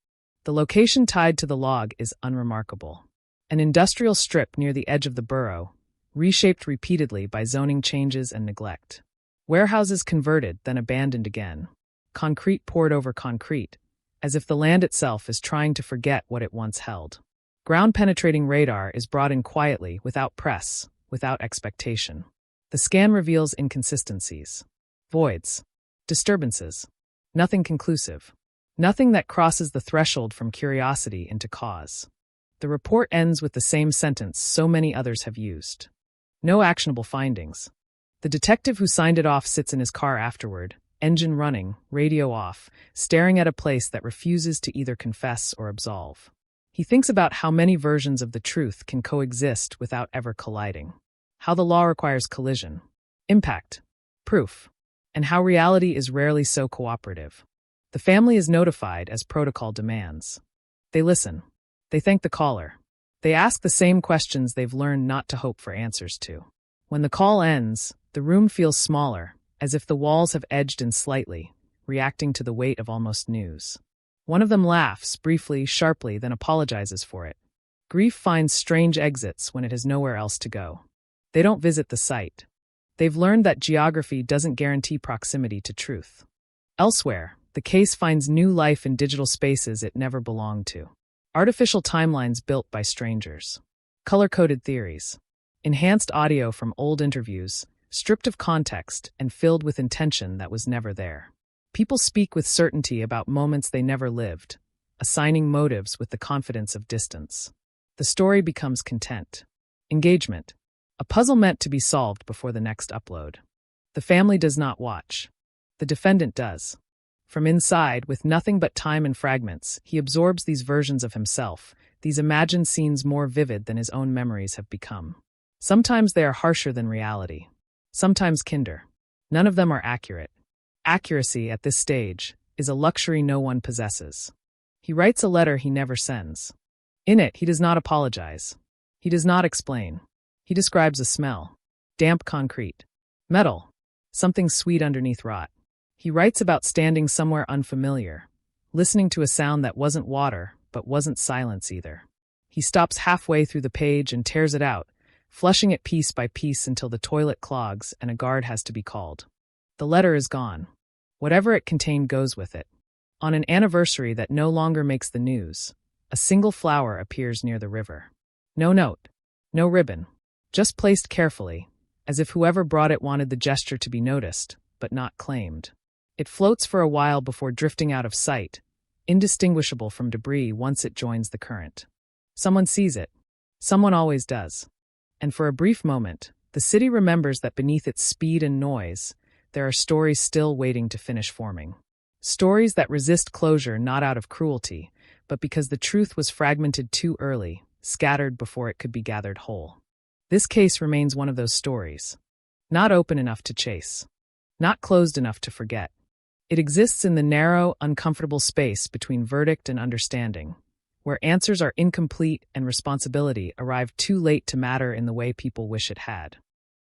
Speaker 9: The location tied to the log is unremarkable. An industrial strip near the edge of the borough, reshaped repeatedly by zoning changes and neglect. Warehouses converted, then abandoned again. Concrete poured over concrete, as if the land itself is trying to forget what it once held. Ground-penetrating radar is brought in quietly, without press, without expectation. The scan reveals inconsistencies, voids, disturbances, nothing conclusive, nothing that crosses the threshold from curiosity into cause. The report ends with the same sentence so many others have used. No actionable findings. The detective who signed it off sits in his car afterward, engine running, radio off, staring at a place that refuses to either confess or absolve. He thinks about how many versions of the truth can coexist without ever colliding. How the law requires collision, impact, proof, and how reality is rarely so cooperative. The family is notified as protocol demands. They listen. They thank the caller. They ask the same questions they've learned not to hope for answers to. When the call ends, the room feels smaller, as if the walls have edged in slightly, reacting to the weight of almost news. One of them laughs, briefly, sharply, then apologizes for it. Grief finds strange exits when it has nowhere else to go. They don't visit the site. They've learned that geography doesn't guarantee proximity to truth. Elsewhere, the case finds new life in digital spaces it never belonged to. Artificial timelines built by strangers. Color-coded theories. Enhanced audio from old interviews, stripped of context and filled with intention that was never there. People speak with certainty about moments they never lived, assigning motives with the confidence of distance. The story becomes content. Engagement. A puzzle meant to be solved before the next upload. The family does not watch. The defendant does. From inside, with nothing but time and fragments, he absorbs these versions of himself, these imagined scenes more vivid than his own memories have become. Sometimes they are harsher than reality. Sometimes kinder. None of them are accurate. Accuracy, at this stage, is a luxury no one possesses. He writes a letter he never sends. In it, he does not apologize. He does not explain. He describes a smell. Damp concrete. Metal. Something sweet underneath rot. He writes about standing somewhere unfamiliar, listening to a sound that wasn't water, but wasn't silence either. He stops halfway through the page and tears it out, flushing it piece by piece until the toilet clogs and a guard has to be called. The letter is gone. Whatever it contained goes with it. On an anniversary that no longer makes the news, a single flower appears near the river. No note. No ribbon. Just placed carefully, as if whoever brought it wanted the gesture to be noticed, but not claimed. It floats for a while before drifting out of sight, indistinguishable from debris once it joins the current. Someone sees it. Someone always does. And for a brief moment, the city remembers that beneath its speed and noise, there are stories still waiting to finish forming. Stories that resist closure not out of cruelty, but because the truth was fragmented too early, scattered before it could be gathered whole. This case remains one of those stories. Not open enough to chase. Not closed enough to forget. It exists in the narrow, uncomfortable space between verdict and understanding, where answers are incomplete and responsibility arrive too late to matter in the way people wish it had.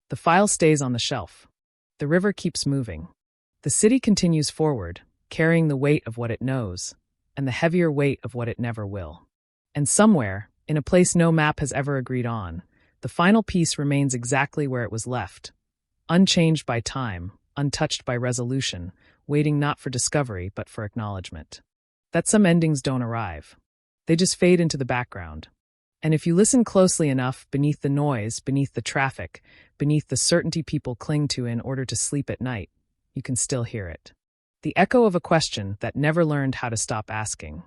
Speaker 9: The file stays on the shelf. The river keeps moving. The city continues forward, carrying the weight of what it knows, and the heavier weight of what it never will. And somewhere, in a place no map has ever agreed on, the final piece remains exactly where it was left, unchanged by time, untouched by resolution, waiting not for discovery but for acknowledgement. That some endings don't arrive. They just fade into the background. And if you listen closely enough, beneath the noise, beneath the traffic, beneath the certainty people cling to in order to sleep at night, you can still hear it. The echo of a question that never learned how to stop asking.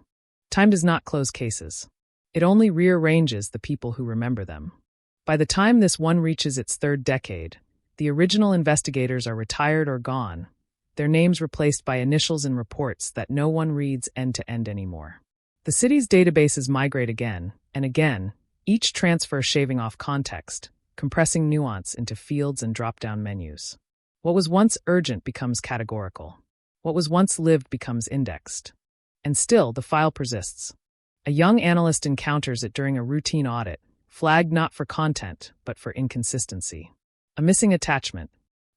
Speaker 9: Time does not close cases. It only rearranges the people who remember them. By the time this one reaches its third decade, the original investigators are retired or gone, their names replaced by initials in reports that no one reads end to end anymore. The city's databases migrate again and again, each transfer shaving off context, compressing nuance into fields and drop-down menus. What was once urgent becomes categorical. What was once lived becomes indexed. And still, the file persists. A young analyst encounters it during a routine audit, flagged not for content, but for inconsistency. A missing attachment.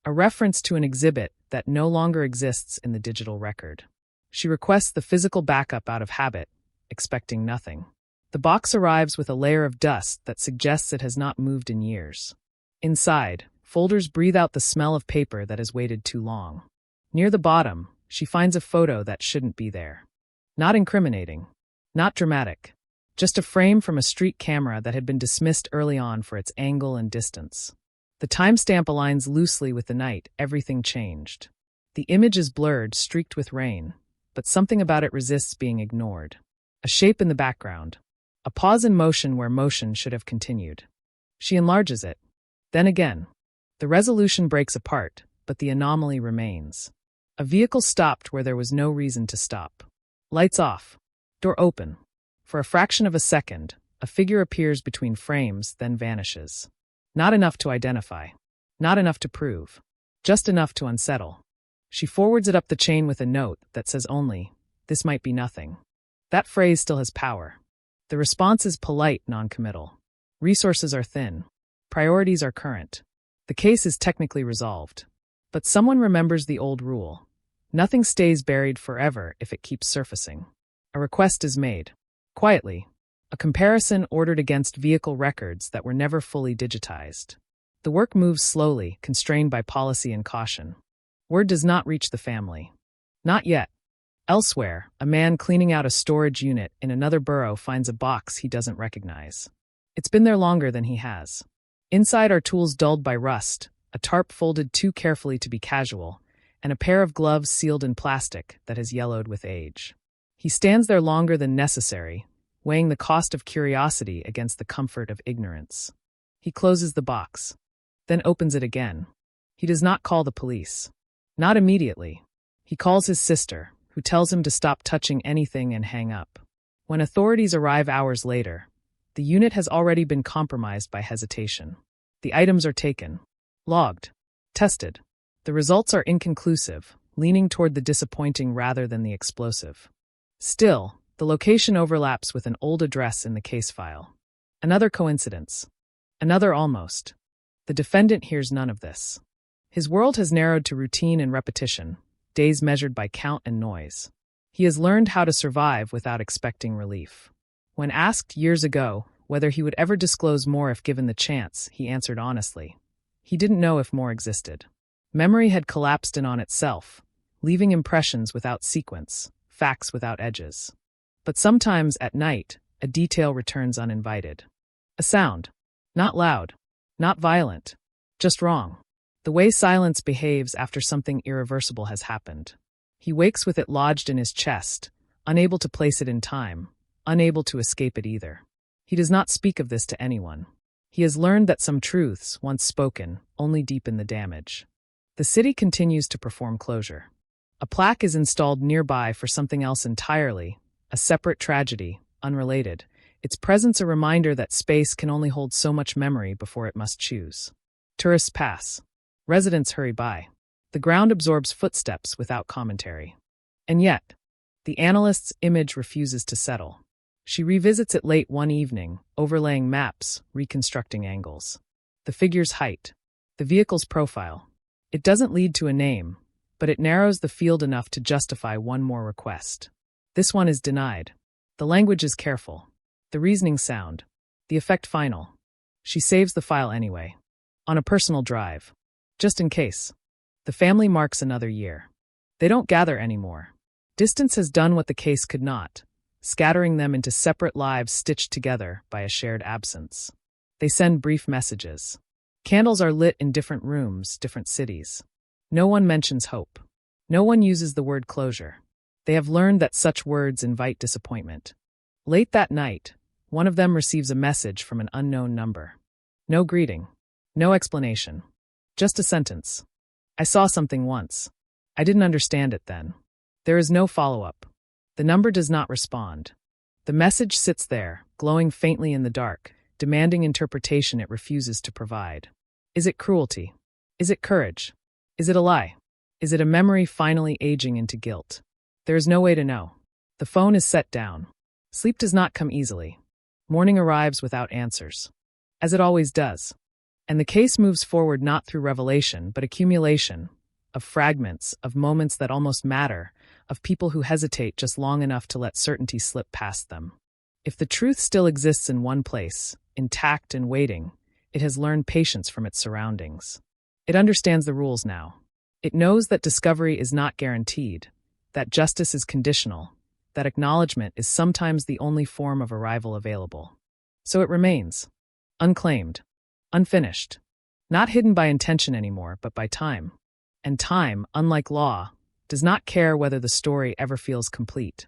Speaker 9: A reference to an exhibit that no longer exists in the digital record. She requests the physical backup out of habit, expecting nothing. The box arrives with a layer of dust that suggests it has not moved in years. Inside, folders breathe out the smell of paper that has waited too long. Near the bottom, she finds a photo that shouldn't be there. Not incriminating. Not dramatic. Just a frame from a street camera that had been dismissed early on for its angle and distance. The timestamp aligns loosely with the night everything changed. The image is blurred, streaked with rain, but something about it resists being ignored. A shape in the background. A pause in motion where motion should have continued. She enlarges it. Then again. The resolution breaks apart, but the anomaly remains. A vehicle stopped where there was no reason to stop. Lights off. Door open. For a fraction of a second, a figure appears between frames, then vanishes. Not enough to identify. Not enough to prove. Just enough to unsettle. She forwards it up the chain with a note that says only, "This might be nothing." That phrase still has power. The response is polite, non-committal. Resources are thin. Priorities are current. The case is technically resolved. But someone remembers the old rule. Nothing stays buried forever if it keeps surfacing. A request is made. Quietly. A comparison ordered against vehicle records that were never fully digitized. The work moves slowly, constrained by policy and caution. Word does not reach the family. Not yet. Elsewhere, a man cleaning out a storage unit in another borough finds a box he doesn't recognize. It's been there longer than he has. Inside are tools dulled by rust, a tarp folded too carefully to be casual, and a pair of gloves sealed in plastic that has yellowed with age. He stands there longer than necessary, weighing the cost of curiosity against the comfort of ignorance. He closes the box, then opens it again. He does not call the police. Not immediately. He calls his sister, who tells him to stop touching anything and hang up. When authorities arrive hours later, the unit has already been compromised by hesitation. The items are taken, logged, tested. The results are inconclusive, leaning toward the disappointing rather than the explosive. Still, the location overlaps with an old address in the case file. Another coincidence. Another almost. The defendant hears none of this. His world has narrowed to routine and repetition, days measured by count and noise. He has learned how to survive without expecting relief. When asked years ago whether he would ever disclose more if given the chance, he answered honestly. He didn't know if more existed. Memory had collapsed in on itself, leaving impressions without sequence, facts without edges. But sometimes, at night, a detail returns uninvited. A sound. Not loud. Not violent. Just wrong. The way silence behaves after something irreversible has happened. He wakes with it lodged in his chest, unable to place it in time, unable to escape it either. He does not speak of this to anyone. He has learned that some truths, once spoken, only deepen the damage. The city continues to perform closure. A plaque is installed nearby for something else entirely, a separate tragedy, unrelated, its presence a reminder that space can only hold so much memory before it must choose. Tourists pass. Residents hurry by. The ground absorbs footsteps without commentary. And yet, the analyst's image refuses to settle. She revisits it late one evening, overlaying maps, reconstructing angles. The figure's height. The vehicle's profile. It doesn't lead to a name, but it narrows the field enough to justify one more request. This one is denied. The language is careful. The reasoning sound. The effect final. She saves the file anyway. On a personal drive. Just in case. The family marks another year. They don't gather anymore. Distance has done what the case could not, scattering them into separate lives stitched together by a shared absence. They send brief messages. Candles are lit in different rooms, different cities. No one mentions hope. No one uses the word closure. They have learned that such words invite disappointment. Late that night, one of them receives a message from an unknown number. No greeting. No explanation. Just a sentence. I saw something once. I didn't understand it then. There is no follow-up. The number does not respond. The message sits there, glowing faintly in the dark, demanding interpretation it refuses to provide. Is it cruelty? Is it courage? Is it a lie? Is it a memory finally aging into guilt? There is no way to know. The phone is set down. Sleep does not come easily. Morning arrives without answers. As it always does. And the case moves forward not through revelation, but accumulation, of fragments, of moments that almost matter, of people who hesitate just long enough to let certainty slip past them. If the truth still exists in one place, intact and waiting, it has learned patience from its surroundings. It understands the rules now. It knows that discovery is not guaranteed, that justice is conditional, that acknowledgement is sometimes the only form of arrival available. So it remains, unclaimed, unfinished, not hidden by intention anymore, but by time. And time, unlike law, does not care whether the story ever feels complete.